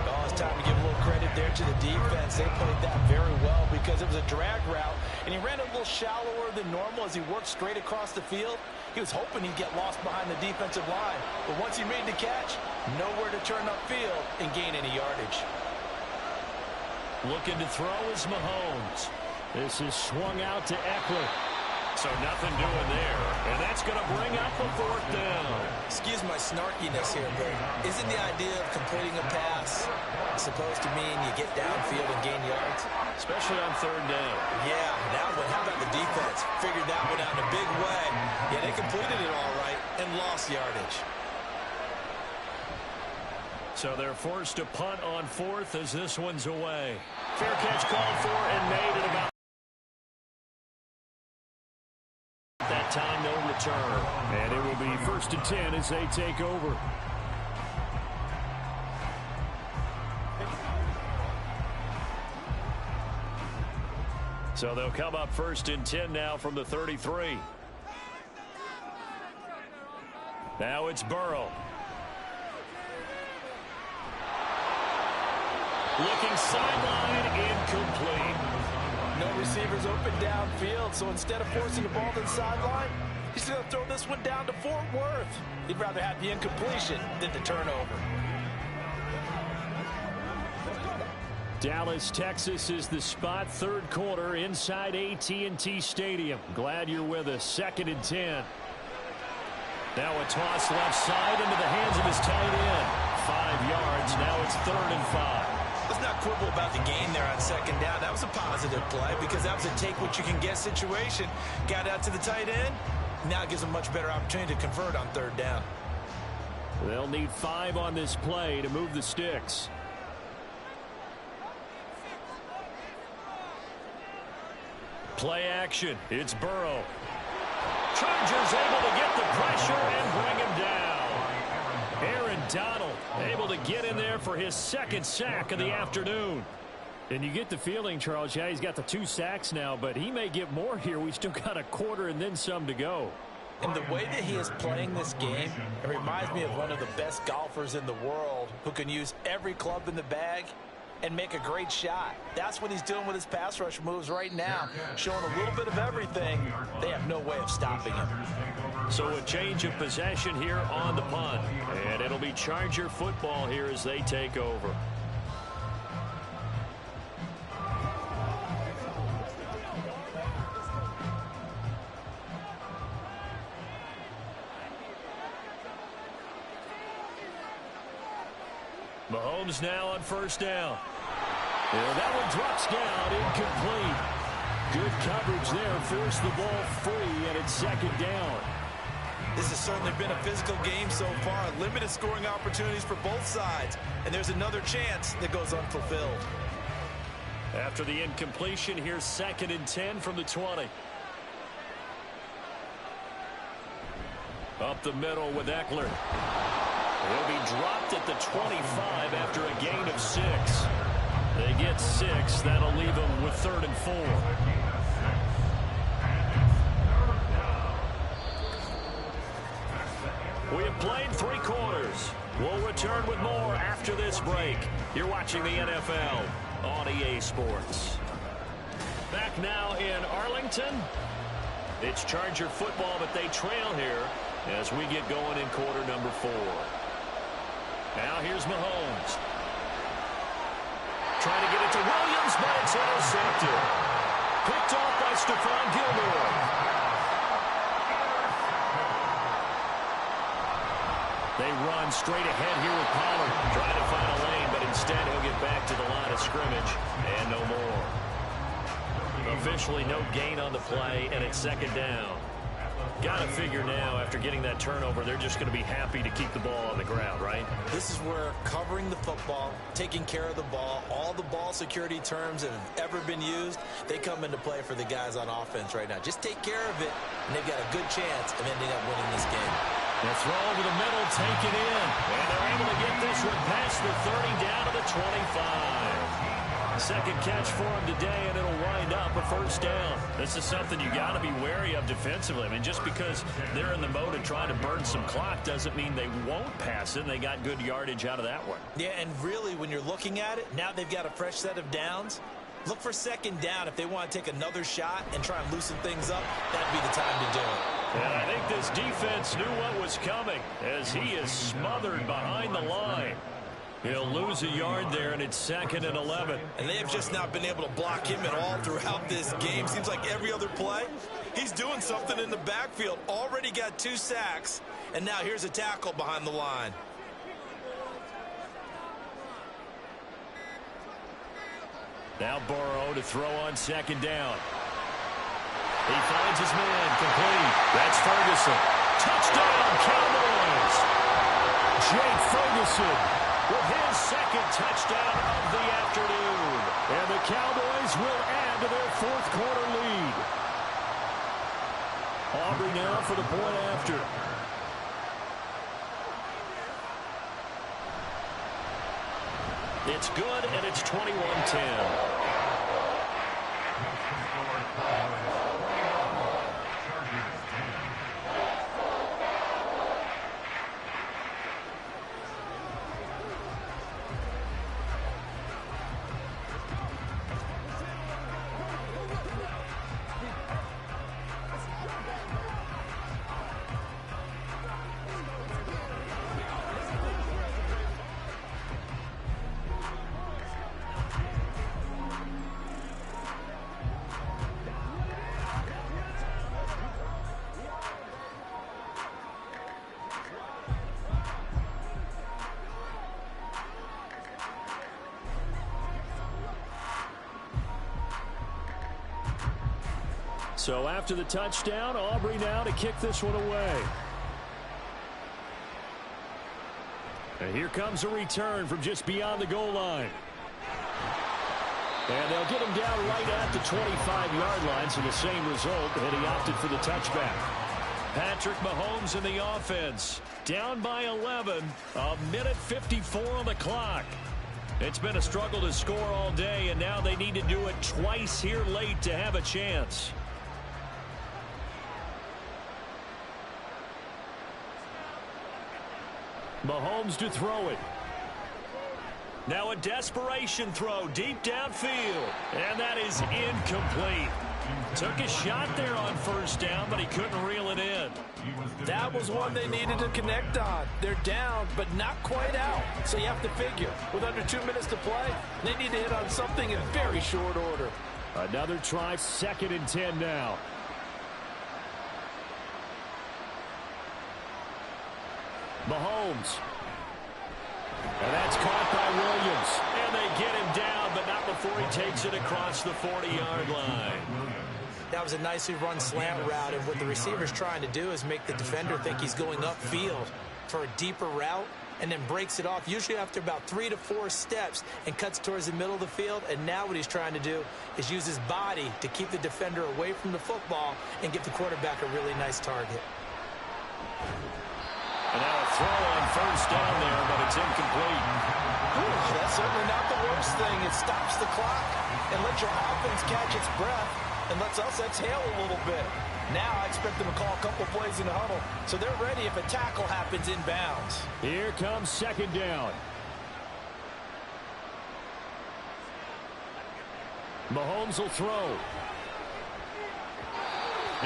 Oh, it's time to give a little credit there to the defense. They played that very well because it was a drag route, and he ran a little shallower than normal as he worked straight across the field. He was hoping he'd get lost behind the defensive line, but once he made the catch, nowhere to turn upfield and gain any yardage. Looking to throw is Mahomes. This is swung out to Eckler. So nothing doing there, and that's going to bring up a 4th down. Excuse my snarkiness here, but isn't the idea of completing a pass supposed to mean you get downfield and gain yards? Especially on 3rd down. Yeah, now but how about the defense? Figured that one out in a big way. Yeah, they completed it all right and lost yardage. So they're forced to punt on 4th as this one's away. Fair catch called for and made at about that time, no return. And it will be 1st and 10 as they take over. So they'll come up 1st and 10 now from the 33. Now it's Burrow. Looking sideline, incomplete. No receivers open downfield, so instead of forcing the ball to the sideline, he's going to throw this one down to Fort Worth. He'd rather have the incompletion than the turnover. Dallas, Texas is the spot. 3rd quarter inside AT&T Stadium. Glad you're with us. 2nd and 10. Now a toss left side into the hands of his tight end. 5 yards. Now it's 3rd and 5. Let's not quibble about the gain there on 2nd down. That was a positive play because that was a take-what-you-can-get situation. Got out to the tight end. Now it gives a much better opportunity to convert on 3rd down. They'll need 5 on this play to move the sticks. Play action. It's Burrow. Chargers able to get the pressure and bring him down. Aaron Donald able to get in there for his 2nd sack of the afternoon. And you get the feeling, Charles, yeah, he's got the 2 sacks now, but he may get more here. We still got a quarter and then some to go. And the way that he is playing this game, it reminds me of one of the best golfers in the world who can use every club in the bag and make a great shot. That's what he's doing with his pass rush moves right now, showing a little bit of everything. They have no way of stopping him. So a change of possession here on the punt, and it'll be Charger football here as they take over. Mahomes now on 1st down. And that one drops down, incomplete. Good coverage there, forced the ball free, and it's 2nd down. This has certainly been a physical game so far. Limited scoring opportunities for both sides. And there's another chance that goes unfulfilled. After the incompletion, here's 2nd and 10 from the 20. Up the middle with Eckler. He'll be dropped at the 25 after a gain of 6. They get 6. That'll leave them with 3rd and 4. We have played 3 quarters. We'll return with more after this break. You're watching the NFL on EA Sports. Back now in Arlington. It's Charger football, but they trail here as we get going in quarter number 4. Now here's Mahomes. Trying to get it to Williams, but it's intercepted. Picked off by Stephon Gilmore. They run straight ahead here with Pollard. Trying to find a lane, but instead he'll get back to the line of scrimmage. And no more. Officially no gain on the play, and it's 2nd down. Got to figure now, after getting that turnover, they're just going to be happy to keep the ball on the ground, right? This is where covering the football, taking care of the ball, all the ball security terms that have ever been used, they come into play for the guys on offense right now. Just take care of it, and they've got a good chance of ending up winning this game. The throw over the middle, taken in, and they're able to get this one past the 30 down to the 25. 2nd catch for him today, and it'll wind up a 1st down. This is something you got to be wary of defensively. I mean, just because they're in the mode of trying to burn some clock doesn't mean they won't pass it, and they got good yardage out of that one. Yeah, and really, when you're looking at it, now they've got a fresh set of downs. Look for 2nd down. If they want to take another shot and try and loosen things up, that'd be the time to do it. And I think this defense knew what was coming as he is smothered behind the line. He'll lose a yard there, and it's 2nd and 11. And they have just not been able to block him at all throughout this game. Seems like every other play, he's doing something in the backfield. Already got 2 sacks, and now here's a tackle behind the line. Now Burrow to throw on 2nd down. He finds his man, complete. That's Ferguson. Touchdown, Cowboys! Jake Ferguson with his 2nd touchdown of the afternoon. And the Cowboys will add to their 4th quarter lead. Aubrey now for the point after. It's good, and it's 21-10. So after the touchdown, Aubrey now to kick this one away. And here comes a return from just beyond the goal line. And they'll get him down right at the 25-yard line, so the same result, and he opted for the touchback. Patrick Mahomes in the offense. Down by 11, a minute 54 on the clock. It's been a struggle to score all day, and now they need to do it twice here late to have a chance. Mahomes to throw it. Now a desperation throw deep downfield, and that is incomplete. Took a shot there on first down, but he couldn't reel it in. That was one they needed to connect on. They're down, but not quite out. So you have to figure, with under 2 minutes to play, they need to hit on something in very short order. Another try, 2nd and 10 now. Mahomes. And that's caught by Williams. And they get him down, but not before he takes it across the 40-yard line. That was a nicely run slant route, and what the receiver's trying to do is make the defender think he's going upfield for a deeper route, and then breaks it off, usually after about 3 to 4 steps, and cuts towards the middle of the field. And now what he's trying to do is use his body to keep the defender away from the football and give the quarterback a really nice target. And now a throw on first down there, but it's incomplete. That's certainly not the worst thing. It stops the clock and lets your offense catch its breath and lets us exhale a little bit. Now I expect them to call a couple plays in the huddle, so they're ready if a tackle happens inbounds. Here comes 2nd down. Mahomes will throw.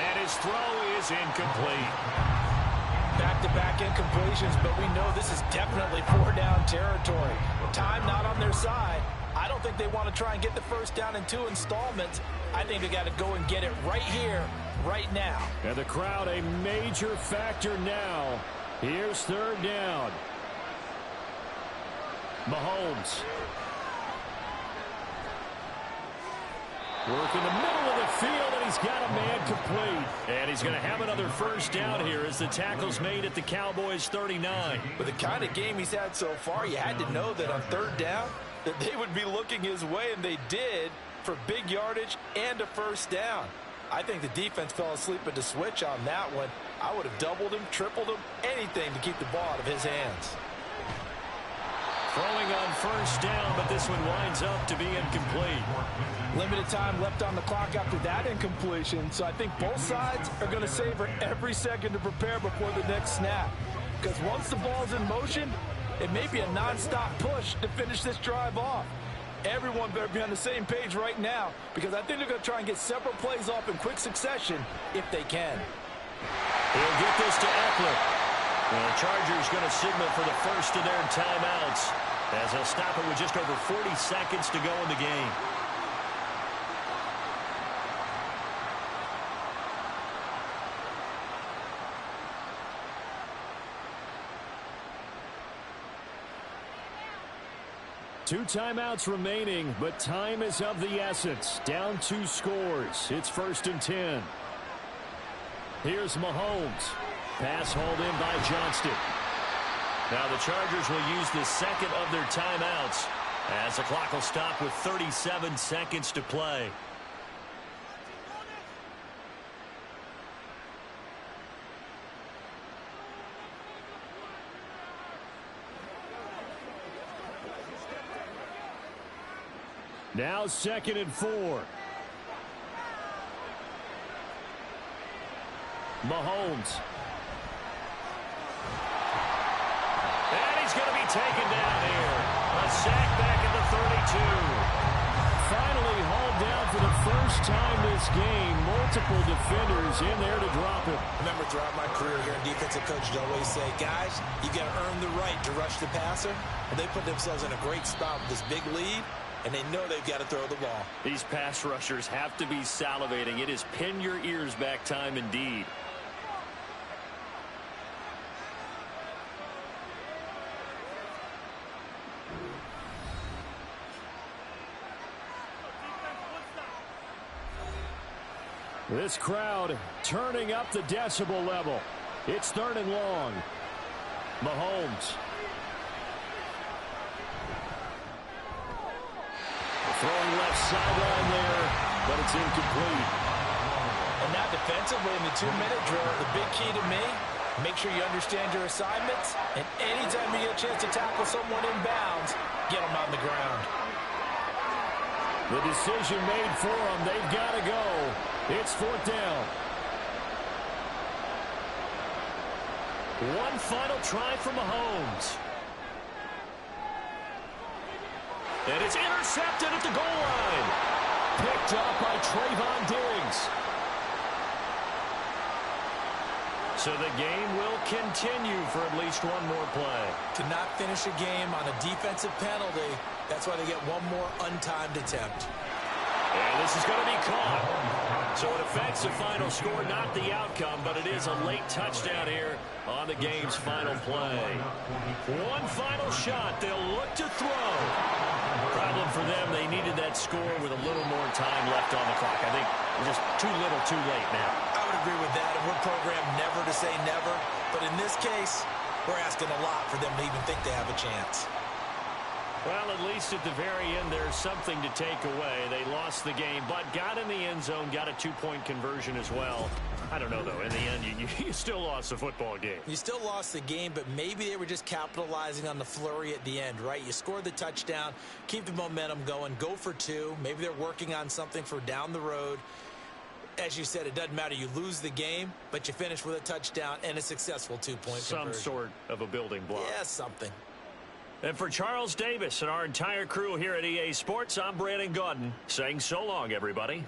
And his throw is incomplete. Back-to-back incompletions, but we know this is definitely 4-down territory. Time not on their side. I don't think they want to try and get the first down in 2 installments. I think they got to go and get it right here, right now. And the crowd a major factor now. Here's 3rd down. Mahomes. Work in the middle of the field, and he's got a man complete. And he's going to have another first down here as the tackle's made at the Cowboys' 39. With the kind of game he's had so far, you had to know that on 3rd down that they would be looking his way, and they did, for big yardage and a first down. I think the defense fell asleep at the switch on that one. I would have doubled him, tripled him, anything to keep the ball out of his hands. Throwing on first down, but this one winds up to be incomplete. Limited time left on the clock after that incompletion, so I think both sides are going to savor every second to prepare before the next snap. Because once the ball's in motion, it may be a non-stop push to finish this drive off. Everyone better be on the same page right now, because I think they're going to try and get several plays off in quick succession if they can. He'll get this to Eckler. And the Chargers going to signal for the first of their timeouts as they'll stop it with just over 40 seconds to go in the game. Two timeouts remaining, but time is of the essence. Down 2 scores. It's 1st and 10. Here's Mahomes. Pass hauled in by Johnston. Now the Chargers will use the second of their timeouts as the clock will stop with 37 seconds to play. Now 2nd and 4. Mahomes. And he's going to be taken down here. A sack back at the 32. Finally hauled down for the first time this game. Multiple defenders in there to drop him. Remember, throughout my career here in defensive coach, I always say, guys, you got to earn the right to rush the passer. And they put themselves in a great spot with this big lead, and they know they've got to throw the ball. These pass rushers have to be salivating. It is pin your ears back time indeed. This crowd turning up the decibel level. It's 3rd and long. Mahomes. Throwing left sideline there, but it's incomplete. And now defensively in the 2-minute drill, the big key to me, make sure you understand your assignments, and anytime you get a chance to tackle someone in bounds, get them on the ground. The decision made for them. They've got to go. It's 4th down. One final try for Mahomes. And it's intercepted at the goal line. Picked up by Trayvon Diggs. So the game will continue for at least one more play. To not finish a game on a defensive penalty, that's why they get one more untimed attempt. And this is going to be caught. So it affects the final score, not the outcome, but it is a late touchdown here on the game's final play. One final shot. They'll look to throw. Problem for them, they needed that score with a little more time left on the clock. I think just too little, too late now. I would agree with that, and we're programmed never to say never. But in this case, we're asking a lot for them to even think they have a chance. Well, at least at the very end, there's something to take away. They lost the game, but got in the end zone, got a 2-point conversion as well. I don't know, though. In the end, you still lost the football game. You still lost the game, but maybe they were just capitalizing on the flurry at the end, right? You scored the touchdown, keep the momentum going, go for 2. Maybe they're working on something for down the road. As you said, it doesn't matter. You lose the game, but you finish with a touchdown and a successful 2-point conversion. Some sort of a building block. Yeah, something. And for Charles Davis and our entire crew here at EA Sports, I'm Brandon Gaudin saying so long, everybody.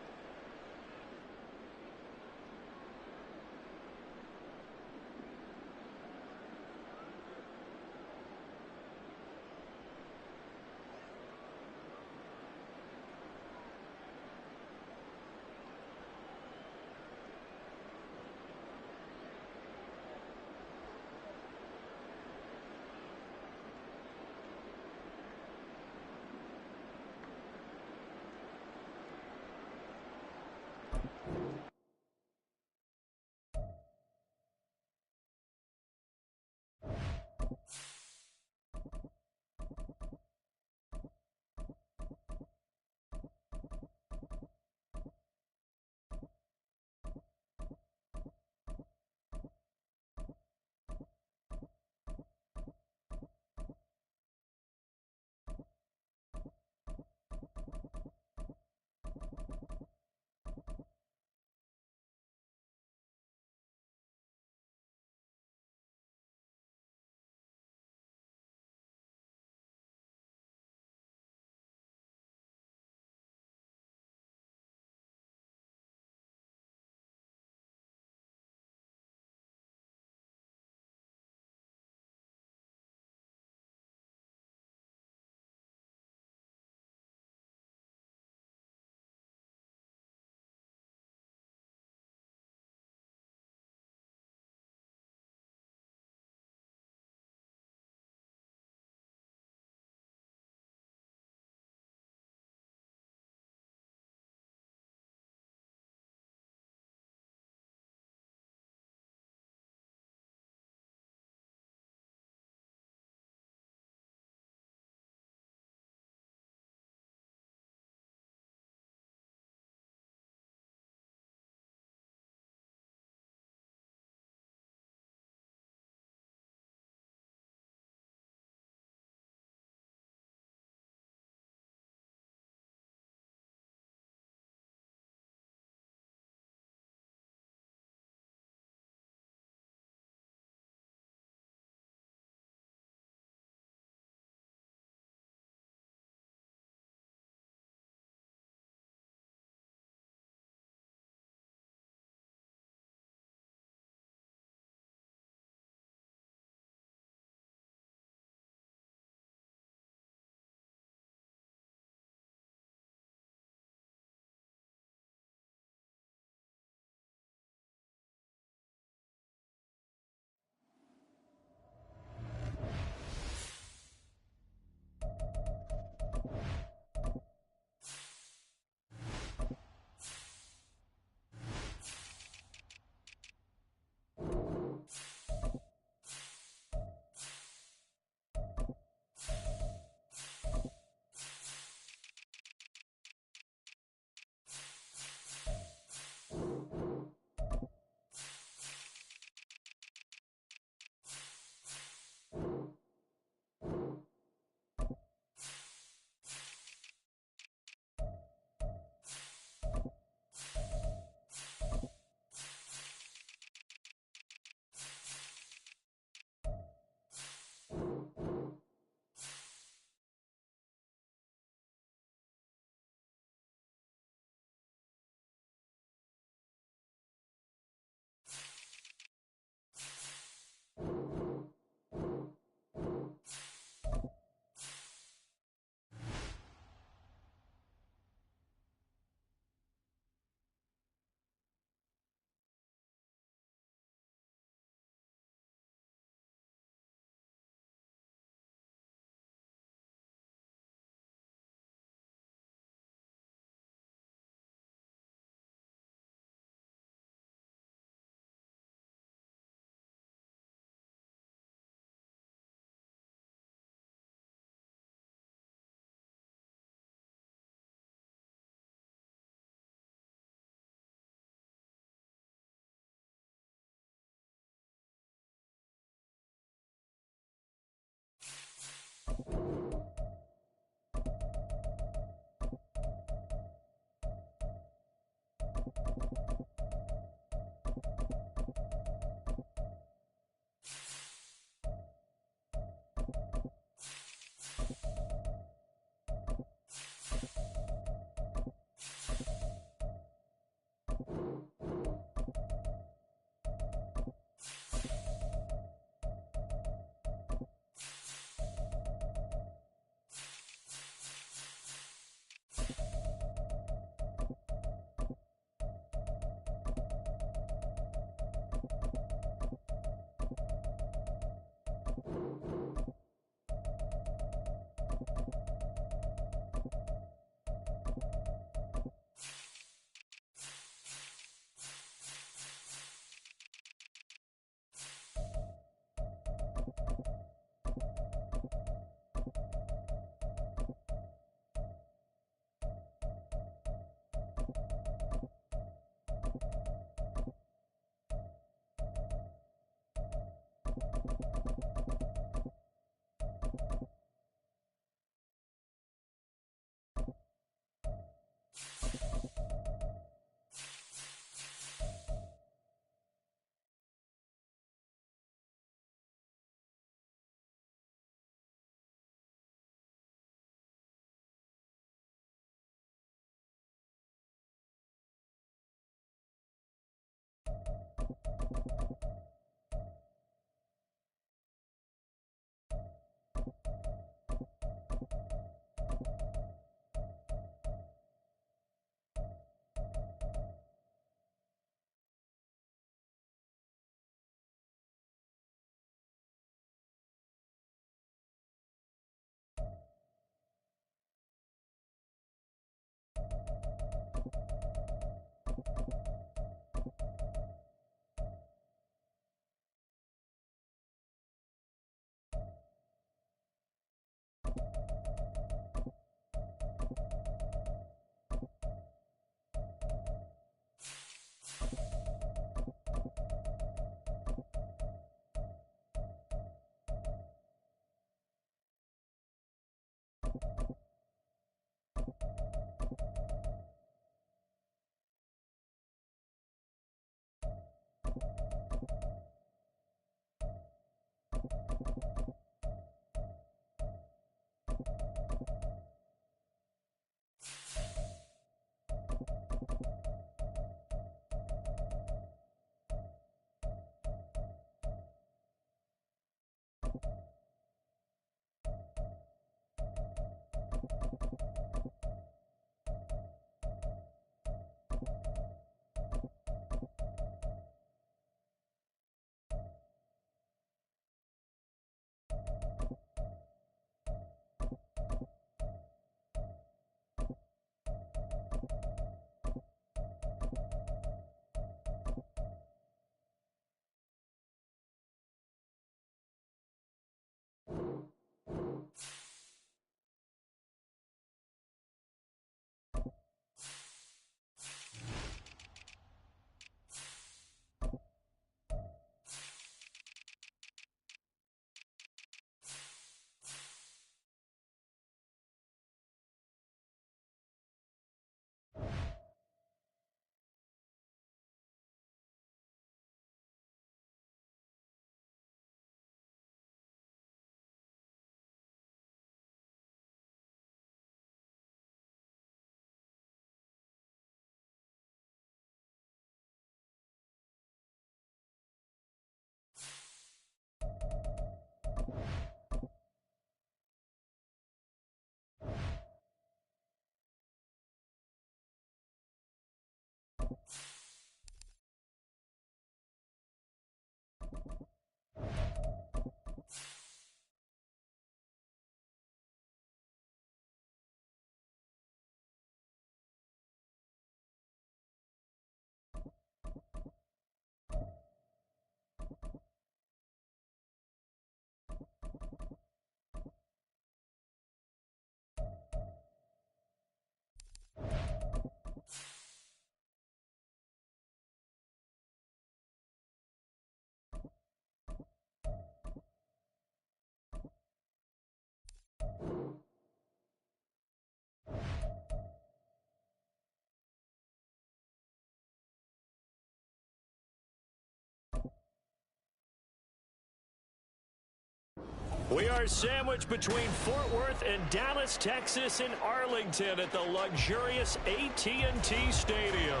We are sandwiched between Fort Worth and Dallas, Texas, and Arlington at the luxurious AT&T Stadium.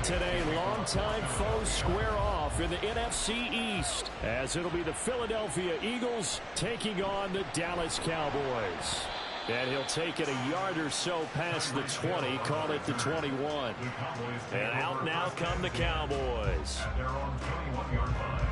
Today, longtime foes square off in the NFC East, as it'll be the Philadelphia Eagles taking on the Dallas Cowboys. And he'll take it a yard or so past the 20, call it the 21. And out now come the Cowboys. At their own 21-yard line.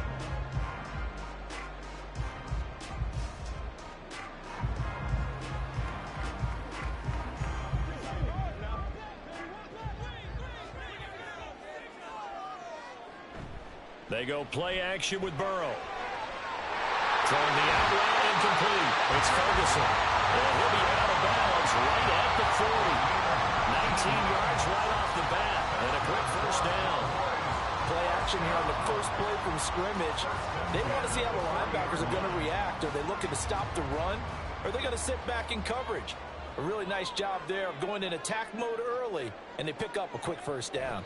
They go play action with Burrow. Throwing the out route incomplete. It's Ferguson. And he'll be out of bounds right at the 40. 19 yards right off the bat. And a quick first down. Play action here on the first play from scrimmage. They want to see how the linebackers are going to react. Are they looking to stop the run? Or are they going to sit back in coverage? A really nice job there of going in attack mode early. And they pick up a quick first down.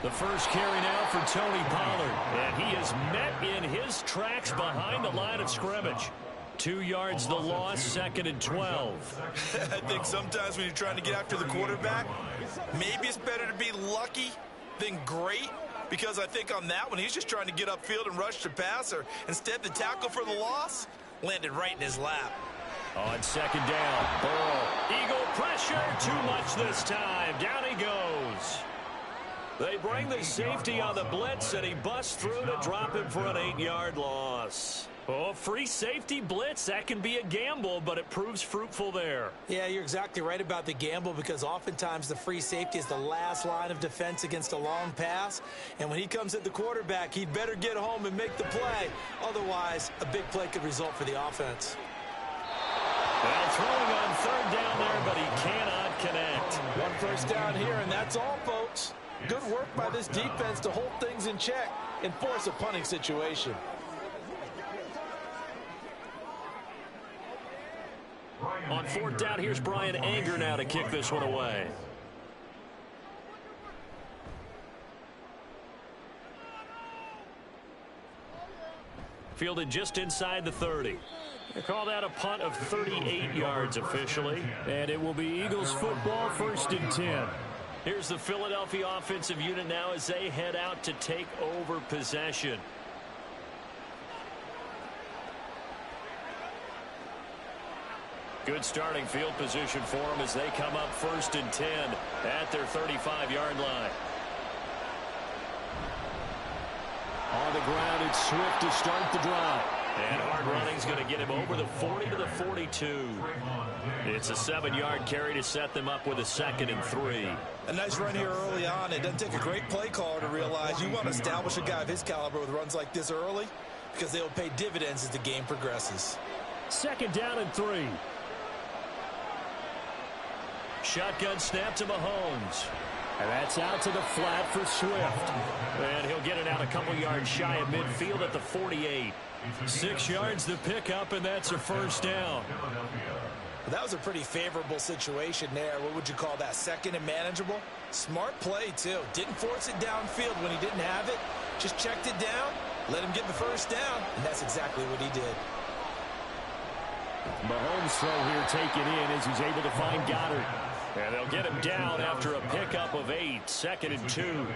The first carry now for Tony Pollard. And he is met in his tracks behind the line of scrimmage. 2 yards the loss, 2nd and 12. I think sometimes when you're trying to get after the quarterback, maybe it's better to be lucky than great. Because I think on that one, he's just trying to get upfield and rush the passer. Instead, the tackle for the loss landed right in his lap. On 2nd down, Burrow. Eagle pressure, too much this time. Down he goes. They bring the safety on the blitz, and he busts through to drop him for an 8-yard loss. Oh, free safety blitz, that can be a gamble, but it proves fruitful there. Yeah, you're exactly right about the gamble because oftentimes the free safety is the last line of defense against a long pass. And when he comes at the quarterback, he'd better get home and make the play. Otherwise, a big play could result for the offense. Well, throwing on 3rd down there, but he cannot connect. One first down here, and that's all, folks. Good work by this defense to hold things in check and force a punting situation. On 4th down, here's Brian Anger now to kick this one away. Fielded just inside the 30. They call that a punt of 38 yards officially. And it will be Eagles football, 1st and 10. Here's the Philadelphia offensive unit now as they head out to take over possession. Good starting field position for them as they come up 1st and 10 at their 35-yard line. On the ground, it's Swift to start the drive. And hard running's going to get him over the 40 to the 42. It's a 7-yard carry to set them up with a 2nd and 3. A nice run here early on. It doesn't take a great play caller to realize you want to establish a guy of his caliber with runs like this early because they will pay dividends as the game progresses. 2nd down and 3. Shotgun snap to Mahomes. And that's out to the flat for Swift. And he'll get it out a couple yards shy of midfield at the 48. 6 yards to pick up, and that's a 1st down. That was a pretty favorable situation there. What would you call that? 2nd and manageable? Smart play, too. Didn't force it downfield when he didn't have it. Just checked it down, let him get the 1st down, and that's exactly what he did. Mahomes' throw here taken in as he's able to find Goddard. And they'll get him down after a pickup of 8. 2nd and 2.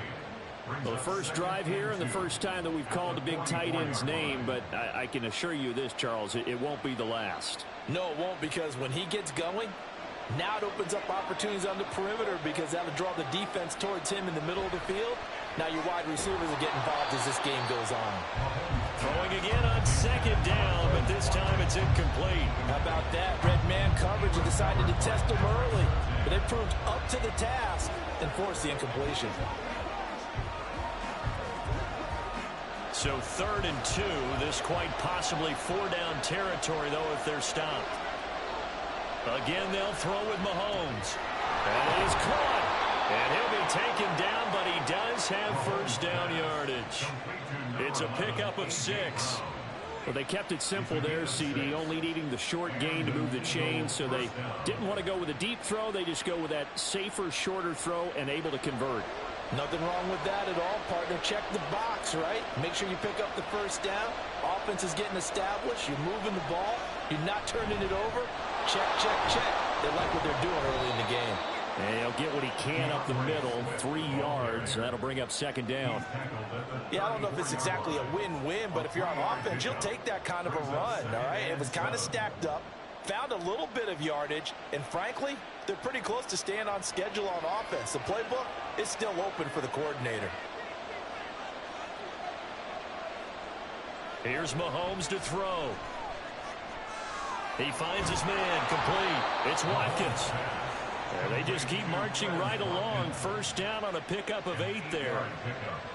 Well, the first drive here and the first time that we've called a big tight end's name, but I can assure you this, Charles, it won't be the last. No, it won't, because when he gets going, now it opens up opportunities on the perimeter because that'll draw the defense towards him in the middle of the field. Now your wide receivers will get involved as this game goes on. Throwing again on 2nd down, but this time it's incomplete. How about that? Red man coverage and decided to test him early, but they proved up to the task and forced the incompletion. So 3rd and 2. This quite possibly 4-down territory, though, if they're stopped. Again, they'll throw with Mahomes. And it is caught. And he'll be taken down, but he does have 1st down yardage. It's a pickup of 6. Well, they kept it simple there, CD, only needing the short gain to move the chains, so they didn't want to go with a deep throw. They just go with that safer, shorter throw and able to convert. Nothing wrong with that at all, partner. Check the box, right? Make sure you pick up the 1st down. Offense is getting established. You're moving the ball. You're not turning it over. Check, check, check. They like what they're doing early in the game. And he'll get what he can up the middle, 3 yards. That'll bring up 2nd down. Yeah, I don't know if it's exactly a win-win, but if you're on offense, you'll take that kind of a run, all right? It was kind of stacked up, found a little bit of yardage, and frankly, they're pretty close to staying on schedule on offense. The playbook is still open for the coordinator. Here's Mahomes to throw. He finds his man, complete. It's Watkins. They just keep marching right along. 1st down on a pickup of 8 there.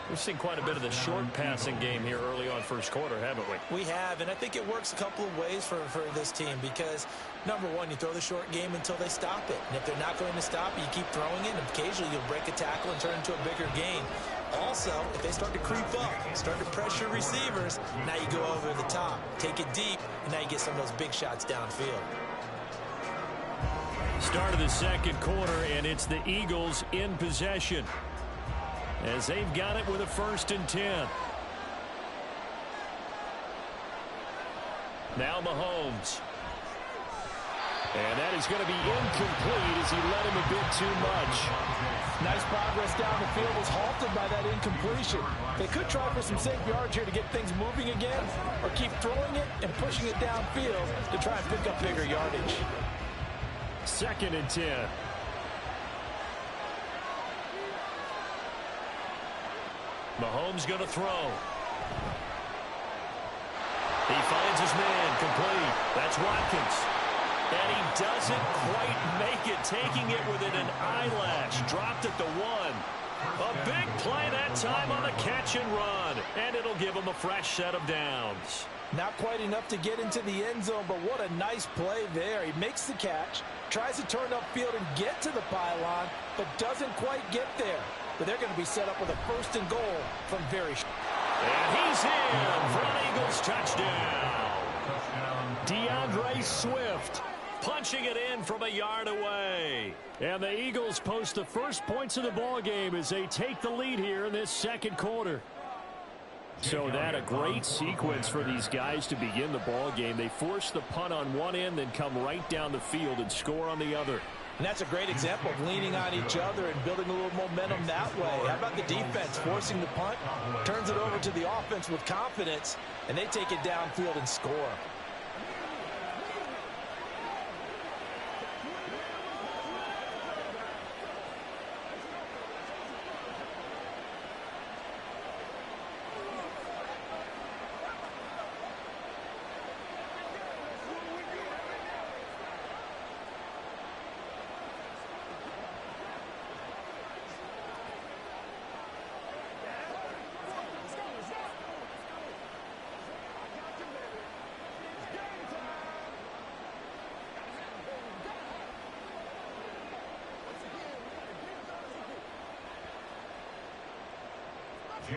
We've seen quite a bit of the short passing game here early on 1st quarter, haven't we? We have, and I think it works a couple of ways for this team because, number one, you throw the short game until they stop it. And if they're not going to stop it, you keep throwing it, and occasionally you'll break a tackle and turn it into a bigger gain. Also, if they start to creep up, start to pressure receivers, now you go over the top, take it deep, and now you get some of those big shots downfield. Start of the 2nd quarter, and it's the Eagles in possession as they've got it with a 1st and 10. Now Mahomes. And that is going to be incomplete as he led him a bit too much. Nice progress down the field was halted by that incompletion. They could try for some safe yards here to get things moving again, or keep throwing it and pushing it downfield to try and pick up bigger yardage. 2nd and 10. Mahomes going to throw. He finds his man, complete. That's Watkins. And he doesn't quite make it, taking it within an eyelash. Dropped at the 1. A big play that time on the catch and run. And it'll give him a fresh set of downs. Not quite enough to get into the end zone, but what a nice play there. He makes the catch, tries to turn upfield and get to the pylon, but doesn't quite get there. But they're going to be set up with a 1st and goal from very short. And he's in for an Eagles touchdown. DeAndre Swift punching it in from a yard away. And the Eagles post the first points of the ball game as they take the lead here in this 2nd quarter. So that a great sequence for these guys to begin the ball game. They force the punt on one end, then come right down the field and score on the other. And that's a great example of leaning on each other and building a little momentum that way. How about the defense forcing the punt, turns it over to the offense with confidence, and they take it downfield and score.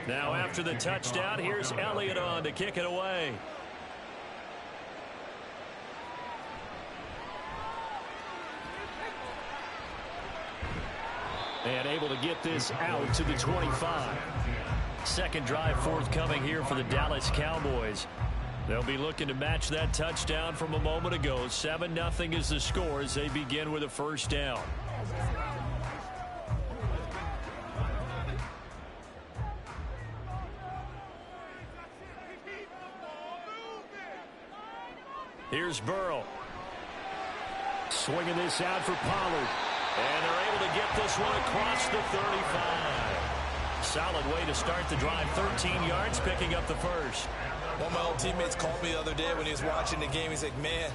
Now after the touchdown, here's Elliott on to kick it away. And able to get this out to the 25. Second drive forthcoming here for the Dallas Cowboys. They'll be looking to match that touchdown from a moment ago. 7-0 is the score as they begin with a first down. Here's Burrow. Swinging this out for Pollard. And they're able to get this one across the 35. Solid way to start the drive. 13 yards, picking up the first. One of my old teammates called me the other day when he was watching the game. He's like, man,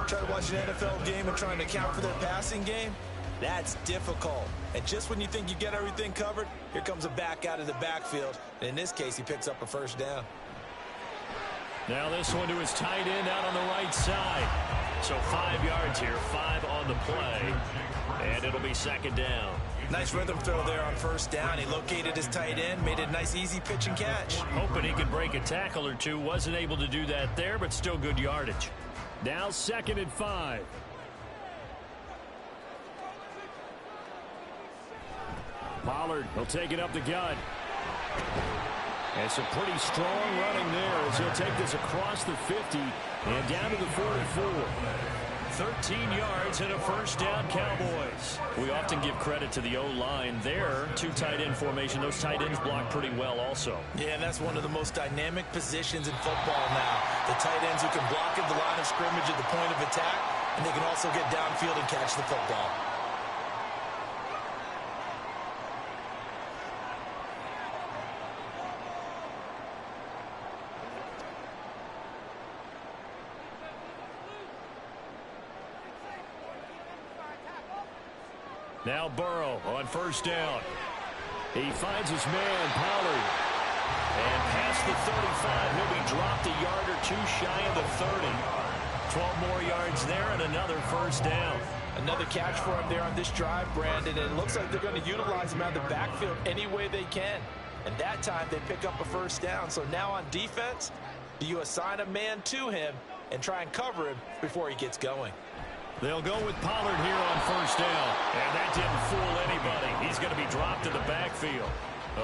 trying to watch an NFL game and trying to account for their passing game, that's difficult. And just when you think you get everything covered, here comes a back out of the backfield. And in this case, he picks up a first down. Now this one to his tight end out on the right side. So 5 yards here, 5 on the play. And it'll be second down. Nice rhythm throw there on first down. He located his tight end, made it a nice easy pitch and catch. Hoping he could break a tackle or two. Wasn't able to do that there, but still good yardage. Now 2nd and 5. Pollard, he'll take it up the gut. And some pretty strong running there as he'll take this across the 50 and down to the 44. 13 yards and a first down, Cowboys. We often give credit to the O-line there. 2 tight end formation. Those tight ends block pretty well also. Yeah, and that's one of the most dynamic positions in football now. The tight ends who can block at the line of scrimmage at the point of attack, and they can also get downfield and catch the football. Now Burrow on first down. He finds his man, Pollard. And past the 35, he'll be dropped a yard or two shy of the 30. 12 more yards there and another first down. Another catch for him there on this drive, Brandon. And it looks like they're going to utilize him out of the backfield any way they can. And that time they pick up a first down. So now on defense, do you assign a man to him and try and cover him before he gets going? They'll go with Pollard here on first down. And that didn't fool anybody. He's going to be dropped in the backfield.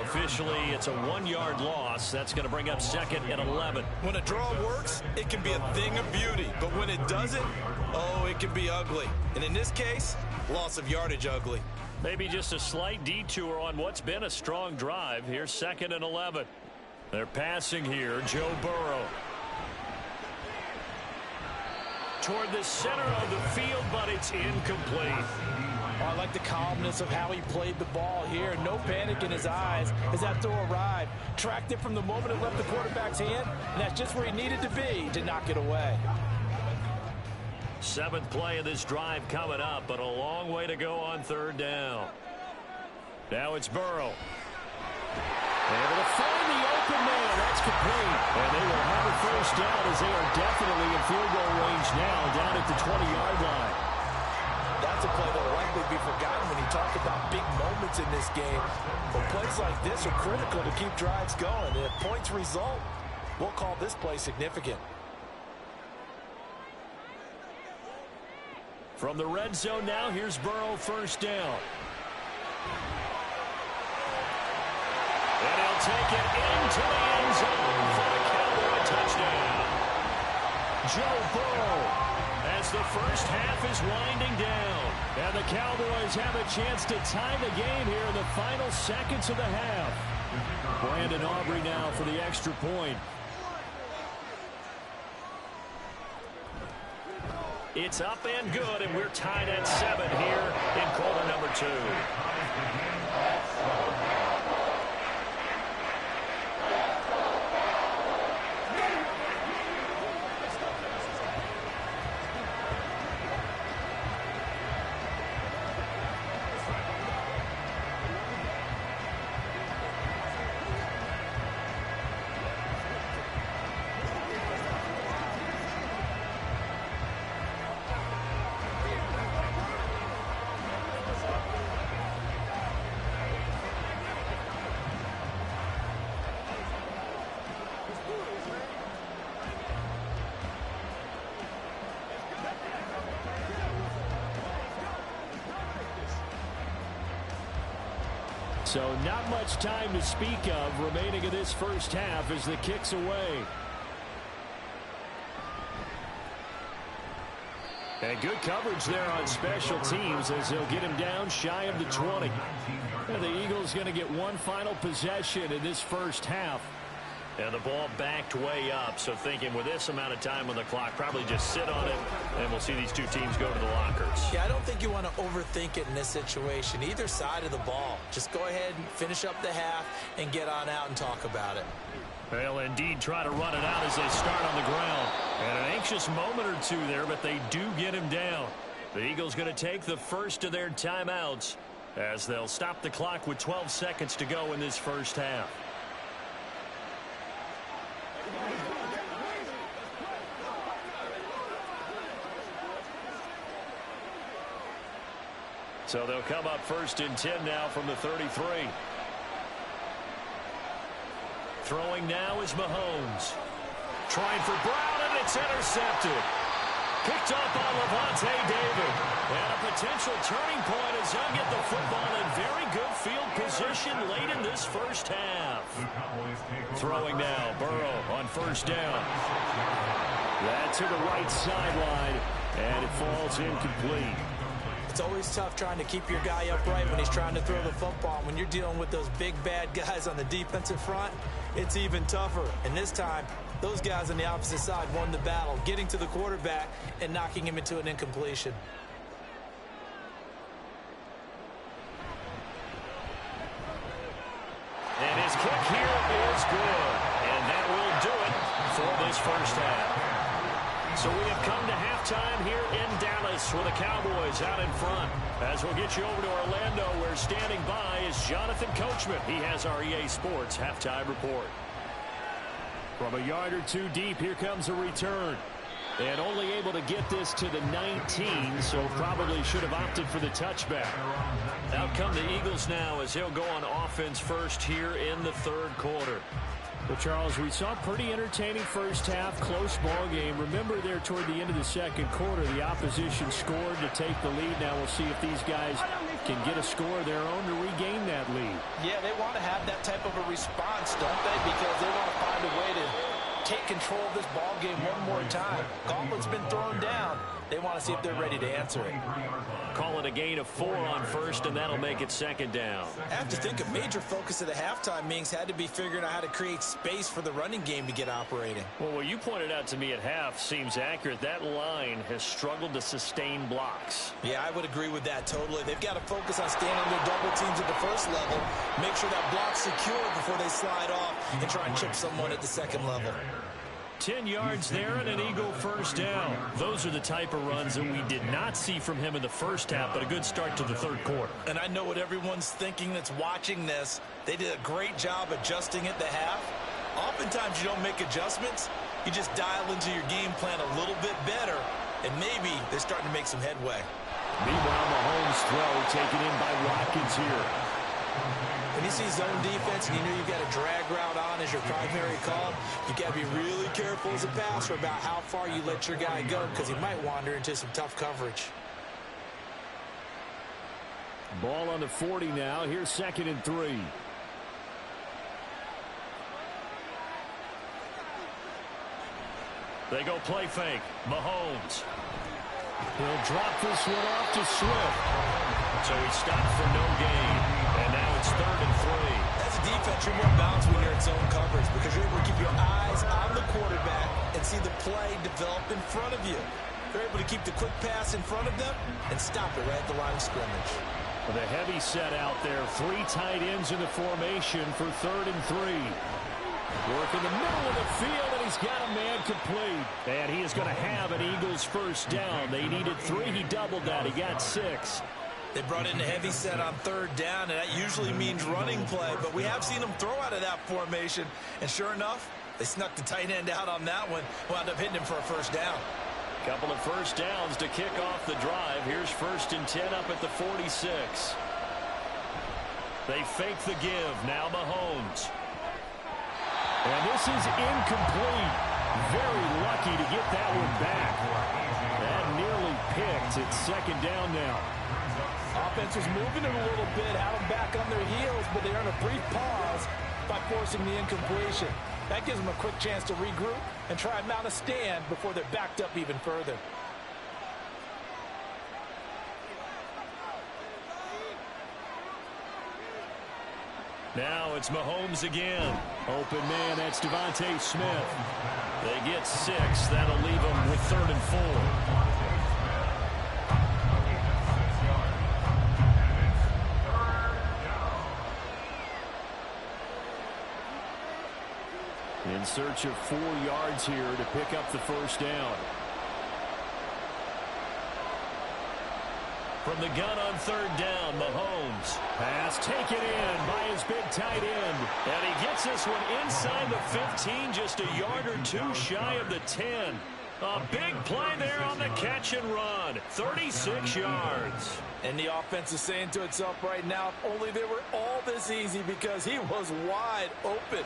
Officially, it's a 1-yard loss. That's going to bring up 2nd and 11. When a draw works, it can be a thing of beauty. But when it doesn't, oh, it can be ugly. And in this case, loss of yardage ugly. Maybe just a slight detour on what's been a strong drive. Here's 2nd and 11. They're passing here. Joe Burrow. Toward the center of the field, but it's incomplete. Oh, I like the calmness of how he played the ball here. No panic in his eyes as that throw arrived. Tracked it from the moment it left the quarterback's hand, and that's just where he needed to be to knock it away. 7th play of this drive coming up, but a long way to go on 3rd down. Now it's Burrow. Able to find the open man. That's complete. And they will have a first down as they are definitely in field goal range now down at the 20-yard line. That's a play that will likely be forgotten when you talk about big moments in this game. But plays like this are critical to keep drives going. And if points result, we'll call this play significant. From the red zone now, here's Burrow, first down. And he'll take it into the end zone for the Cowboy touchdown. Joe Burrow, as the first half is winding down. And the Cowboys have a chance to tie the game here in the final seconds of the half. Brandon Aubrey now for the extra point. It's up and good, and we're tied at 7 here in quarter number 2. So not much time to speak of remaining in this first half as the kick's away. And good coverage there on special teams as they'll get him down shy of the 20. And the Eagles going to get one final possession in this first half. And the ball backed way up, so thinking with this amount of time on the clock, probably just sit on it, and we'll see these two teams go to the lockers. Yeah, I don't think you want to overthink it in this situation. Either side of the ball. Just go ahead and finish up the half and get on out and talk about it. They'll indeed try to run it out as they start on the ground. And an anxious moment or two there, but they do get him down. The Eagles going to take the first of their timeouts as they'll stop the clock with 12 seconds to go in this first half. So they'll come up 1st and 10 now from the 33. Throwing now is Mahomes. Trying for Brown, and it's intercepted. Picked up by Lavonte David. And a potential turning point as they'll get the football in very good field position late in this first half. Throwing now, Burrow on 1st down. That to the right sideline, and it falls incomplete. It's always tough trying to keep your guy upright when he's trying to throw the football. When you're dealing with those big, bad guys on the defensive front, it's even tougher. And this time, those guys on the opposite side won the battle, getting to the quarterback and knocking him into an incompletion. And his kick here is good. And that will do it for this first half. So we have come to halftime here in Dallas with the Cowboys out in front. As we'll get you over to Orlando, where standing by is Jonathan Coachman. He has our EA Sports halftime report. From a yard or two deep, here comes a return. And only able to get this to the 19, so probably should have opted for the touchback. Out come the Eagles now as they'll go on offense first here in the third quarter. Well, Charles, we saw a pretty entertaining first half, close ball game. Remember there toward the end of the second quarter, the opposition scored to take the lead. Now we'll see if these guys can get a score of their own to regain that lead. Yeah, they want to have that type of a response, don't they? Because they want to find a way to take control of this ball game one more time. Gauntlet's been thrown down. They want to see if they're ready to answer it. Call it a gain of 4 on first, and that'll make it 2nd down. I have to think a major focus of the halftime meetings had to be figuring out how to create space for the running game to get operating. Well, what you pointed out to me at half seems accurate. That line has struggled to sustain blocks. Yeah, I would agree with that totally. They've got to focus on staying on their double teams at the first level, make sure that block's secure before they slide off and try and chip someone at the second level. 10 yards there and an Eagle first down. Those are the type of runs that we did not see from him in the first half, but a good start to the third quarter. And I know what everyone's thinking that's watching this. They did a great job adjusting at the half. Oftentimes you don't make adjustments. You just dial into your game plan a little bit better, and maybe they're starting to make some headway. Meanwhile, Mahomes' throw taken in by Watkins here. When you see zone defense and you know you've got a drag route on as your primary call, you got to be really careful as a passer about how far you let your guy go because he might wander into some tough coverage. Ball on the 40 now. Here's 2nd and 3. They go play fake. Mahomes. He'll drop this one off to Swift. So he stopped for no gain. And now it's 3rd and 3. As a defense, you're more balanced when you're in zone coverage because you're able to keep your eyes on the quarterback and see the play develop in front of you. They're able to keep the quick pass in front of them and stop it right at the line of scrimmage. With a heavy set out there, 3 tight ends in the formation for 3rd and 3. Work in the middle of the field, and he's got a man complete. And he is going to have an Eagles first down. They needed 3. He doubled that. He got 6. They brought in a heavy set on 3rd down, and that usually means running play. But we have seen them throw out of that formation. And sure enough, they snuck the tight end out on that one. Wound up hitting him for a first down. Couple of first downs to kick off the drive. Here's 1st and 10 up at the 46. They fake the give. Now Mahomes. And this is incomplete. Very lucky to get that one back. That nearly picked. It's 2nd down now. Offense was moving it a little bit, had them back on their heels, but they earned a brief pause by forcing the incompletion. That gives them a quick chance to regroup and try and mount a stand before they're backed up even further. Now it's Mahomes again. Open man, that's Devontae Smith. They get 6. That'll leave them with 3rd and 4. In search of 4 yards here to pick up the first down. From the gun on 3rd down, Mahomes. Pass taken in by his big tight end. And he gets this one inside the 15, just a yard or 2 shy of the 10. A big play there on the catch and run. 36 yards. And the offense is saying to itself right now, if only they were all this easy, because he was wide open.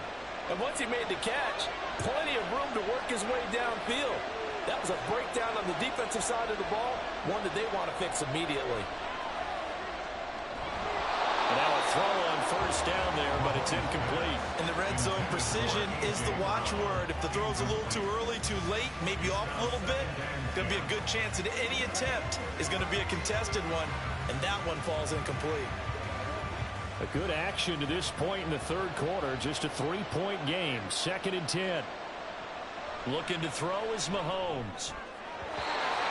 And once he made the catch, plenty of room to work his way downfield. That was a breakdown on the defensive side of the ball, one that they want to fix immediately. And now a throw on 1st down there, but it's incomplete. In the red zone, precision is the watchword. If the throw's a little too early, too late, maybe off a little bit, going to be a good chance that any attempt is going to be a contested one, and that one falls incomplete. A good action to this point in the 3rd quarter. Just a 3-point game. 2nd and 10. Looking to throw is Mahomes.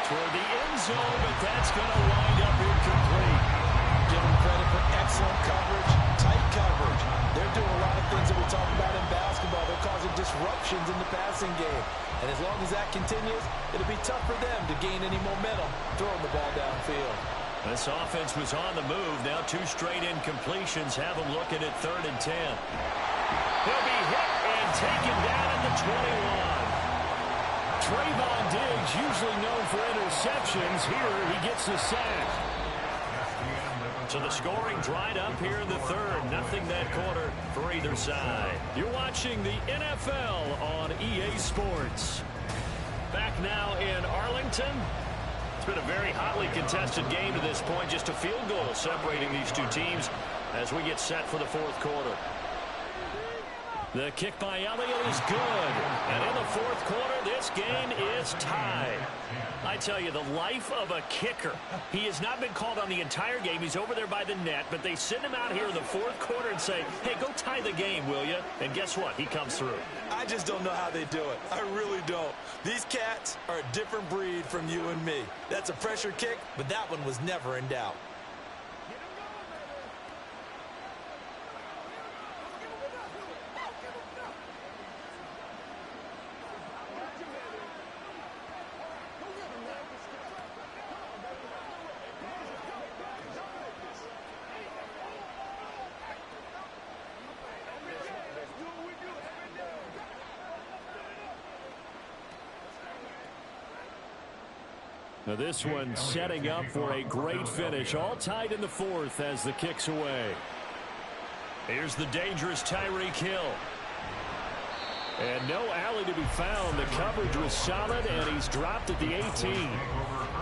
Toward the end zone, but that's going to wind up incomplete. Give them credit for excellent coverage, tight coverage. They're doing a lot of things that we talk about in basketball. They're causing disruptions in the passing game. And as long as that continues, it'll be tough for them to gain any momentum throwing the ball downfield. This offense was on the move. Now 2 straight incompletions have them looking at 3rd and 10. He'll be hit and taken down at the 21. Trayvon Diggs, usually known for interceptions. Here he gets the sack. So the scoring dried up here in the 3rd. Nothing that quarter for either side. You're watching the NFL on EA Sports. Back now in Arlington. It's been a very hotly contested game to this point. Just a field goal separating these 2 teams as we get set for the 4th quarter. The kick by Elliott is good. And in the 4th quarter, this game is tied. I tell you, the life of a kicker. He has not been called on the entire game. He's over there by the net, but they send him out here in the 4th quarter and say, hey, go tie the game, will you? And guess what? He comes through. I just don't know how they do it. I really don't. These cats are a different breed from you and me. That's a pressure kick, but that one was never in doubt. Now this one setting up for a great finish. All tied in the 4th as the kick's away. Here's the dangerous Tyreek Hill. And no alley to be found. The coverage was solid, and he's dropped at the 18.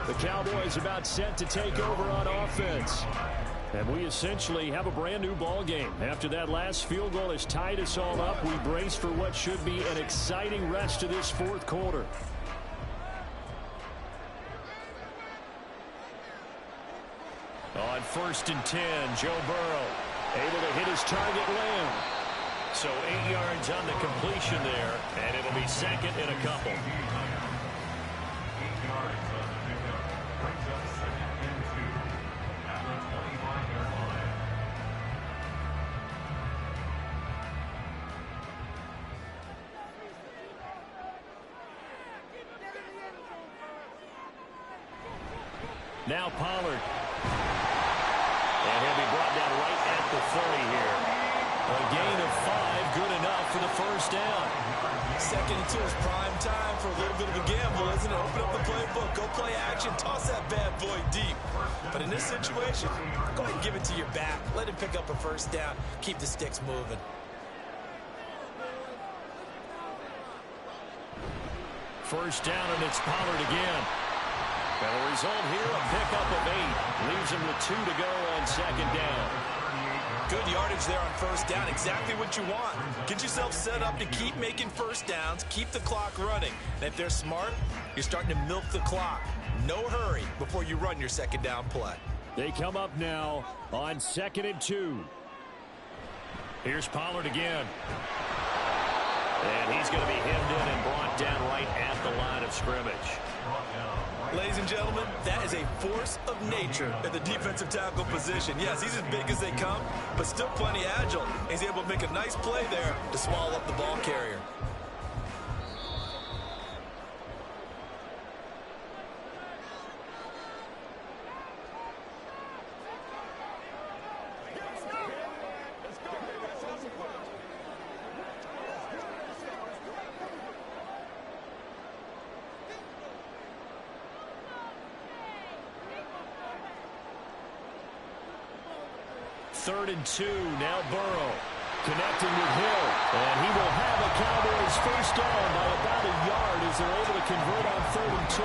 The Cowboys about set to take over on offense. And we essentially have a brand new ball game. After that last field goal has tied us all up, we brace for what should be an exciting rest of this 4th quarter. On 1st and 10, Joe Burrow able to hit his target limb. So 8 yards on the completion there, and it'll be 2nd and a couple. 8 yards on the pickup. Brings up 2nd and 2 at the 25-yard line. Now Pollard. And he'll be brought down right at the 30 here. A gain of 5, good enough for the first down. 2nd and 2 is prime time for a little bit of a gamble, isn't it? Open up the playbook, go play action, toss that bad boy deep. But in this situation, go ahead and give it to your back. Let him pick up a first down. Keep the sticks moving. First down, and it's Pollard again. And the result here, a pickup of 8. Leaves him with 2 to go on second down. Good yardage there on first down. Exactly what you want. Get yourself set up to keep making first downs, keep the clock running. And if they're smart, you're starting to milk the clock. No hurry before you run your second down play. They come up now on 2nd and 2. Here's Pollard again. And he's going to be hemmed in and brought down right at the line of scrimmage. Ladies and gentlemen, that is a force of nature at the defensive tackle position. Yes, he's as big as they come, but still plenty agile. He's able to make a nice play there to swallow up the ball carrier. Third and 2, now Burrow connecting with Hill, and he will have a Cowboys first down by about a yard as they're able to convert on 3rd and 2.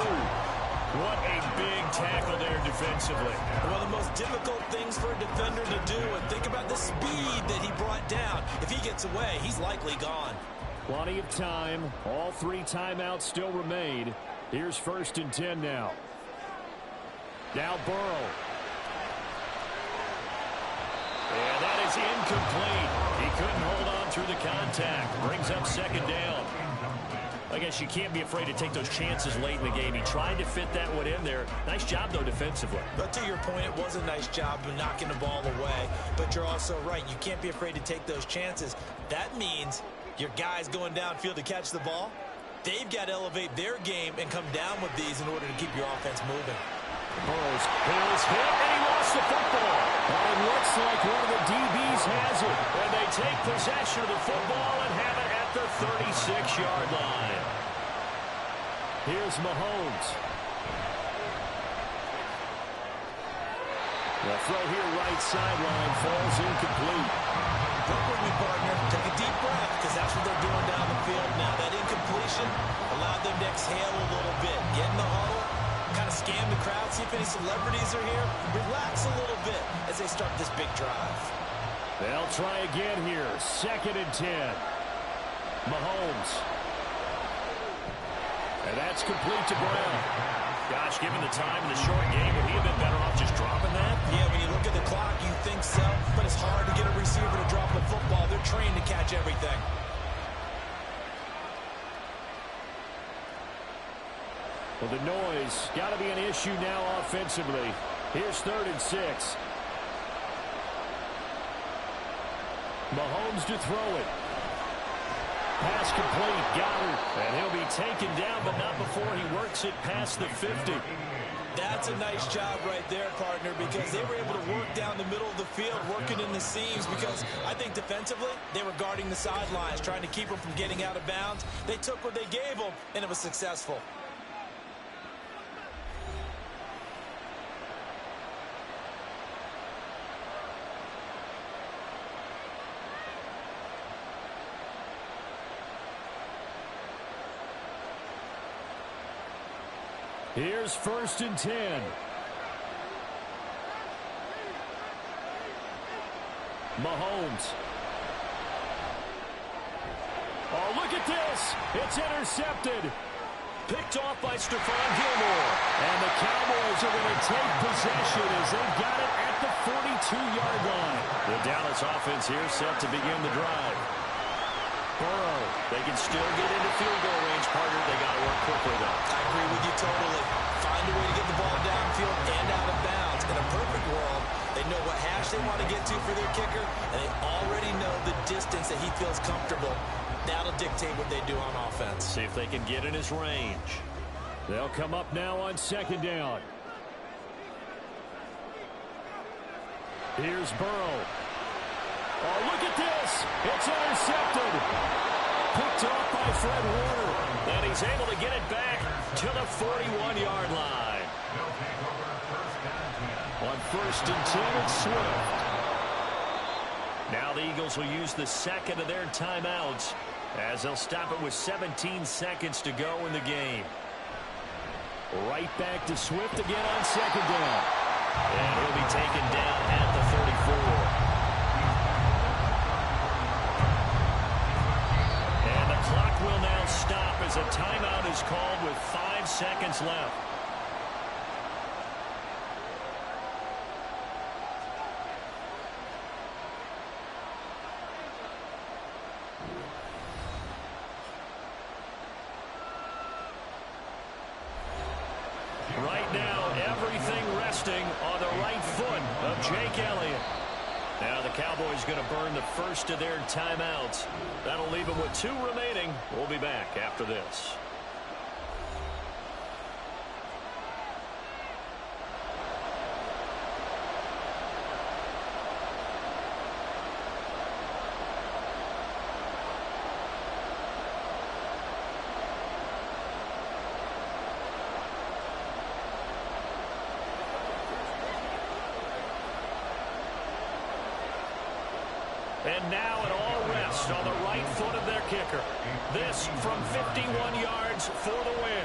What a big tackle there defensively. One of the most difficult things for a defender to do, and think about the speed that he brought down. If he gets away, he's likely gone. Plenty of time. All 3 timeouts still remain. Here's 1st and 10 now. Now Burrow. And that is incomplete. He couldn't hold on through the contact. Brings up 2nd down. I guess you can't be afraid to take those chances late in the game. He tried to fit that one in there. Nice job, though, defensively. But to your point, it was a nice job of knocking the ball away. But you're also right. You can't be afraid to take those chances. That means your guys going downfield to catch the ball, they've got to elevate their game and come down with these in order to keep your offense moving. Burrow's hit, and he lost the football. And it looks like one of the DBs has it. And they take possession of the football and have it at the 36-yard line. Here's Mahomes. The throw here right sideline falls incomplete. Look with me, partner. Take a deep breath, because that's what they're doing down the field now. That incompletion allowed them to exhale a little bit. Get in the huddle. Kind of scan the crowd, see if any celebrities are here. Relax a little bit as they start this big drive. They'll try again here. 2nd and 10. Mahomes. And that's complete to Brown. Gosh, given the time in the short game, would he have been better off just dropping that? Yeah, when you look at the clock, you think so. But it's hard to get a receiver to drop a football. They're trained to catch everything. Well, the noise got to be an issue now offensively. Here's 3rd and 6. Mahomes to throw it. Pass complete. Goddard. And he'll be taken down, but not before he works it past the 50. That's a nice job right there, partner, because they were able to work down the middle of the field, working in the seams, because I think defensively, they were guarding the sidelines, trying to keep them from getting out of bounds. They took what they gave them, and it was successful. Here's 1st and 10. Mahomes. Oh, look at this. It's intercepted. Picked off by Stephon Gilmore. And the Cowboys are going to take possession as they got it at the 42-yard line. The Dallas offense here set to begin the drive. Burrow, they can still get into field goal range, partner. They got to work quickly, though. I agree with you totally. Find a way to get the ball downfield and out of bounds. In a perfect world, they know what hash they want to get to for their kicker, and they already know the distance that he feels comfortable. That'll dictate what they do on offense. See if they can get in his range. They'll come up now on 2nd down. Here's Burrow. Oh, look at this. It's intercepted. Picked off by Fred Warner. And he's able to get it back to the 41-yard line. On 1st and 10, it's Swift. Now the Eagles will use the 2nd of their timeouts as they'll stop it with 17 seconds to go in the game. Right back to Swift again on second down. And he'll be taken down at the 34. And the clock will now stop as a timeout is called with 5 seconds left. Right now, everything resting on the right foot of Jake Elliott. Now the Cowboys going to burn the first of their timeouts. That'll leave them with 2 remaining. We'll be back after this. And now an all rest on the right foot of their kicker. This from 51 yards for the win.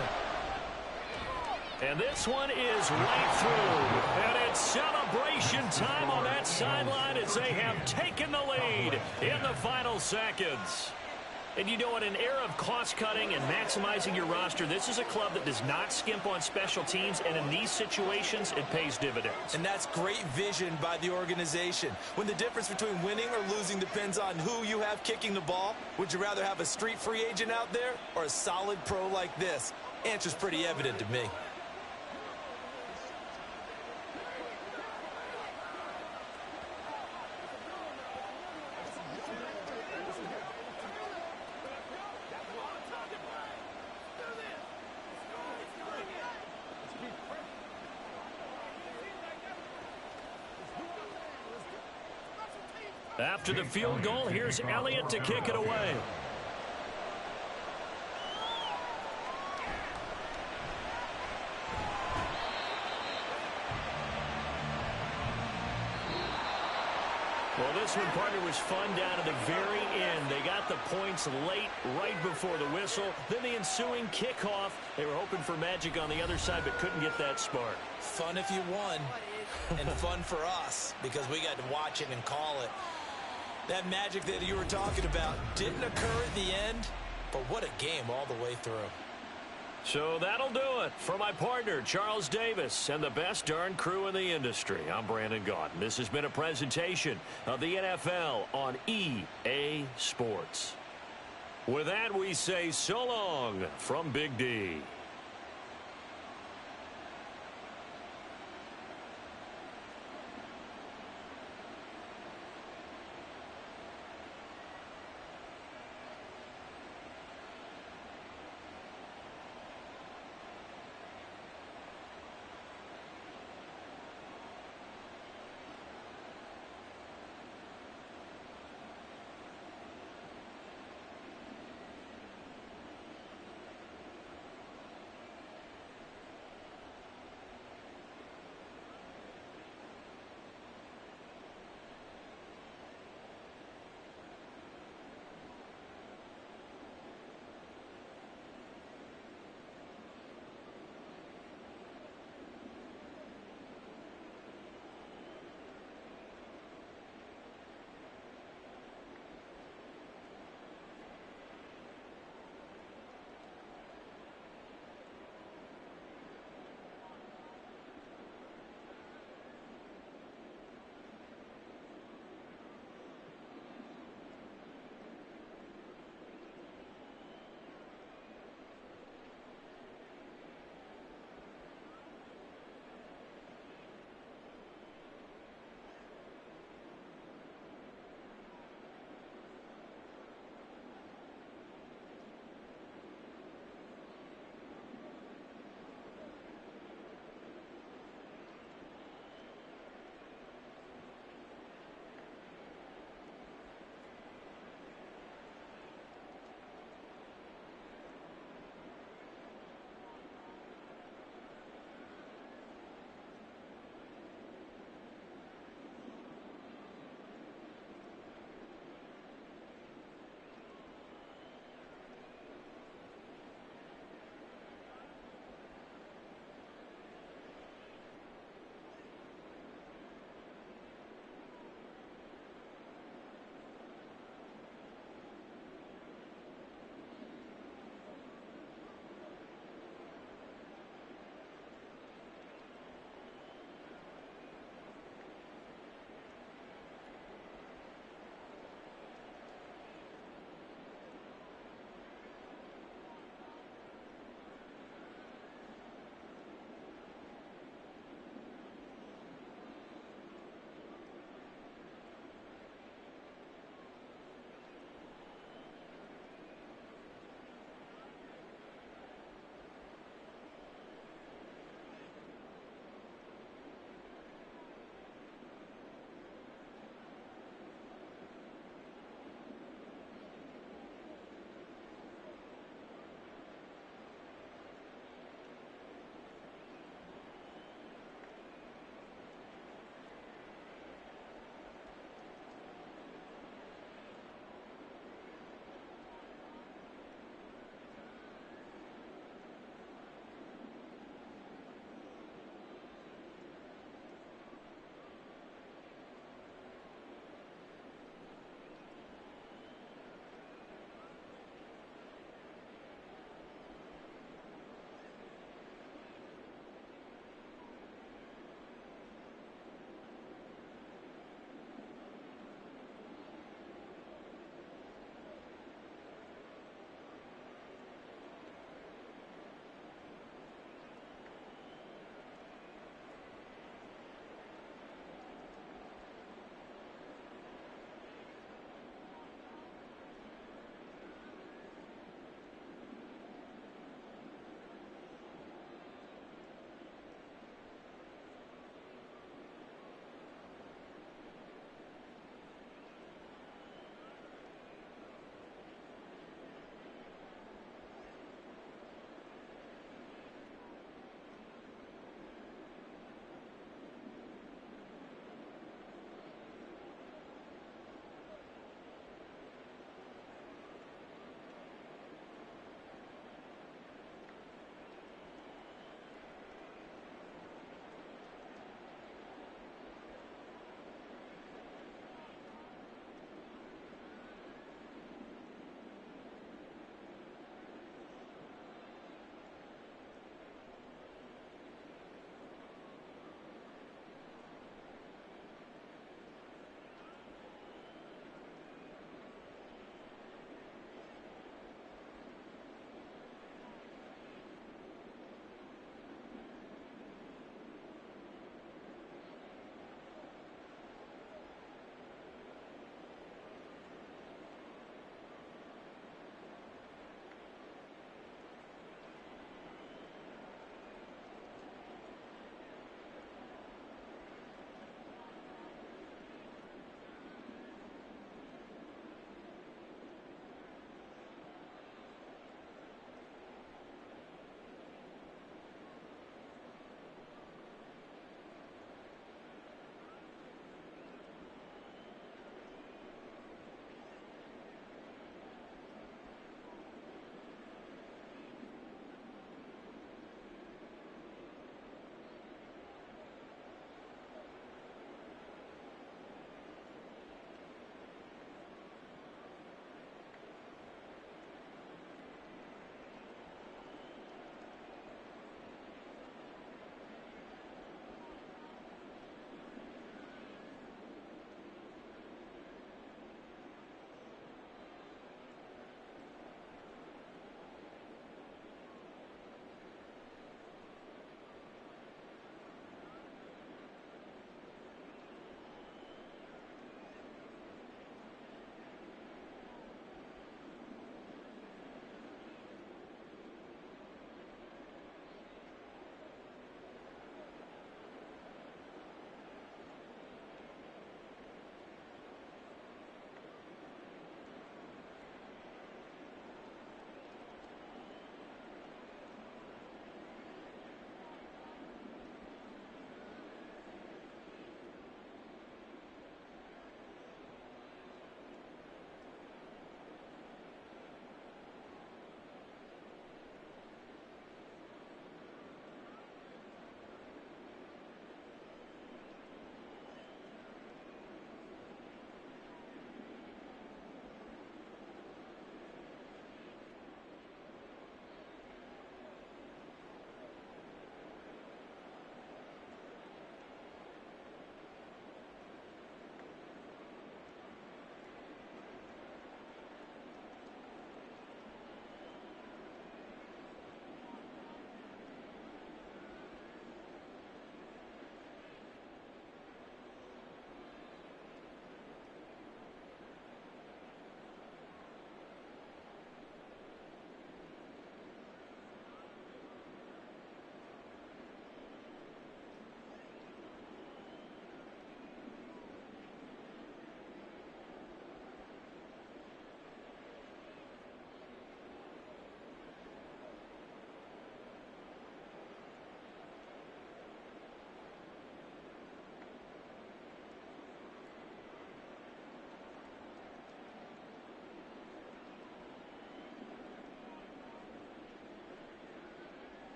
And this one is right through. And it's celebration time on that sideline as they have taken the lead in the final seconds. And you know, in an era of cost-cutting and maximizing your roster, this is a club that does not skimp on special teams, and in these situations, it pays dividends. And that's great vision by the organization. When the difference between winning or losing depends on who you have kicking the ball, would you rather have a street free agent out there or a solid pro like this? Answer's pretty evident to me. After the field goal, here's Elliott to kick it away. Well, this one, partner, was fun down to the very end. They got the points late, right before the whistle. Then the ensuing kickoff. They were hoping for magic on the other side, but couldn't get that spark. Fun if you won, and fun for us because we got to watch it and call it. That magic that you were talking about didn't occur at the end, but what a game all the way through. So that'll do it for my partner, Charles Davis, and the best darn crew in the industry. I'm Brandon Gaudin. This has been a presentation of the NFL on EA Sports. With that, we say so long from Big D.